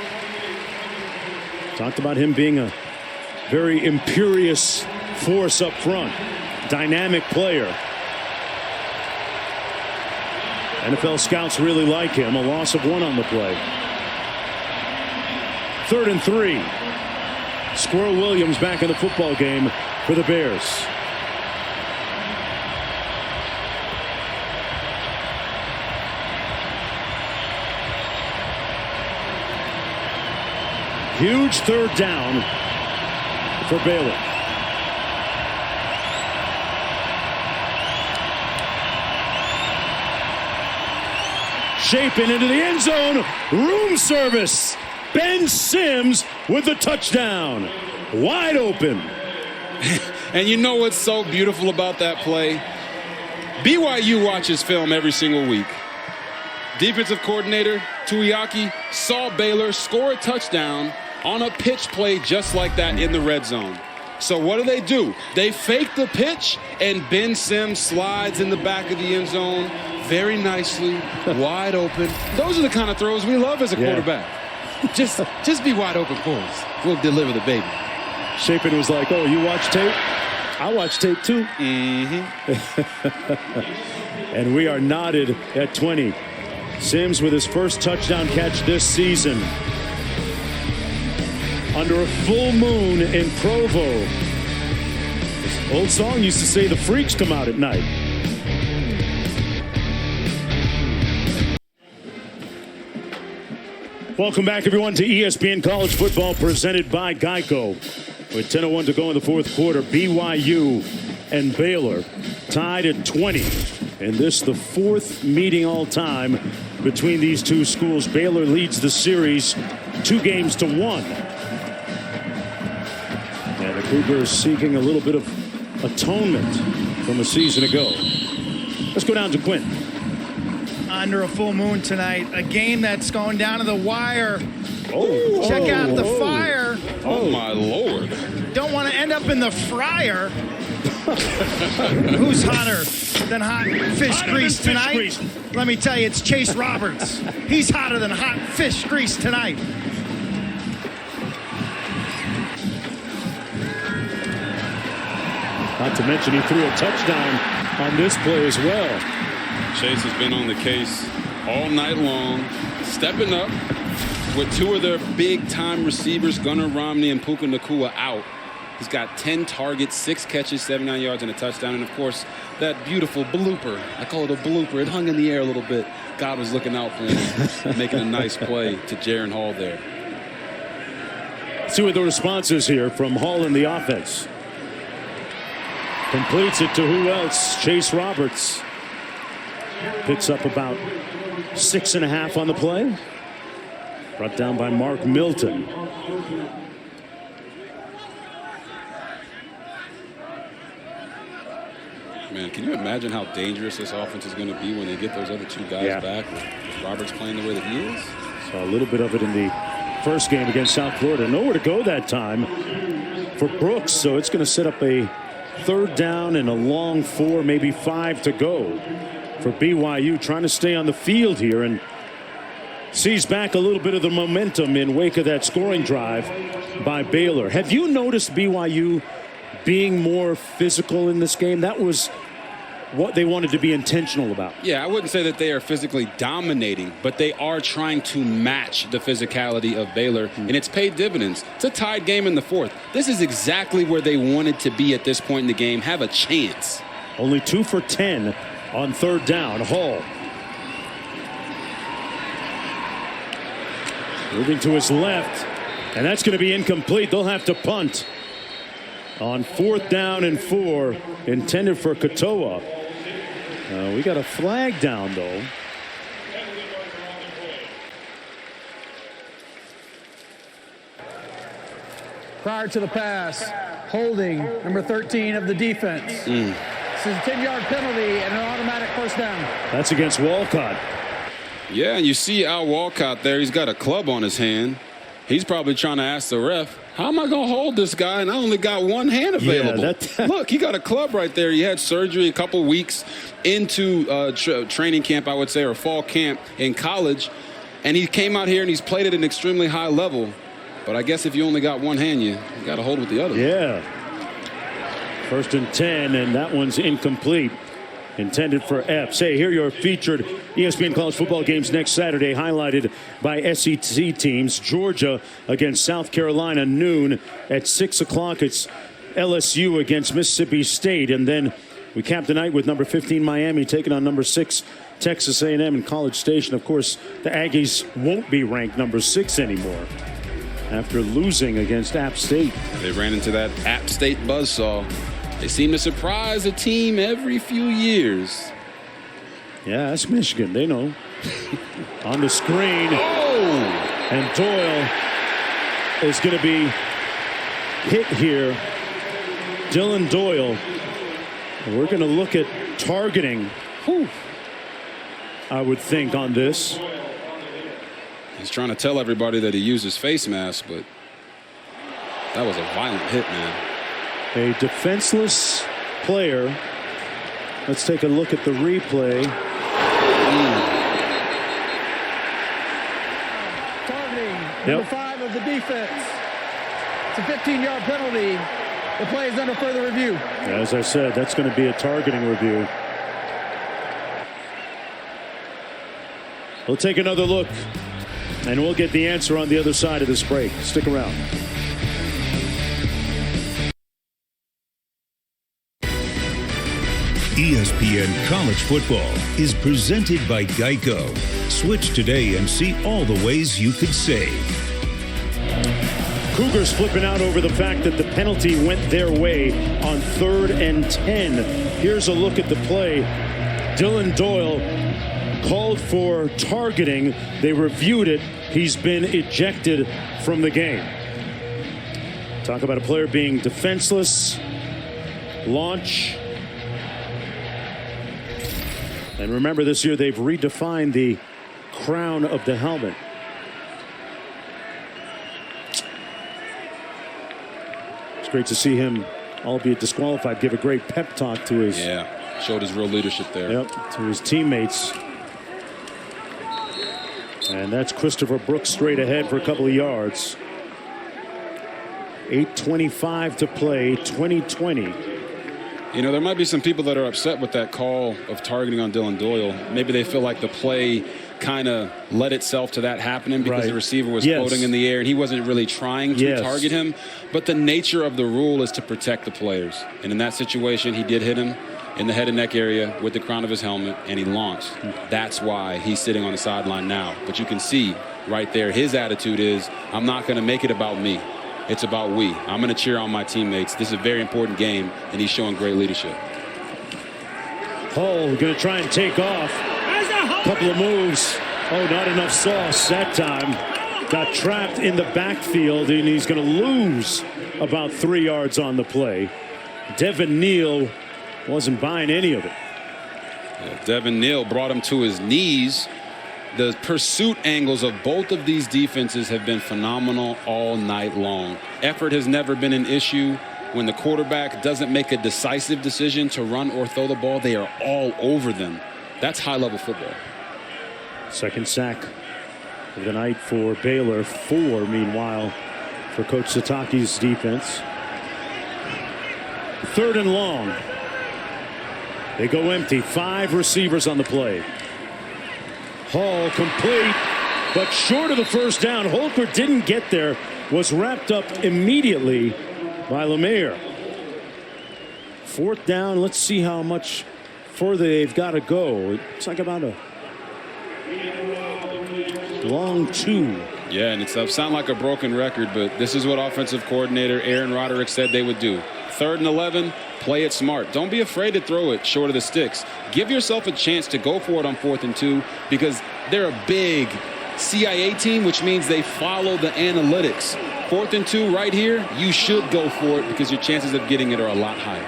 Talked about him being a very imperious force up front. Dynamic player. NFL scouts really like him. A loss of 1 on the play. 3rd and 3. Squirrel Williams back in the football game for the Bears. Huge 3rd down for Baylor. Shaping into the end zone. Room service. Ben Sims with the touchdown. Wide open.
And you know what's so beautiful about that play? BYU watches film every single week. Defensive coordinator Tuiaki saw Baylor score a touchdown on a pitch play just like that in the red zone. So what do? They fake the pitch, and Ben Sims slides in the back of the end zone very nicely, wide open. Those are the kind of throws we love as a quarterback. Just be wide open for us. We'll deliver the baby.
Shapin was like, oh, you watch tape? I watch tape too. And we are knotted at 20. Sims with his first touchdown catch this season. Under a full moon in Provo. This old song used to say the freaks come out at night. Welcome back, everyone, to ESPN College Football presented by Geico. With 10:01 to go in the 4th quarter, BYU and Baylor tied at 20. And this the 4th meeting all time between these two schools. Baylor leads the series 2-1. And the Cougars seeking a little bit of atonement from a season ago. Let's go down to Quinn.
Under a full moon tonight, a game that's going down to the wire. Check out the fire.
Oh my Lord.
Don't want to end up in the fryer. Who's hotter than hot fish grease tonight? Let me tell you, it's Chase Roberts. He's hotter than hot fish grease tonight.
Not to mention he threw a touchdown on this play as well.
Chase has been on the case all night long, stepping up with 2 of their big-time receivers, Gunnar Romney and Puka Nacua, out. He's got 10 targets, 6 catches, 79 yards, and a touchdown. And, of course, that beautiful blooper. I call it a blooper. It hung in the air a little bit. God was looking out for him, making a nice play to Jaron Hall there.
See what the response is here from Hall in the offense. Completes it to who else? Chase Roberts. Picks up about 6.5 on the play. Brought down by Mark Milton.
Man, can you imagine how dangerous this offense is going to be when they get those other 2 guys back with Roberts playing the way that he is?
Saw a little bit of it in the first game against South Florida. Nowhere to go that time for Brooks, so it's going to set up a 3rd down and a long 4, maybe 5 to go for BYU, trying to stay on the field here and sees back a little bit of the momentum in wake of that scoring drive by Baylor. Have you noticed BYU being more physical in this game? That was what they wanted to be intentional about.
Yeah, I wouldn't say that they are physically dominating, but they are trying to match the physicality of Baylor, and it's paid dividends. It's a tied game in the 4th. This is exactly where they wanted to be at this point in the game, have a chance.
Only 2 for 10 on 3rd down. Hall moving to his left, and that's going to be incomplete. They'll have to punt. On 4th down and 4, intended for Katoa. We got a flag down, though.
Prior to the pass, holding number 13 of the defense. This is a 10-yard penalty and an automatic first down.
That's against Walcott.
Yeah, and you see Al Walcott there. He's got a club on his hand. He's probably trying to ask the ref, how am I going to hold this guy? And I only got one hand available.
Yeah,
Look, he got a club right there. He had surgery a couple weeks into training camp, I would say, or fall camp in college. And he came out here and he's played at an extremely high level. But I guess if you only got one hand, you got to hold with the other.
Yeah. 1st and 10, and that one's incomplete. Intended for Epps. Hey, here are your featured ESPN college football games next Saturday, highlighted by SEC teams. Georgia against South Carolina, noon. At 6 o'clock, it's LSU against Mississippi State. And then we cap the night with number 15 Miami taking on number 6 Texas A&M in College Station. Of course, the Aggies won't be ranked number 6 anymore after losing against App State.
They ran into that App State buzzsaw. They seem to surprise a team every few years.
Yeah, that's Michigan. They know. On the screen.
Oh!
And Doyle is going to be hit here. Dylan Doyle. We're going to look at targeting, I would think, on this.
He's trying to tell everybody that he used his face mask, but that was a violent hit, man.
A defenseless player. Let's take a look at the replay.
Targeting number 5 of the defense. It's a 15-yard penalty. The play is under further review.
As I said, that's going to be a targeting review. We'll take another look, and we'll get the answer on the other side of this break. Stick around.
ESPN College Football is presented by Geico. Switch today and see all the ways you could save.
Cougars flipping out over the fact that the penalty went their way on 3rd and 10. Here's a look at the play. Dylan Doyle called for targeting. They reviewed it. He's been ejected from the game. Talk about a player being defenseless. Launch. And remember, this year they've redefined the crown of the helmet. It's great to see him, albeit disqualified, give a great pep talk to his...
Yeah, showed his real leadership there.
Yep, to his teammates. And that's Christopher Brooks straight ahead for a couple of yards. 8:25 to play, 20-20.
You know, there might be some people that are upset with that call of targeting on Dylan Doyle. Maybe they feel like the play kind of led itself to that happening because the receiver was floating in the air and he wasn't really trying to target him. But the nature of the rule is to protect the players. And in that situation, he did hit him in the head and neck area with the crown of his helmet, and he launched. That's why he's sitting on the sideline now. But you can see right there, his attitude is, I'm not going to make it about me. It's about we. I'm going to cheer on my teammates. This is a very important game, and he's showing great leadership.
Hull going to try and take off. Couple of moves. Oh, not enough sauce that time. Got trapped in the backfield, and he's going to lose about 3 yards on the play. Devin Neal wasn't buying any of it.
Yeah, Devin Neal brought him to his knees. The pursuit angles of both of these defenses have been phenomenal all night long. Effort has never been an issue. When the quarterback doesn't make a decisive decision to run or throw the ball, they are all over them. That's high-level football.
Second sack of the night for Baylor. 4, meanwhile, for Coach Satake's defense. 3rd and long. They go empty. 5 receivers on the play. Hall complete, but short of the first down. Holker didn't get there. Was wrapped up immediately by Lemire. 4th down. Let's see how much further they've got to go. It's like about a long 2.
Yeah, and it's sound like a broken record, but this is what offensive coordinator Aaron Roderick said they would do. 3rd and 11, play it smart. Don't be afraid to throw it short of the sticks. Give yourself a chance to go for it on 4th and 2 because they're a big CIA team, which means they follow the analytics. 4th and 2 right here, you should go for it because your chances of getting it are a lot higher.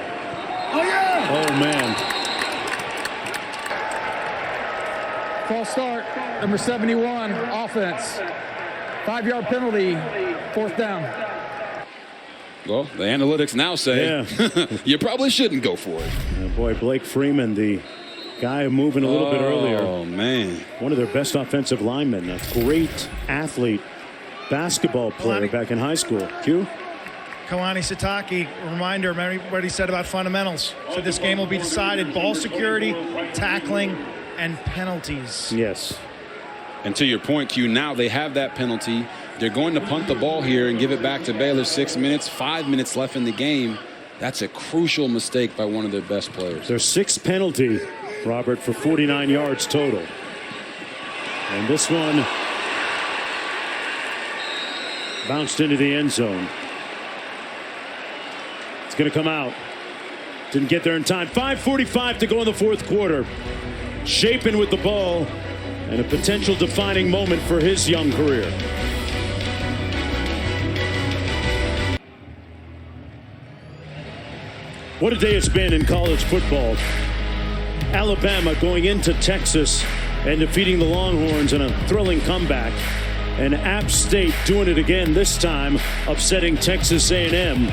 Oh, man.
False start, number 71, offense. 5-yard penalty, 4th down.
Well, the analytics now say you probably shouldn't go for it.
Boy, Blake Freeman, the guy moving a little bit earlier.
Oh, man.
One of their best offensive linemen. A great athlete, basketball player back in high school. Q?
Kalani Sitake, reminder, remember what he said about fundamentals. So this game will be decided ball security, tackling, and penalties.
Yes.
And to your point, Q, now they have that penalty. They're going to punt the ball here and give it back to Baylor. 6 minutes, 5 minutes left in the game. That's a crucial mistake by one of their best players.
Their 6th penalty, Robert, for 49 yards total. And this one bounced into the end zone. It's going to come out. Didn't get there in time. 5:45 to go in the 4th quarter. Chapin with the ball and a potential defining moment for his young career. What a day it's been in college football. Alabama going into Texas and defeating the Longhorns in a thrilling comeback. And App State doing it again, this time upsetting Texas A&M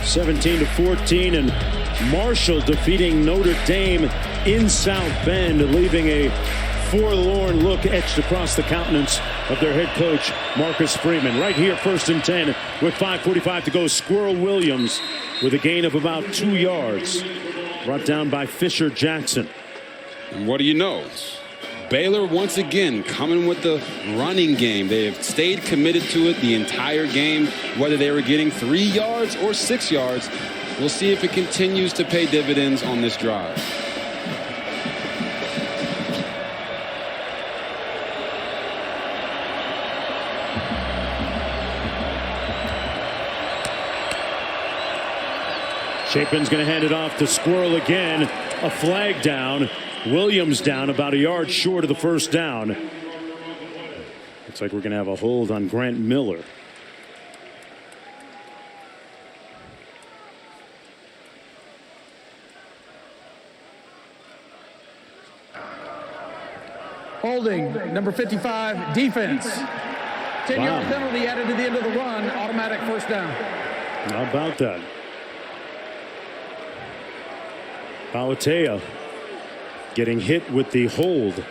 17-14, and Marshall defeating Notre Dame in South Bend, leaving a forlorn look etched across the countenance of their head coach, Marcus Freeman. Right here, 1st and 10 with 5:45 to go. Squirrel Williams with a gain of about 2 yards. Brought down by Fisher Jackson.
And what do you know? Baylor once again coming with the running game. They have stayed committed to it the entire game, whether they were getting 3 yards or 6 yards. We'll see if it continues to pay dividends on this drive.
Chapin's going to hand it off to Squirrel again. A flag down. Williams down about a yard short of the 1st down. Looks like we're going to have a hold on Grant Miller.
Holding, number 55, defense. 10-yard penalty added to the end of the run, automatic 1st down.
How about that? Balatea getting hit with the hold.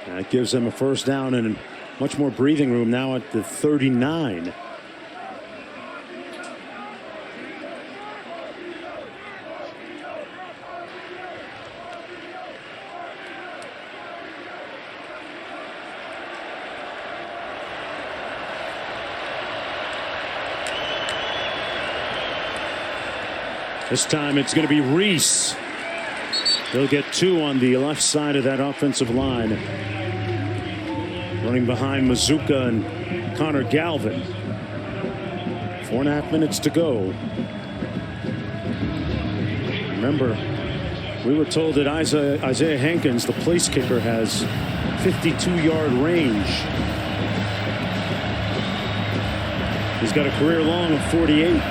That gives them a 1st down and much more breathing room now at the 39. This time it's going to be Reese. They'll get 2 on the left side of that offensive line. Running behind Mazuka and Connor Galvin. 4.5 minutes to go. Remember, we were told that Isaiah Hankins, the place kicker, has 52-yard range. He's got a career long of 48.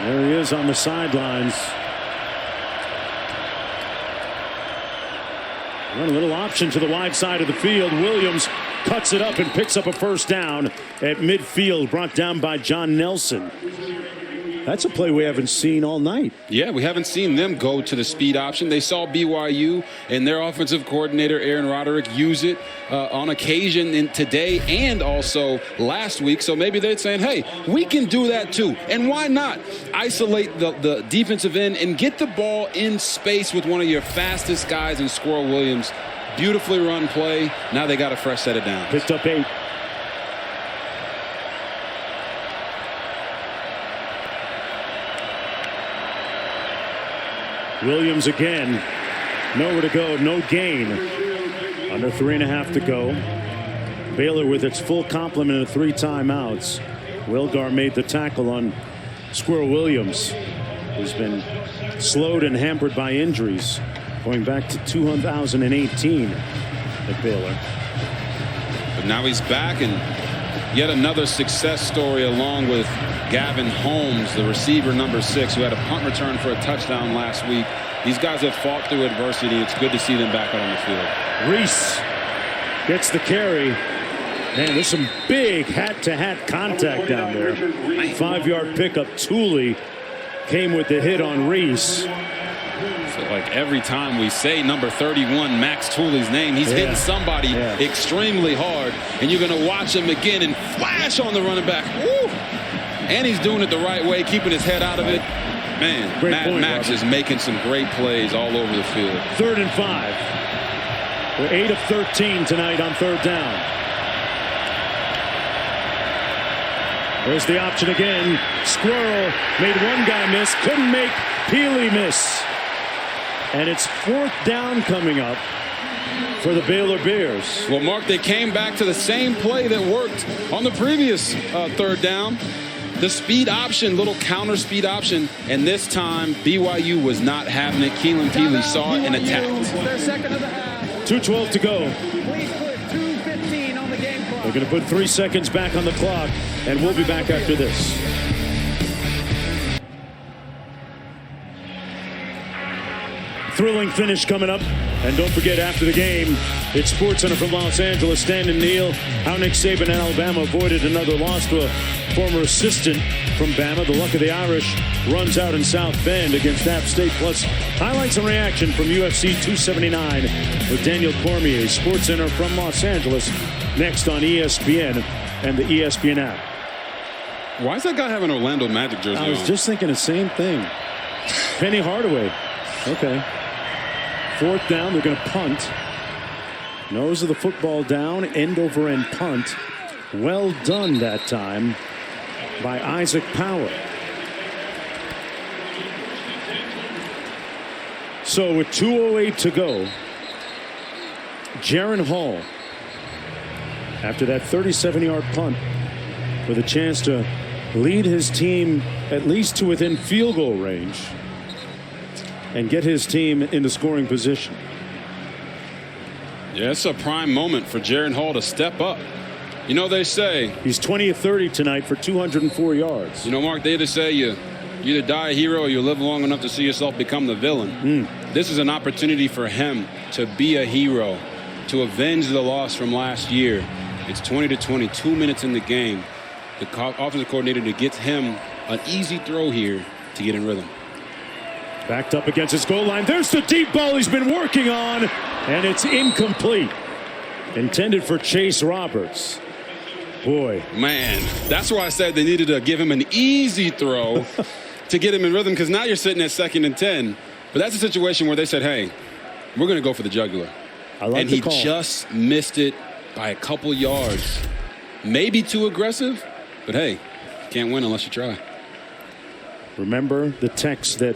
There he is on the sidelines. Run a little option to the wide side of the field. Williams cuts it up and picks up a 1st down at midfield, brought down by John Nelson. That's a play we haven't seen all night.
Yeah, we haven't seen them go to the speed option. They saw BYU and their offensive coordinator, Aaron Roderick, use it on occasion today and also last week. So maybe they're saying, hey, we can do that too. And why not isolate the defensive end and get the ball in space with one of your fastest guys in Squirrel Williams. Beautifully run play. Now they got a fresh set of downs.
Picked up 8. Williams again. Nowhere to go, no gain. Under 3.5 to go. Baylor with its full complement of 3 timeouts. Wilgar made the tackle on Squirrel Williams, who's been slowed and hampered by injuries going back to 2018 at Baylor.
But now he's back, and yet another success story along with Gavin Holmes, the receiver number 6, who had a punt return for a touchdown last week. These guys have fought through adversity. It's good to see them back out on the field.
Reese gets the carry. Man, there's some big hat-to-hat contact down there. 5-yard pickup. Tooley came with the hit on Reese.
So like every time we say number 31, Max Tooley's name, he's hitting somebody extremely hard. And you're going to watch him again and flash on the running back. Woo! And he's doing it the right way, keeping his head out of it. Man, Max is making some great plays all over the field.
3rd and 5. We're 8 of 13 tonight on 3rd down. There's the option again. Squirrel made one guy miss, couldn't make Peely miss. And it's 4th down coming up for the Baylor Bears.
Well, Mark, they came back to the same play that worked on the previous 3rd down. The speed option, little counter speed option, and this time BYU was not having it. Keelan Peely saw it and attacked.
2:12 to go.
Please put 2:15 on the game clock.
They're going to put 3 seconds back on the clock, and we'll be back after this. Thrilling finish coming up. And don't forget, after the game, it's SportsCenter from Los Angeles. Stan and Neil, how Nick Saban and Alabama avoided another loss to a former assistant from Bama. The luck of the Irish runs out in South Bend against App State. Plus, highlights and reaction from UFC 279 with Daniel Cormier. SportsCenter from Los Angeles next on ESPN and the ESPN app.
Why is that guy having an Orlando Magic jersey on?
I was just thinking the same thing. Penny Hardaway. Okay. 4th down, they're going to punt. Nose of the football down, end over end punt. Well done that time by Isaac Power. So with 2:08 to go, Jaron Hall, after that 37-yard punt, with a chance to lead his team at least to within field goal range and get his team into scoring position.
Yeah, it's a prime moment for Jaron Hall to step up. You know, they say
he's 20 of 30 tonight for 204 yards.
You know, Mark, they either say you either die a hero or you live long enough to see yourself become the villain. This is an opportunity for him to be a hero, to avenge the loss from last year. It's 20-20, 2 minutes in the game. The offensive coordinator gets him an easy throw here to get in rhythm.
Backed up against his goal line. There's the deep ball he's been working on, and it's incomplete. Intended for Chase Roberts. Boy.
Man, that's why I said they needed to give him an easy throw to get him in rhythm, because now you're sitting at 2nd and 10. But that's a situation where they said, hey, we're going to go for the jugular.
And he
just missed it by a couple yards. Maybe too aggressive, but hey, can't win unless you try.
Remember the text that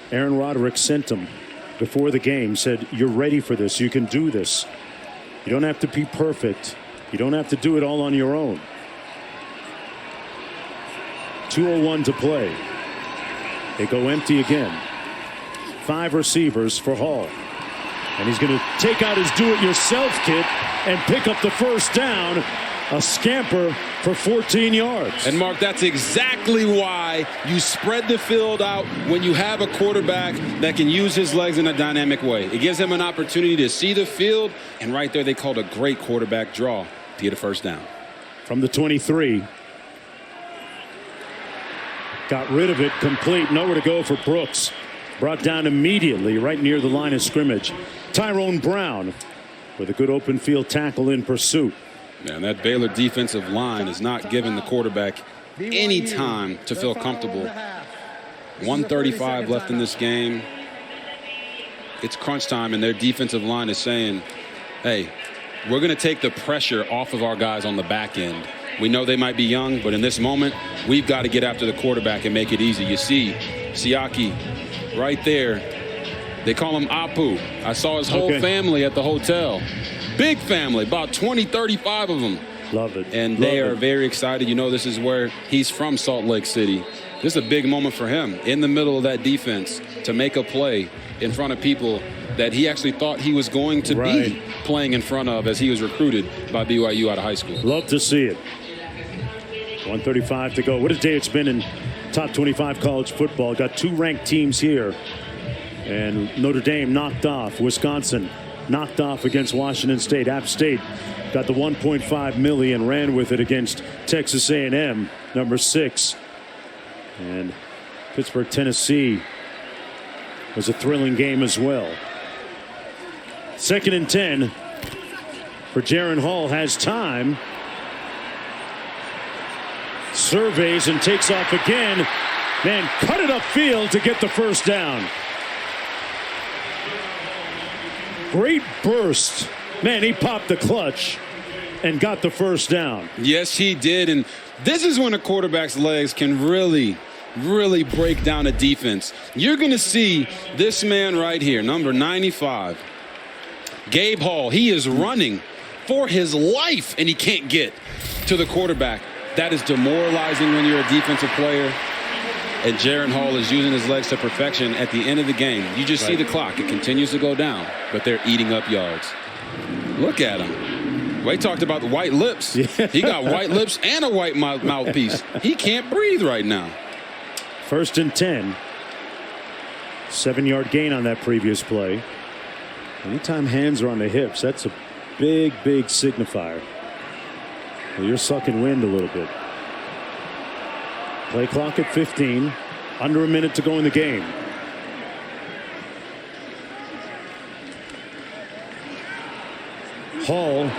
Aaron Roderick sent him before the game, said, you're ready for this. You can do this. You don't have to be perfect. You don't have to do it all on your own. 2:01 to play. They go empty again. 5 receivers for Hall. And he's going to take out his do-it-yourself kit and pick up the 1st down. A scamper for 14 yards.
And, Mark, that's exactly why you spread the field out when you have a quarterback that can use his legs in a dynamic way. It gives him an opportunity to see the field, and right there they called a great quarterback draw to get a 1st down.
From the 23. Got rid of it, complete. Nowhere to go for Brooks. Brought down immediately right near the line of scrimmage. Tyrone Brown with a good open field tackle in pursuit.
Man, that Baylor defensive line is not giving the quarterback any time to feel comfortable. 1:35 left in this game. It's crunch time, and their defensive line is saying, hey, we're going to take the pressure off of our guys on the back end. We know they might be young, but in this moment, we've got to get after the quarterback and make it easy. You see Siaki right there. They call him Apu. I saw his whole family at the hotel. Big family, about 20, 35 of them.
Love it.
And they are very excited. You know, this is where he's from, Salt Lake City. This is a big moment for him in the middle of that defense to make a play in front of people that he actually thought he was going to be playing in front of as he was recruited by BYU out of high school.
Love to see it. 1:35 to go. What a day it's been in top 25 college football. Got 2 ranked teams here. And Notre Dame knocked off. Wisconsin knocked off against Washington State. App State got the $1.5 million, ran with it against Texas A&M, number 6. And Pittsburgh, Tennessee was a thrilling game as well. 2nd and 10 for Jaren Hall. Has time. Surveys and takes off again. Man, cut it upfield to get the first down. Great burst. Man, he popped the clutch and got the first down.
Yes, he did. And this is when a quarterback's legs can really break down a defense. You're going to see this man right here, number 95, Gabe Hall. He is running for his life, and he can't get to the quarterback. That is demoralizing when you're a defensive player. And Jaren Hall is using his legs to perfection at the end of the game. You just see the clock. It continues to go down, but they're eating up yards. Look at him. Wade talked about the white lips. Yeah. He got white lips and a white mouthpiece. He can't breathe right now.
1st and 10. 7-yard gain on that previous play. Anytime hands are on the hips, that's a big signifier. Well, you're sucking wind a little bit. Play clock at 15. Under a minute to go in the game. Hall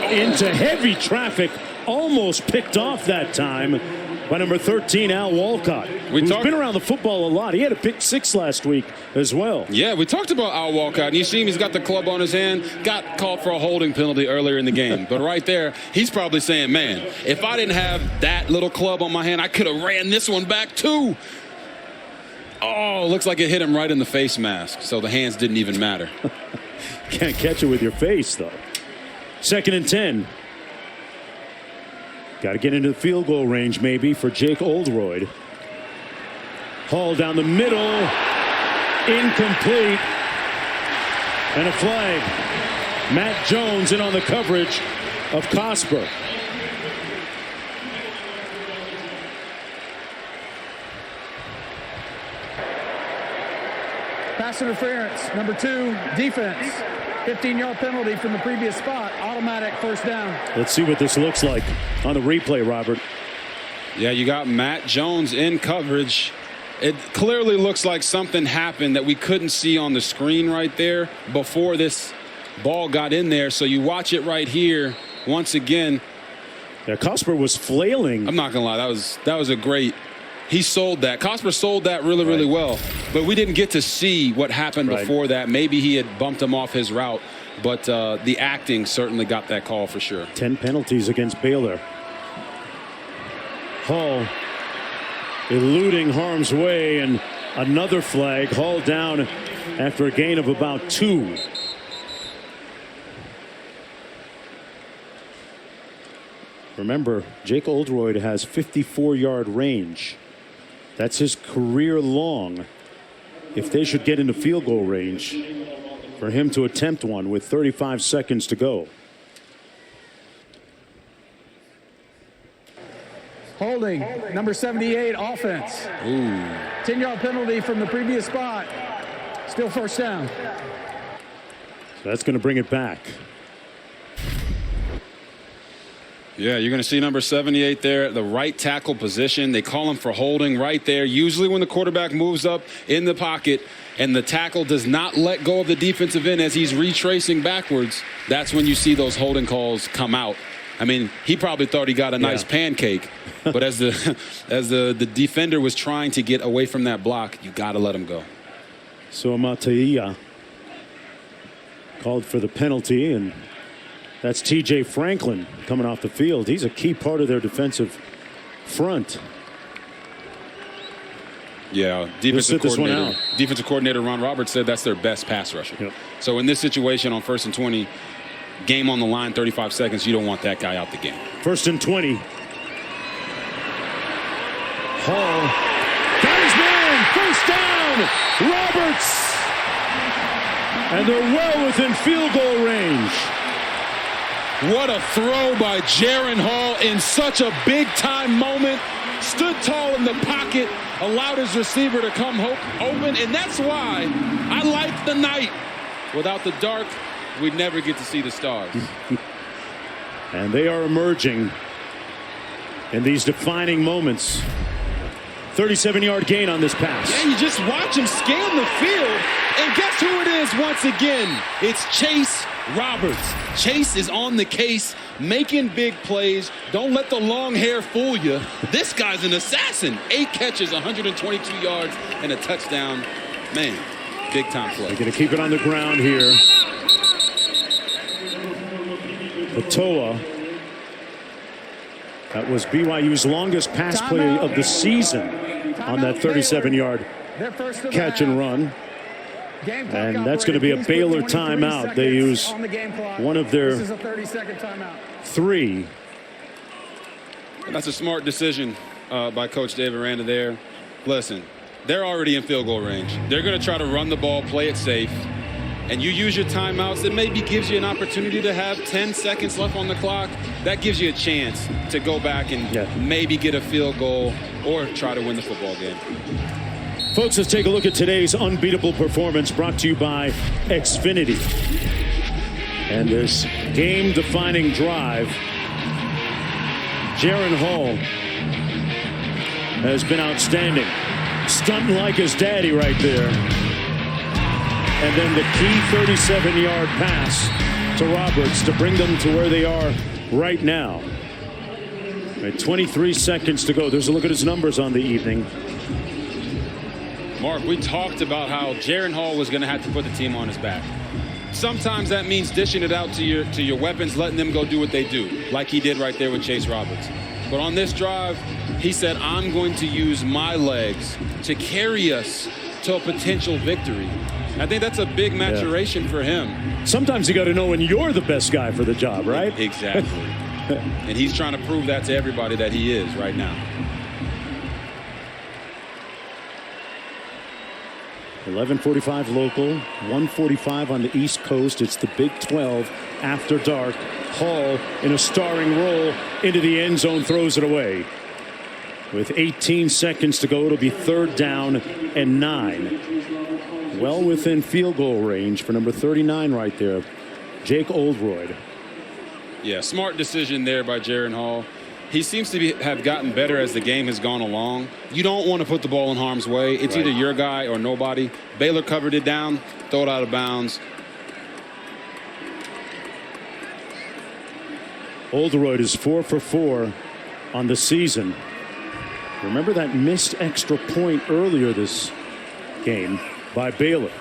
into heavy traffic. Almost picked off that time by number 13, Al Walcott. Who's been around the football a lot. He had a pick 6 last week as well.
Yeah, we talked about Al Walcott. And you see him, he's got the club on his hand. Got called for a holding penalty earlier in the game. But right there, he's probably saying, man, if I didn't have that little club on my hand, I could have ran this one back too. Oh, looks like it hit him right in the face mask. So the hands didn't even matter.
Can't catch it with your face, though. 2nd and 10. Got to get into the field goal range maybe for Jake Oldroyd. Hall down the middle. Incomplete. And a flag. Matt Jones in on the coverage of Cosper.
Pass interference, number 2, defense. 15-yard penalty from the previous spot. Automatic first down.
Let's see what this looks like on the replay, Robert.
Yeah, you got Matt Jones in coverage. It clearly looks like something happened that we couldn't see on the screen right there before this ball got in there. So you watch it right here once again.
Yeah, Cosper was flailing.
I'm not going to lie. That was a great. He sold that. Cosper sold that really well. But we didn't get to see what happened before that. Maybe he had bumped him off his route. But the acting certainly got that call for sure.
10 penalties against Baylor. Hall eluding harm's way, and another flag. Hall down after a gain of about 2. Remember, Jake Oldroyd has 54-yard range. That's his career long. If they should get into field goal range, for him to attempt one with 35 seconds to go.
Holding, number 78, offense. 10-yard penalty from the previous spot. Still first down.
So that's going to bring it back.
Yeah, you're going to see number 78 there at the right tackle position. They call him for holding right there. Usually when the quarterback moves up in the pocket and the tackle does not let go of the defensive end as he's retracing backwards, that's when you see those holding calls come out. I mean, he probably thought he got a nice pancake, but as the defender was trying to get away from that block, you got to let him go.
So Amatia called for the penalty, and that's T.J. Franklin coming off the field. He's a key part of their defensive front.
Yeah, defensive coordinator Ron Roberts said that's their best pass rusher. Yep. So in this situation on 1st and 20, game on the line, 35 seconds. You don't want that guy out the game.
1st and 20. Hall got his man. 1st down. Roberts. And they're well within field goal range.
What a throw by Jaren Hall in such a big-time moment. Stood tall in the pocket, allowed his receiver to come open, and that's why I like the night. Without the dark, we'd never get to see the stars.
And they are emerging in these defining moments. 37-yard gain on this pass.
Yeah, you just watch him scan the field, and guess who it is once again? It's Chase Roberts. Chase is on the case, making big plays. Don't let the long hair fool you. This guy's an assassin. 8 catches, 122 yards, and a touchdown. Man, big-time play.
They're going to keep it on the ground here. Katoa. That was BYU's longest pass play of the season on that 37-yard catch and run. And that's going to be a Baylor timeout. They use one of their 3.
That's a smart decision by Coach Dave Aranda there. Listen, they're already in field goal range. They're going to try to run the ball, play it safe. And you use your timeouts, it maybe gives you an opportunity to have 10 seconds left on the clock. That gives you a chance to go back and maybe get a field goal or try to win the football game.
Folks, let's take a look at today's unbeatable performance brought to you by Xfinity. And this game-defining drive, Jaren Hall has been outstanding. Stunting like his daddy right there. And then the key 37-yard pass to Roberts to bring them to where they are right now. At 23 seconds to go. There's a look at his numbers on the evening.
Mark, we talked about how Jaren Hall was going to have to put the team on his back. Sometimes that means dishing it out to your weapons, letting them go do what they do, like he did right there with Chase Roberts. But on this drive, he said, I'm going to use my legs to carry us to a potential victory. I think that's a big maturation for him.
Sometimes you got to know when you're the best guy for the job, right?
Exactly. And he's trying to prove that to everybody that he is right now.
11:45 local, 1:45 on the East Coast. It's the Big 12 after dark. Hall in a starring role into the end zone, throws it away. With 18 seconds to go, it'll be 3rd down and 9. Well within field goal range for number 39 right there, Jake Oldroyd.
Yeah, smart decision there by Jaren Hall. He seems to have gotten better as the game has gone along. You don't want to put the ball in harm's way. It's either your guy or nobody. Baylor covered it down, throw it out of bounds.
Oldroyd is 4 for 4 on the season. Remember that missed extra point earlier this game by Baylor.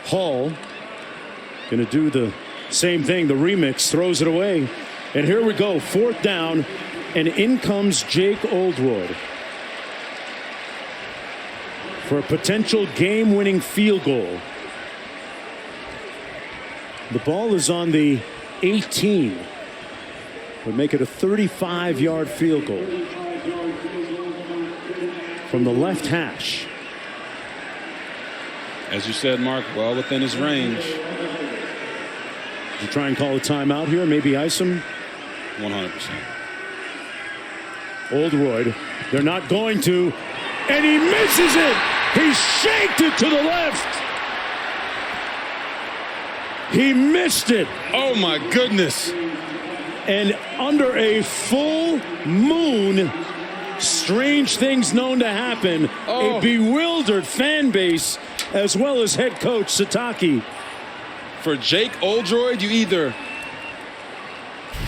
Hall going to do the same thing. The remix, throws it away. And here we go, 4th down. And in comes Jake Oldroyd for a potential game-winning field goal. The ball is on the 18. Would make it a 35-yard field goal from the left hash.
As you said, Mark, well within his range.
You try and call a timeout here, maybe ice him?
100%.
Oldroyd, they're not going to, and he misses it. He shaked it to the left. He missed it.
Oh my goodness.
And under a full moon, strange things known to happen. A bewildered fan base as well as head coach Sataki.
For Jake Oldroyd, you either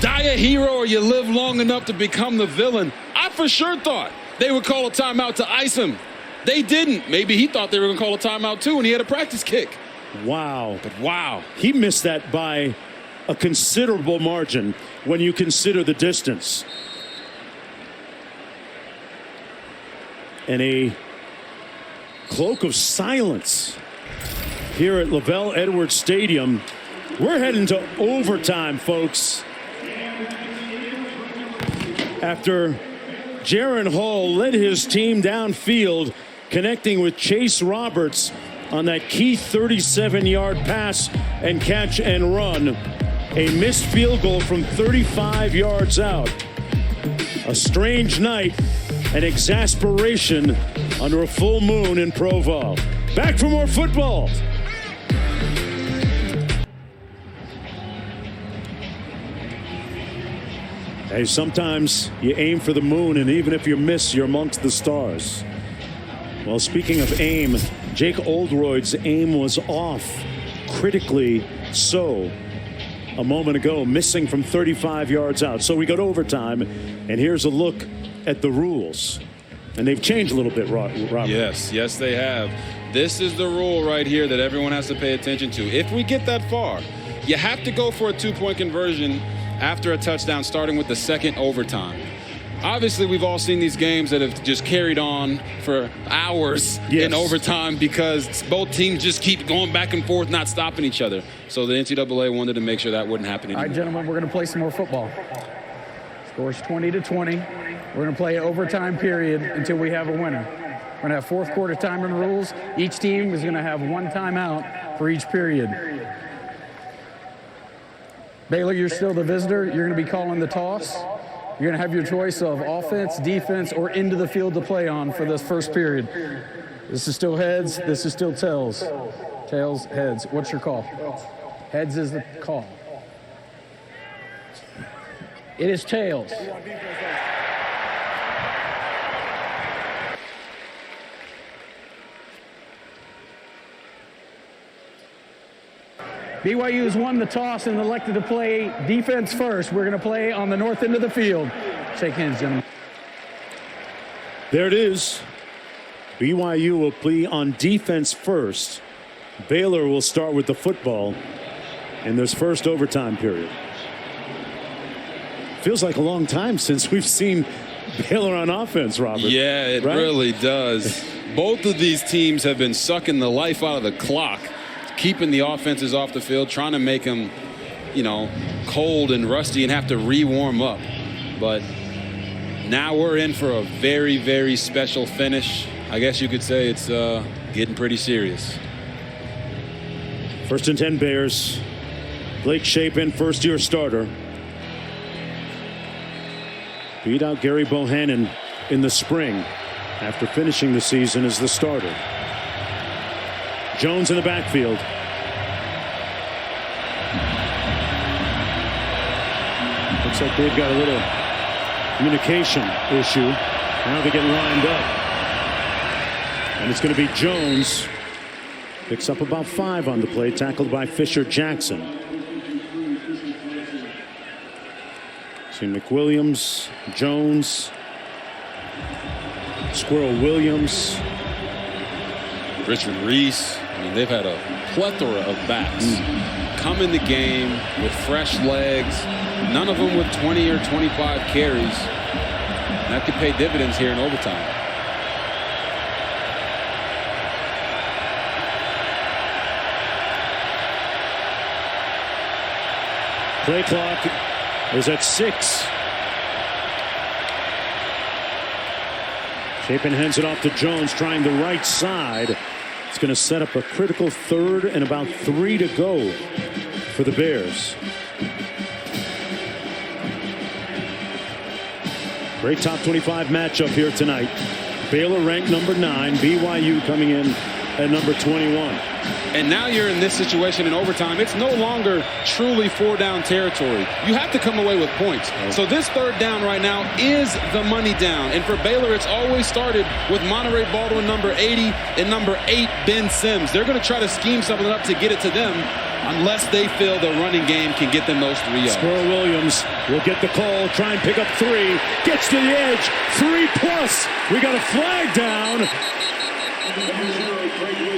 die a hero or you live long enough to become the villain. I for sure thought they would call a timeout to ice him. They didn't. Maybe he thought they were going to call a timeout too, and he had a practice kick.
Wow.
But wow.
He missed that by a considerable margin when you consider the distance. And a cloak of silence here at Lavelle Edwards Stadium We're heading to overtime, folks. After Jaron Hall led his team downfield, connecting with Chase Roberts on that key 37-yard pass and catch and run. A missed field goal from 35 yards out. A strange night and exasperation under a full moon in Provo. Back for more football. Hey, sometimes you aim for the moon, and even if you miss, you're amongst the stars. Well, speaking of aim, Jake Oldroyd's aim was off, critically so, a moment ago, missing from 35 yards out. So we go to overtime, and here's a look at the rules. And they've changed a little bit, Robert.
Yes, they have. This is the rule right here that everyone has to pay attention to. If we get that far, you have to go for a two-point conversion after a touchdown, starting with the second overtime. Obviously, we've all seen these games that have just carried on for hours in overtime because both teams just keep going back and forth, not stopping each other. So the NCAA wanted to make sure that wouldn't happen anymore.
All right, gentlemen, we're going to play some more football. Score's 20-20. We're going to play overtime period until we have a winner. We're going to have fourth quarter timing rules. Each team is going to have one timeout for each period. Baylor, you're still the visitor. You're going to be calling the toss. You're going to have your choice of offense, defense, or into the field to play on for this first period. This is still heads. This is still tails. Tails, heads. What's your call? Heads is the call. It is tails. BYU has won the toss and elected to play defense first. We're going to play on the north end of the field. Shake hands, gentlemen.
There it is. BYU will play on defense first. Baylor will start with the football in this first overtime period. Feels like a long time since we've seen Baylor on offense, Robert.
Yeah, it really does. Both of these teams have been sucking the life out of the clock, keeping the offenses off the field, trying to make them, cold and rusty and have to re-warm up. But now we're in for a very, very special finish. I guess you could say it's getting pretty serious.
First and 10 Bears. Blake Shapen, first-year starter. Beat out Gary Bohannon in the spring after finishing the season as the starter. Jones in the backfield. Looks like they've got a little communication issue. Now they get lined up. And it's going to be Jones. Picks up about 5 on the play, tackled by Fisher Jackson. See McWilliams, Jones, Squirrel Williams,
Richard Reese. I mean, they've had a plethora of backs come in the game with fresh legs, none of them with 20 or 25 carries. And that could pay dividends here in overtime.
Play clock is at 6. Shapen hands it off to Jones, trying the right side. It's going to set up a critical third and about 3 to go for the Bears. Great top 25 matchup here tonight. Baylor ranked number 9, BYU coming in at number 21.
And now you're in this situation in overtime. It's no longer truly 4-down territory. You have to come away with points. So this third down right now is the money down. And for Baylor, it's always started with Monterey Baldwin, number 80, and number 8, Ben Sims. They're going to try to scheme something up to get it to them unless they feel the running game can get them those 3 yards.
Squirrel Williams will get the call, try and pick up 3. Gets to the edge, 3+. We got a flag down.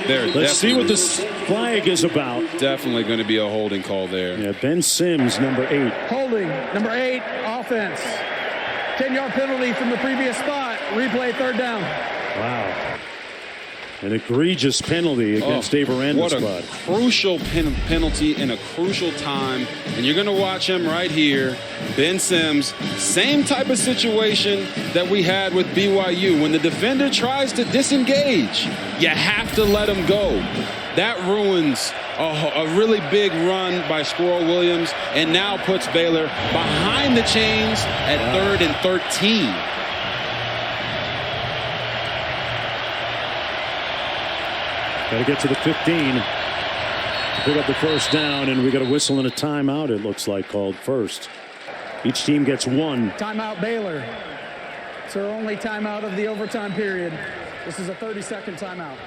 Let's see what this flag is about.
Definitely going to be a holding call there.
Yeah, Ben Sims, number 8.
Holding, number 8, offense. 10-yard penalty from the previous spot. Replay, third down.
Wow. An egregious penalty against Dave Aranda's squad.
What a crucial penalty in a crucial time. And you're going to watch him right here. Ben Sims, same type of situation that we had with BYU. When the defender tries to disengage, you have to let him go. That ruins a really big run by Squirrel Williams and now puts Baylor behind the chains at 3rd and 13.
Got to get to the 15 to pick up the first down, and we got a whistle and a timeout, it looks like, called first. Each team gets one.
Timeout Baylor. It's our only timeout of the overtime period. This is a 30-second timeout.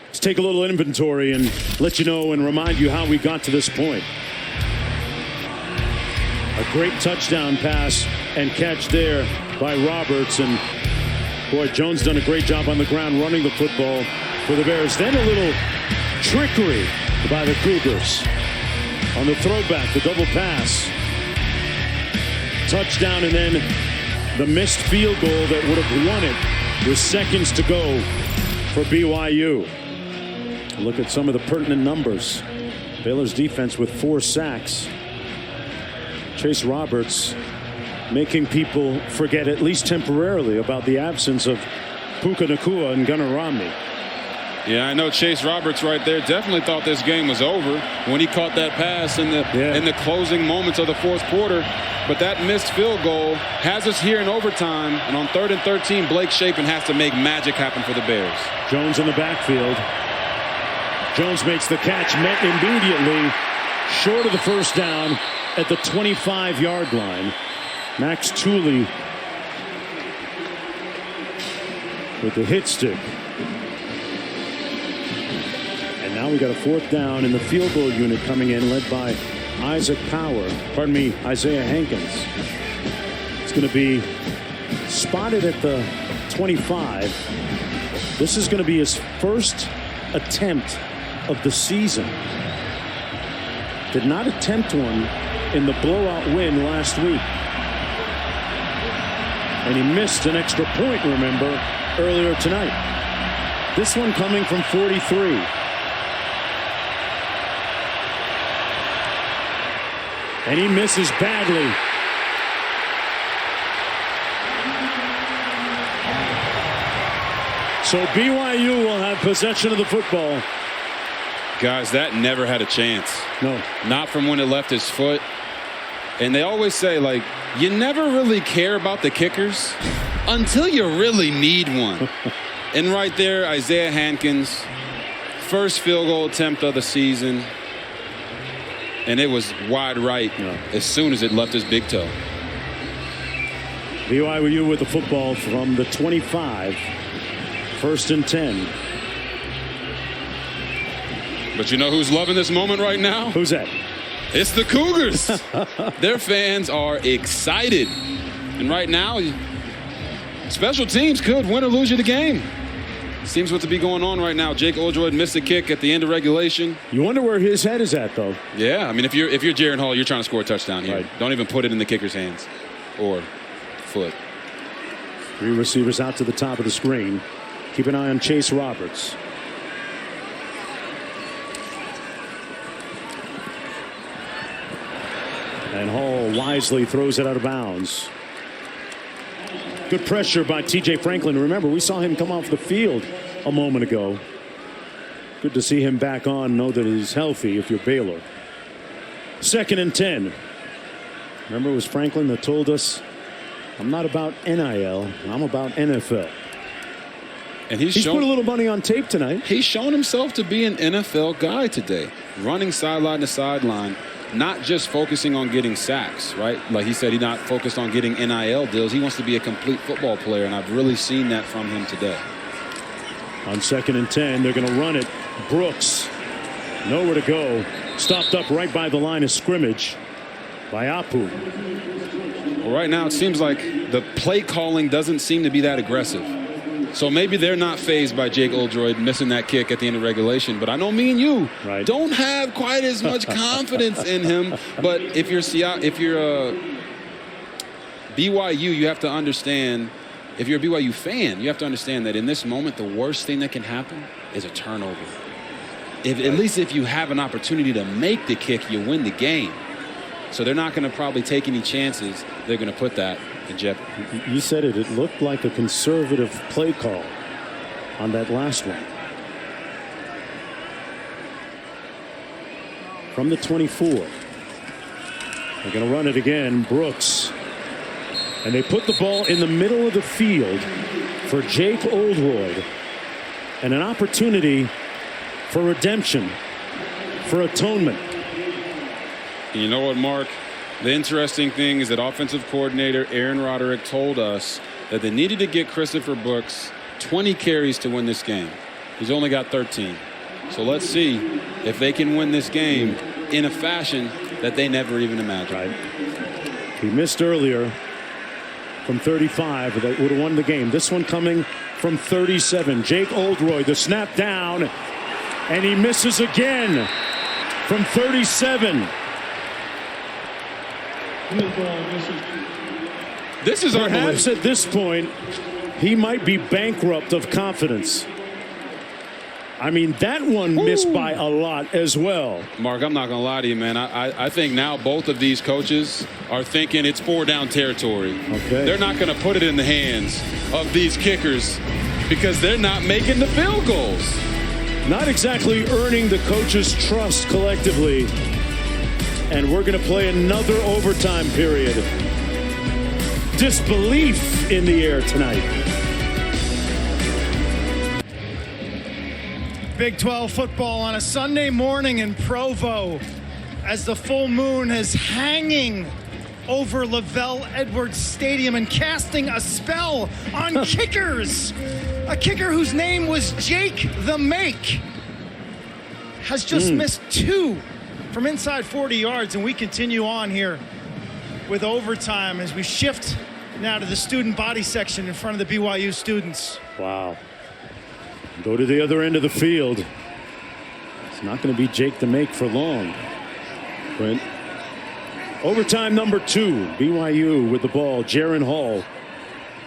Let's take a little inventory and let you know and remind you how we got to this point. A great touchdown pass and catch there by Roberts, and boy, Jones done a great job on the ground running the football for the Bears. Then a little trickery by the Cougars on the throwback, the double pass. Touchdown, and then the missed field goal that would have won it with seconds to go for BYU. Look at some of the pertinent numbers. Baylor's defense with 4 sacks. Chase Roberts making people forget, at least temporarily, about the absence of Puka Nacua and Gunnar Romney.
Yeah, I know Chase Roberts right there definitely thought this game was over when he caught that pass in the closing moments of the 4th quarter. But that missed field goal has us here in overtime. And on 3rd and 13, Blake Shapen has to make magic happen for the Bears.
Jones in the backfield. Jones makes the catch, met immediately short of the first down at the 25-yard line. Max Tooley with the hit stick. And now we got a 4th down in the field goal unit coming in, led by Isaiah Hankins. It's going to be spotted at the 25. This is going to be his first attempt of the season. Did not attempt one in the blowout win last week. And he missed an extra point, remember, earlier tonight. This one coming from 43. And he misses badly. So BYU will have possession of the football.
Guys, that never had a chance.
No.
Not from when it left his foot. And they always say, like, you never really care about the kickers until you really need one. And right there, Isaiah Hankins, first field goal attempt of the season. And it was wide right as soon as it left his big toe.
BYU with the football from the 25. 1st and 10.
But you know who's loving this moment right now?
Who's that?
It's the Cougars. Their fans are excited. And right now, special teams could win or lose you the game. Seems what to be going on right now. Jake Oldroyd missed a kick at the end of regulation.
You wonder where his head is at, though.
Yeah, I mean, if you're Jaron Hall, you're trying to score a touchdown here. Right. Don't even put it in the kicker's hands or foot.
3 receivers out to the top of the screen. Keep an eye on Chase Roberts. And Hall wisely throws it out of bounds. Good pressure by T.J. Franklin. Remember, we saw him come off the field a moment ago. Good to see him back on. Know that he's healthy if you're Baylor. 2nd and 10. Remember, it was Franklin that told us, I'm not about NIL, I'm about NFL.
And he's
put a little money on tape tonight.
He's shown himself to be an NFL guy today. Running sideline to sideline. Not just focusing on getting sacks, right? Like he said, he's not focused on getting NIL deals. He wants to be a complete football player, and I've really seen that from him today.
On 2nd and 10, they're going to run it. Brooks, nowhere to go. Stopped up right by the line of scrimmage by Apu.
Well, right now it seems like the play calling doesn't seem to be that aggressive. So maybe they're not fazed by Jake Oldroyd missing that kick at the end of regulation. But I know me and you don't have quite as much confidence in him. But if you're BYU, you have to understand if you're a BYU fan, you have to understand that in this moment, the worst thing that can happen is a turnover. At least if you have an opportunity to make the kick, you win the game. So they're not going to probably take any chances. They're going to put that in jeopardy.
You said it. It looked like a conservative play call on that last one. From the 24. They're going to run it again. Brooks. And they put the ball in the middle of the field for Jake Oldroyd. And an opportunity for redemption, for atonement.
And you know what, Mark? The interesting thing is that offensive coordinator Aaron Roderick told us that they needed to get Christopher Brooks 20 carries to win this game. He's only got 13. So let's see if they can win this game in a fashion that they never even imagined.
Right. He missed earlier from 35 that would have won the game. This one coming from 37. Jake Oldroyd, the snap down, and he misses again from 37.
This is
perhaps at this point he might be bankrupt of confidence. I mean, that one missed by a lot as well.
Mark, I'm not going to lie to you, man. I think now both of these coaches are thinking it's 4-down territory.
Okay.
They're not going to put it in the hands of these kickers because they're not making the field goals.
Not exactly earning the coaches' trust collectively. And we're going to play another overtime period. Disbelief in the air tonight.
Big 12 football on a Sunday morning in Provo as the full moon is hanging over Lavelle Edwards Stadium and casting a spell on kickers. A kicker whose name was Jake the Make has just missed 2 from inside 40 yards, and we continue on here with overtime as we shift now to the student body section in front of the BYU students.
Wow. Go to the other end of the field. It's not going to be Jake the Make for long. Brent. Overtime number 2. BYU with the ball. Jaron Hall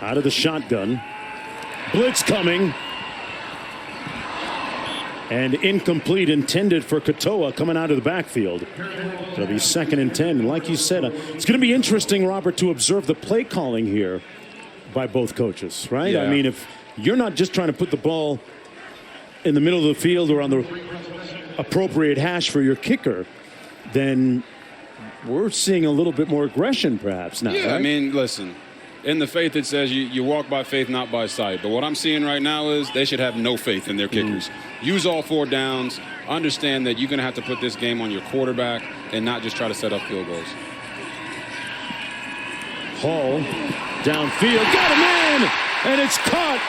out of the shotgun. Blitz coming. And incomplete, intended for Katoa coming out of the backfield. It'll be 2nd and 10. And like you said, it's going to be interesting, Robert, to observe the play calling here by both coaches, right?
Yeah.
I mean, if you're not just trying to put the ball in the middle of the field or on the appropriate hash for your kicker, then we're seeing a little bit more aggression perhaps now.
Yeah,
right?
I mean, listen, in the faith it says you walk by faith, not by sight. But what I'm seeing right now is they should have no faith in their kickers. Use all 4 downs. Understand that you're going to have to put this game on your quarterback and not just try to set up field goals.
Hall downfield, got him in, and it's caught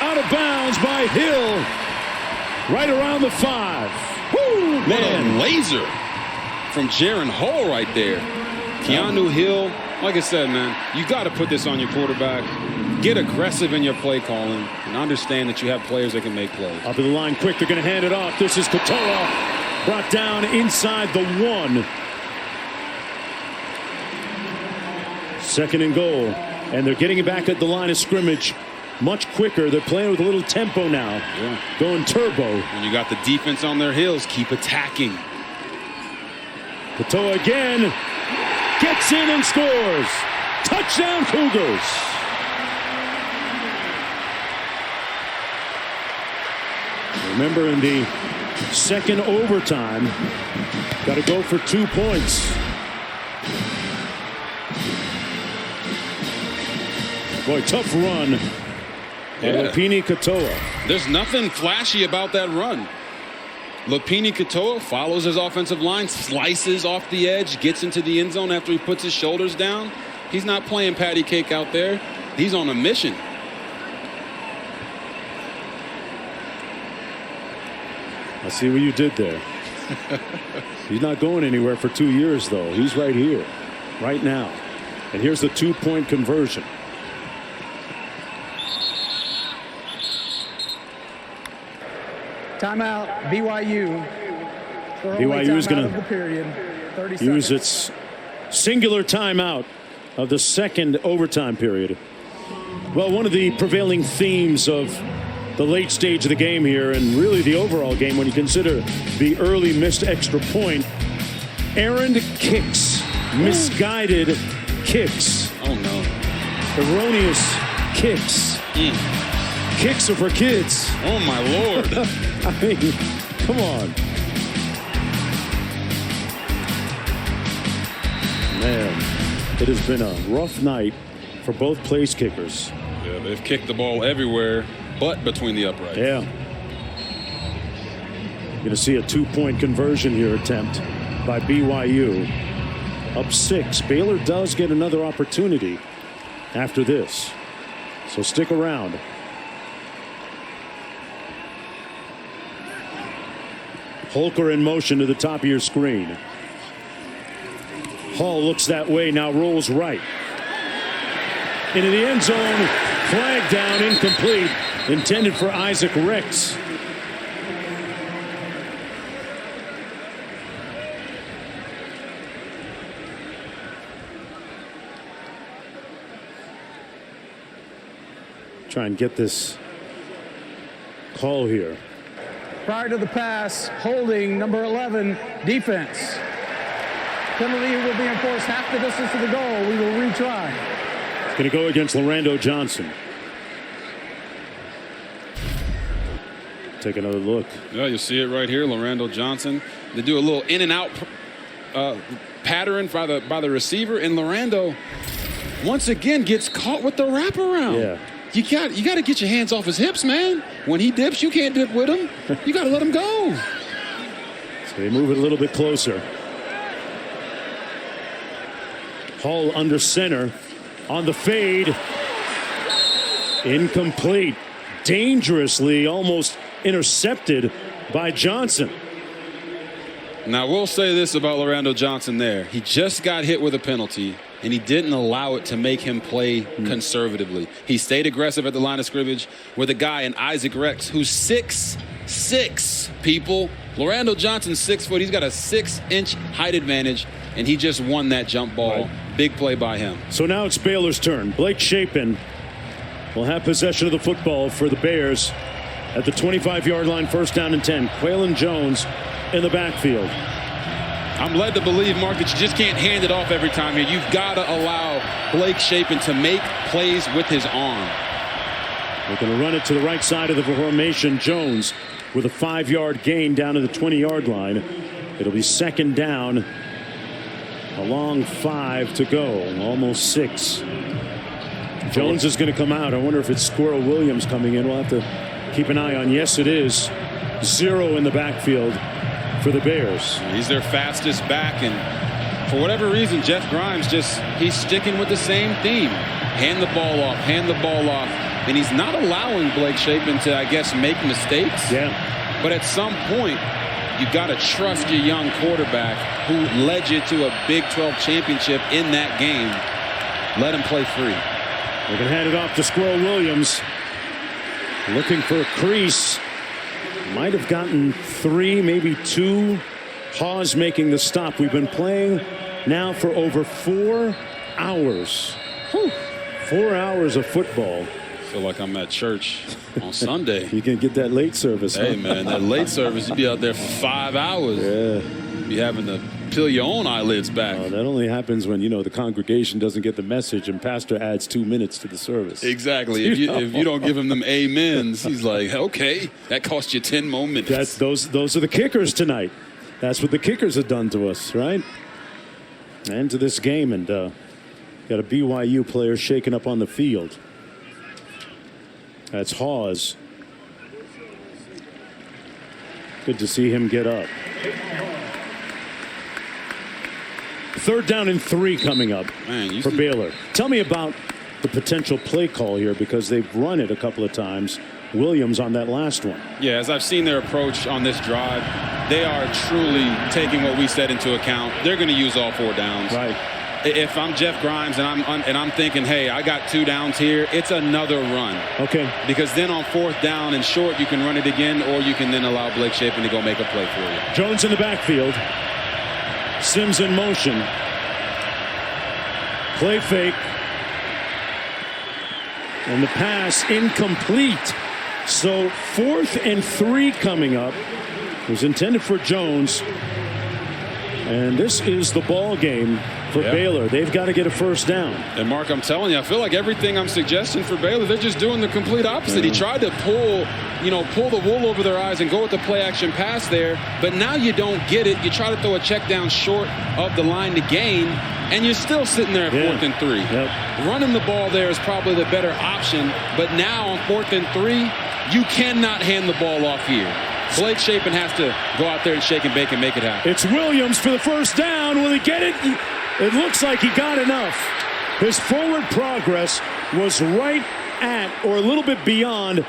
out of bounds by Hill right around the 5. Woo,
What a laser from Jaron Hall right there. Keanu Hill, like I said, man, you got to put this on your quarterback. Get aggressive in your play calling and understand that you have players that can make plays.
Up to the line quick, they're going to hand it off. This is Katoa, brought down inside the 1. 2nd and goal, and they're getting it back at the line of scrimmage much quicker. They're playing with a little tempo now.
Yeah.
Going turbo.
When you got the defense on their heels, keep attacking.
Katoa again. Gets in and scores. Touchdown Cougars. Remember, in the 2nd overtime, got to go for 2 points. Boy, tough run. Lopini Katoa.
There's nothing flashy about that run. Lopini Katoa follows his offensive line, slices off the edge, gets into the end zone after he puts his shoulders down. He's not playing patty cake out there. He's on a mission.
I see what you did there. He's not going anywhere for 2 years, though. He's right here, right now. And here's the 2-point conversion.
Timeout, BYU.
BYU is going to use its singular timeout of the 2nd overtime period. Well, one of the prevailing themes of the late stage of the game here, and really the overall game when you consider the early missed extra point, errant kicks, misguided kicks.
Oh, no.
Erroneous kicks. Kicks are for kids.
Oh, my Lord.
I mean, come on. Man, it has been a rough night for both place kickers.
Yeah, they've kicked the ball everywhere but between the uprights.
Yeah. Going to see a 2-point conversion here attempt by BYU. Up 6. Baylor does get another opportunity after this. So stick around. Holker in motion to the top of your screen. Hall looks that way, now rolls right. Into the end zone. Flag down, incomplete. Intended for Isaac Rex. Try and get this call here.
Prior to the pass, holding number 11, defense. Penalty will be enforced half the distance to the goal. We will retry.
It's going to go against Lorando Johnson. Take another look.
Yeah, you'll see it right here. Lorando Johnson. They do a little in and out pattern by the receiver, and Lorando once again gets caught with the wraparound.
Yeah.
You got to get your hands off his hips, man. When he dips, you can't dip with him. You got to let him go.
So they move it a little bit closer. Hall under center on the fade. Incomplete. Dangerously almost intercepted by Johnson.
Now, we'll say this about Lorando Johnson there. He just got hit with a penalty, and he didn't allow it to make him play conservatively. He stayed aggressive at the line of scrimmage with a guy in Isaac Rex who's 6'6", people. Lorando Johnson's 6 foot. He's got a 6-inch height advantage, and he just won that jump ball.
Right.
Big play by him.
So now it's Baylor's turn. Blake Shapen will have possession of the football for the Bears at the 25-yard line, 1st down and 10. Quaylen Jones in the backfield.
I'm led to believe, Mark, that you just can't hand it off every time here. You've got to allow Blake Shapen to make plays with his arm.
They're going to run it to the right side of the formation. Jones with a 5-yard gain down to the 20-yard line. It'll be 2nd down. A long 5 to go, almost 6. Jones is going to come out. I wonder if it's Squirrel Williams coming in. We'll have to keep an eye on. Yes, it is. 0 in the backfield for the Bears.
He's their fastest back, and for whatever reason, Jeff Grimes he's sticking with the same theme. Hand the ball off, hand the ball off, and he's not allowing Blake Shapen to, I guess, make mistakes.
Yeah.
But at some point, you got to trust your young quarterback who led you to a Big 12 championship in that game. Let him play free.
They're going to hand it off to Squirrel Williams. Looking for a crease. Might have gotten 3, maybe 2. Hawes making the stop. We've been playing now for over 4 hours. Whew. 4 hours of football.
I feel like I'm at church on Sunday.
You can get that late service.
Hey,
huh?
man, that late service, you'd be out there for 5 hours.
Yeah.
You'd be having to peel your own eyelids back.
That only happens when, the congregation doesn't get the message and pastor adds 2 minutes to the service.
Exactly. If you don't give him them amens, he's like, okay, that cost you 10 more minutes.
Those are the kickers tonight. That's what the kickers have done to us, right? And to this game, and got a BYU player shaken up on the field. That's Hawes. Good to see him get up. 3rd down and 3 coming up for Baylor. Tell me about the potential play call here, because they've run it a couple of times. Williams on that last one.
Yeah, as I've seen their approach on this drive, they are truly taking what we said into account. They're going to use all 4 downs.
Right.
If I'm Jeff Grimes and I'm thinking, hey, I got 2 downs here, it's another run.
Okay.
Because then on 4th down and short, you can run it again, or you can then allow Blake Shapen to go make a play for you.
Jones in the backfield. Sims in motion. Play fake. And the pass incomplete. So 4th and 3 coming up. It was intended for Jones. And this is the ball game for Baylor. They've got to get a first down.
And Mark, I'm telling you, I feel like everything I'm suggesting for Baylor, they're just doing the complete opposite. He tried to pull the wool over their eyes and go with the play action pass there, but now you don't get it. You try to throw a check down short of the line to gain, and you're still sitting there at 4th and 3. Running the ball there is probably the better option, but now on 4th and 3, you cannot hand the ball off here. Blake Shapen has to go out there and shake and bake and make it happen.
It's Williams for the first down. Will he get it? It looks like he got enough. His forward progress was right at or a little bit beyond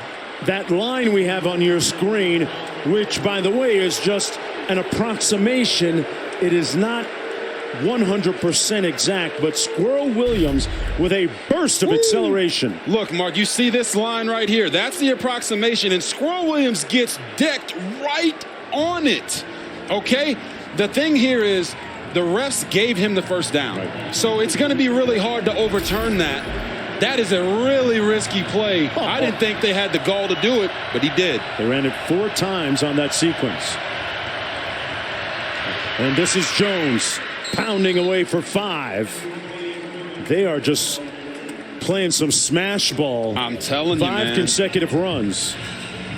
that line we have on your screen, which, by the way, is just an approximation. It is not 100% exact, but Squirrel Williams with a burst of acceleration.
Look, Mark, you see this line right here. That's the approximation, and Squirrel Williams gets decked right on it. Okay? The thing here is the refs gave him the first down. So it's going to be really hard to overturn that. That is a really risky play. I didn't think they had the gall to do it, but he did.
They ran it 4 times on that sequence. And this is Jones pounding away for 5. They are just playing some smash ball.
I'm telling you, man.
5 consecutive runs.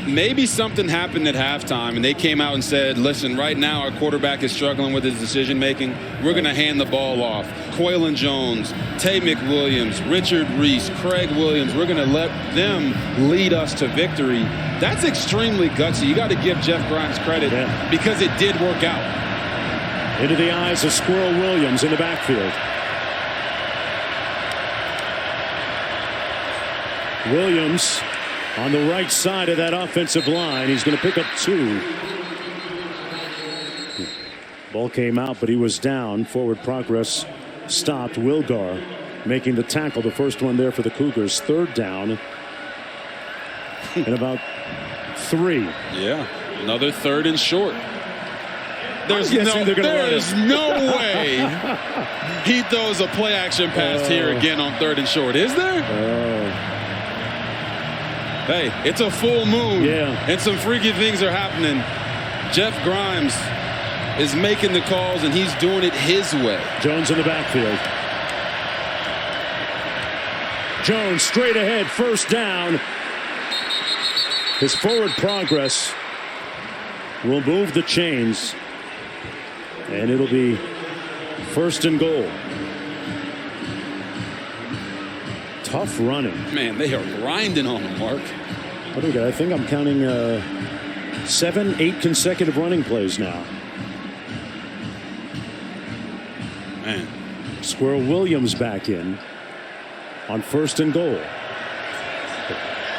Maybe something happened at halftime and they came out and said, listen, right now our quarterback is struggling with his decision making. We're going to hand the ball off. Quaylon Jones, Tay McWilliams, Richard Reese, Craig Williams, we're going to let them lead us to victory. That's extremely gutsy. You got to give Jeff Grimes credit because it did work out.
Into the eyes of Squirrel Williams in the backfield. Williams on the right side of that offensive line. He's going to pick up 2. Ball came out, but he was down. Forward progress stopped. Wilgar making the tackle. The first one there for the Cougars. 3rd down. And about 3.
Yeah, another 3rd and short. There's no way he throws a play action pass here again on 3rd and short. Is there? Hey, it's a full moon. And some freaky things are happening. Jeff Grimes is making the calls, and he's doing it his way.
Jones in the backfield. Jones straight ahead, first down. His forward progress will move the chains. And it'll be 1st and goal. Tough running.
Man, they are grinding on him, Mark.
What do we got? I think I'm counting 7, 8 consecutive running plays now.
Man.
Squirrel Williams back in on 1st and goal.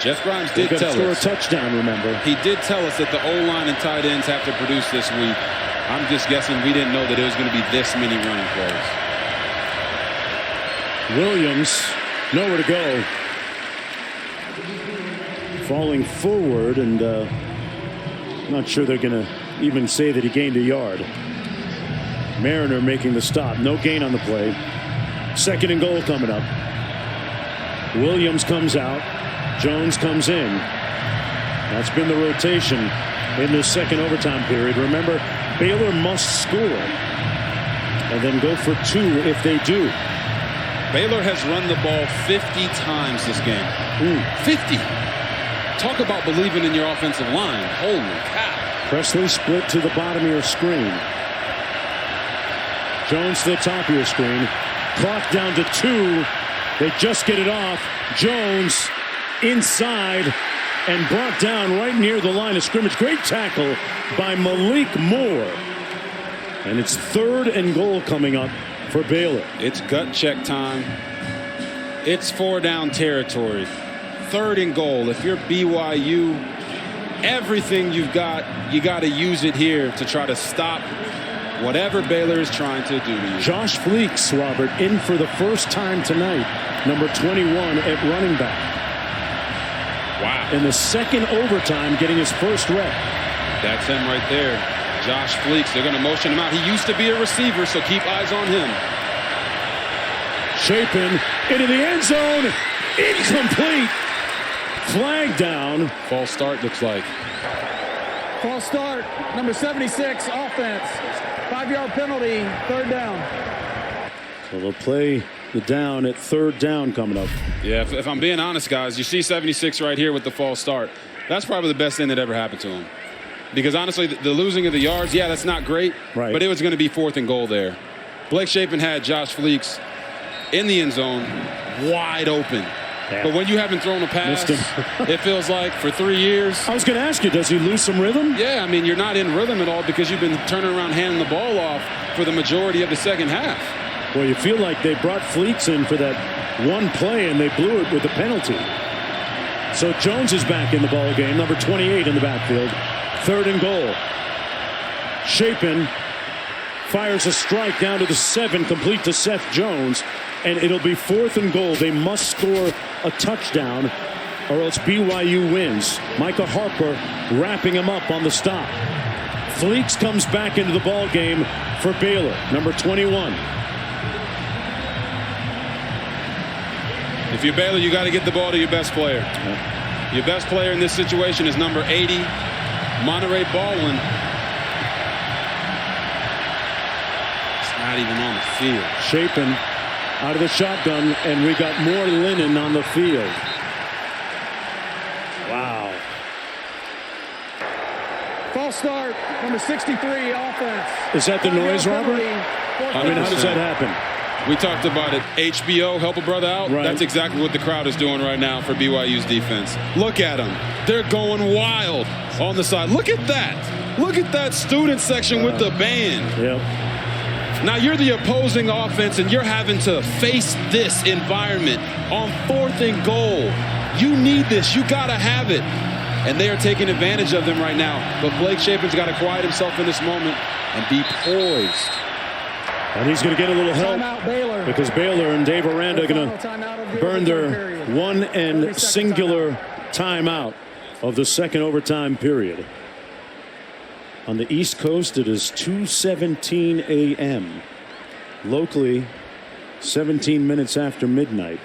Jeff Grimes did tell us.
Score a touchdown, remember.
He did tell us that the O-line and tight ends have to produce this week. I'm just guessing we didn't know that it was going to be this many running plays.
Williams, nowhere to go. Falling forward, and I'm not sure they're going to even say that he gained a yard. Mariner making the stop. No gain on the play. 2nd and goal coming up. Williams comes out. Jones comes in. That's been the rotation in this 2nd overtime period. Remember, Baylor must score and then go for 2 if they do.
Baylor has run the ball 50 times this game. 50. Talk about believing in your offensive line. Holy cow.
Presley split to the bottom of your screen. Jones to the top of your screen. Clock down to 2. They just get it off. Jones inside and brought down right near the line of scrimmage. Great tackle by Malik Moore. And it's 3rd and goal coming up for Baylor.
It's gut check time. It's 4 down territory. 3rd and goal. If you're BYU, everything you've got, you got to use it here to try to stop whatever Baylor is trying to do to you.
Josh Fleeks, Robert, in for the first time tonight. Number 21 at running back.
Wow.
In the 2nd overtime, getting his first rep.
That's him right there. Josh Fleeks. They're going to motion him out. He used to be a receiver, so keep eyes on him.
Shapen into the end zone. Incomplete. Flag down.
False start looks like.
False start, number 76, offense. 5-yard penalty, third down.
So they'll play the down at third down coming up.
Yeah, if I'm being honest, guys, you see 76 right here with the false start. That's probably the best thing that ever happened to him. Because honestly, the losing of the yards, yeah, that's not great.
Right.
But it was going to be 4th and goal there. Blake Shapen had Josh Fleeks in the end zone, wide open.
Yeah.
But when you haven't thrown a pass, it feels like for 3 years.
I was going to ask you, does he lose some rhythm?
Yeah, I mean, you're not in rhythm at all because you've been turning around handing the ball off for the majority of the second half.
Well, you feel like they brought Fleeks in for that one play and they blew it with the penalty. So Jones is back in the ball game, number 28 in the backfield. 3rd and goal. Shapen fires a strike down to the 7, complete to Seth Jones, and it'll be 4th and goal. They must score a touchdown or else BYU wins. Micah Harper wrapping him up on the stop. Fleeks comes back into the ball game for Baylor, number 21.
If you're Baylor, you got to get the ball to your best player. Your best player in this situation is number 80, Monterey Baldwin. It's not even on the field.
Shapen out of the shotgun, and we got more linen on the field. Wow.
False start, number 63, offense.
Is that the noise, Robert?
I
mean, how does that happen?
We talked about it. HBO, help a brother out.
Right.
That's exactly what the crowd is doing right now for BYU's defense. Look at them. They're going wild on the side. Look at that. Look at that student section with the band.
Yep.
Now you're the opposing offense and you're having to face this environment on 4th and goal. You need this. You got to have it. And they are taking advantage of them right now. But Blake Shapen's got to quiet himself in this moment and be poised.
And he's going to get a little help
Timeout, Baylor.
because Baylor and Dave Aranda are going to burn their one and singular timeout of the second overtime period. On the East Coast, it is 2:17 a.m. Locally, 17 minutes after midnight.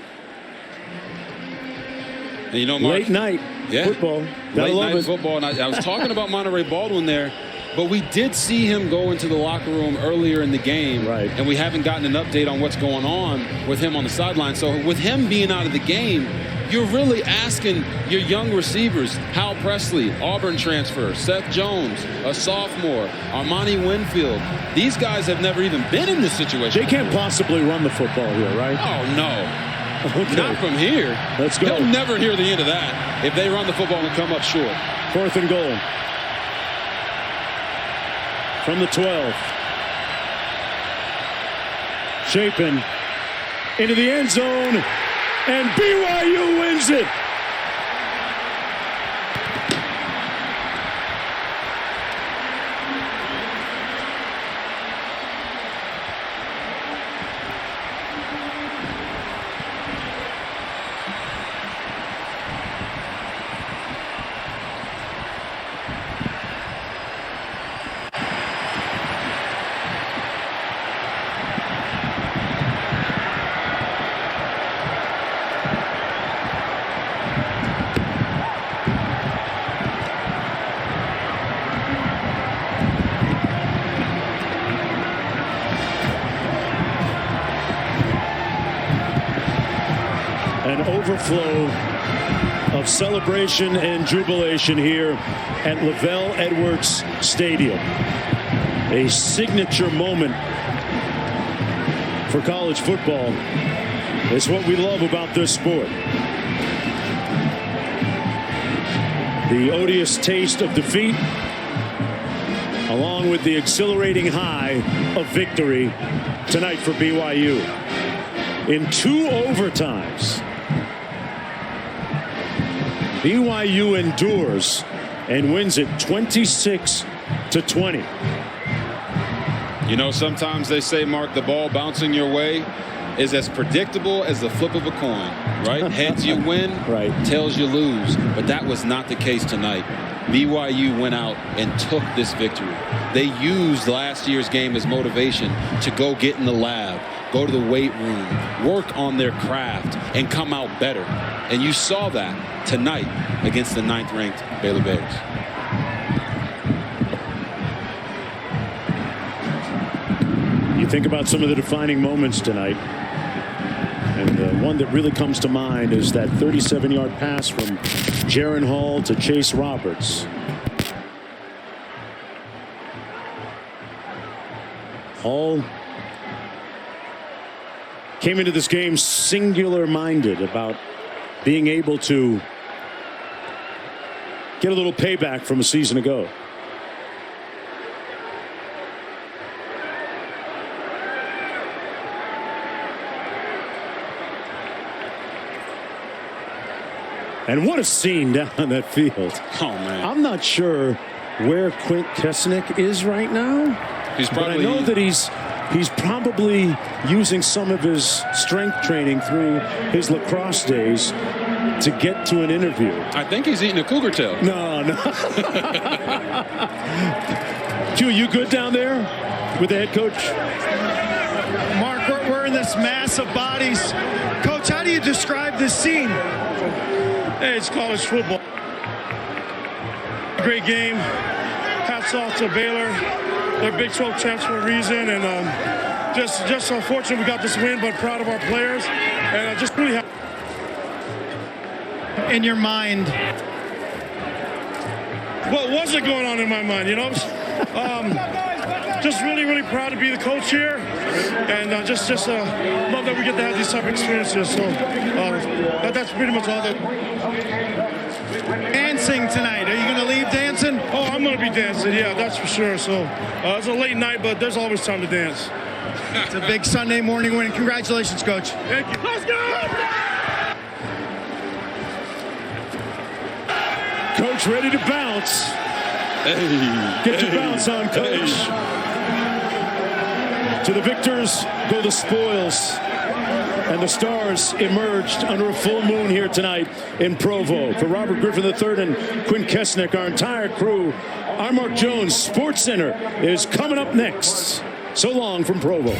And you know, Mark,
late night football.
Late night football. And I was talking about Monterey Baldwin there. But we did see him go into the locker room earlier in the game,
right?
And we haven't gotten an update on what's going on with him on the sideline. So with him being out of the game, you're really asking your young receivers, Hal Presley, Auburn transfer, Seth Jones, a sophomore, Armani Winfield. These guys have never even been in this situation.
They can't possibly run the football here, right?
Oh, no.
Okay.
Not from here.
Let's go.
They'll never hear the end of that if they run the football and come up short.
4th and goal. From the 12. Shapen into the end zone, and BYU wins it. An overflow of celebration and jubilation here at Lavelle Edwards Stadium. A signature moment for college football. It's what we love about this sport. The odious taste of defeat, along with the exhilarating high of victory tonight for BYU. In 2 overtimes, BYU endures and wins it 26-20.
You know, sometimes they say, Mark, the ball bouncing your way is as predictable as the flip of a coin, right? Heads you win,
right.
Tails you lose. But that was not the case tonight. BYU went out and took this victory. They used last year's game as motivation to go get in the lab, go to the weight room, work on their craft, and come out better. And you saw that tonight against the 9th-ranked Baylor Bears.
You think about some of the defining moments tonight, and the one that really comes to mind is that 37-yard pass from Jaron Hall to Chase Roberts. Hall came into this game singular-minded about being able to get a little payback from a season ago. And what a scene down on that field.
Oh, man.
I'm not sure where Quint Kesnick is right now.
He's probably,
but I know that he's probably using some of his strength training through his lacrosse days to get to an interview.
I think he's eating a cougar tail.
No. Q, you good down there with the head coach?
Mark, we're in this mass of bodies. Coach, how do you describe this scene?
Hey, it's college football. Great game. Hats off to Baylor. They're Big 12 champs for a reason, and just unfortunate we got this win, but proud of our players, and just really happy.
In your mind,
What wasn't going on in my mind, you know? Just really proud to be the coach here, and just love that we get to have these type of experiences. So that's pretty much all that.
dancing tonight. Are you going to leave dancing?
Oh, I'm going to be dancing, yeah, that's for sure. So it's a late night, but there's always time to dance.
It's a big Sunday morning win. Congratulations, Coach.
Thank you. Let's go!
Coach ready to bounce. Get your bounce on, Coach. To the victors go the spoils. And the Stars emerged under a full moon here tonight in Provo. For Robert Griffin III and Quint Kesnick, our entire crew, I'm Mark Jones. Sports Center is coming up next. So long from Provo.